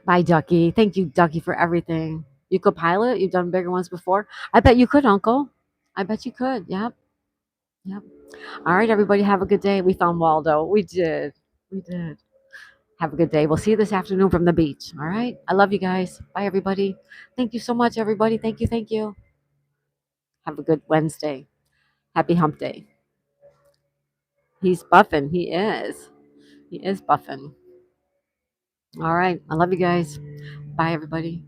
Bye, Ducky. Thank you, Ducky, for everything. You could pilot. You've done bigger ones before. I bet you could, Uncle. I bet you could. Yep. Yep. All right, everybody. Have a good day. We found Waldo. We did. We did. Have a good day. We'll see you this afternoon from the beach. All right. I love you guys. Bye, everybody. Thank you so much, everybody. Thank you. Thank you. Have a good Wednesday. Happy hump day. He's buffing. He is. He is buffing. All right. I love you guys. Bye, everybody.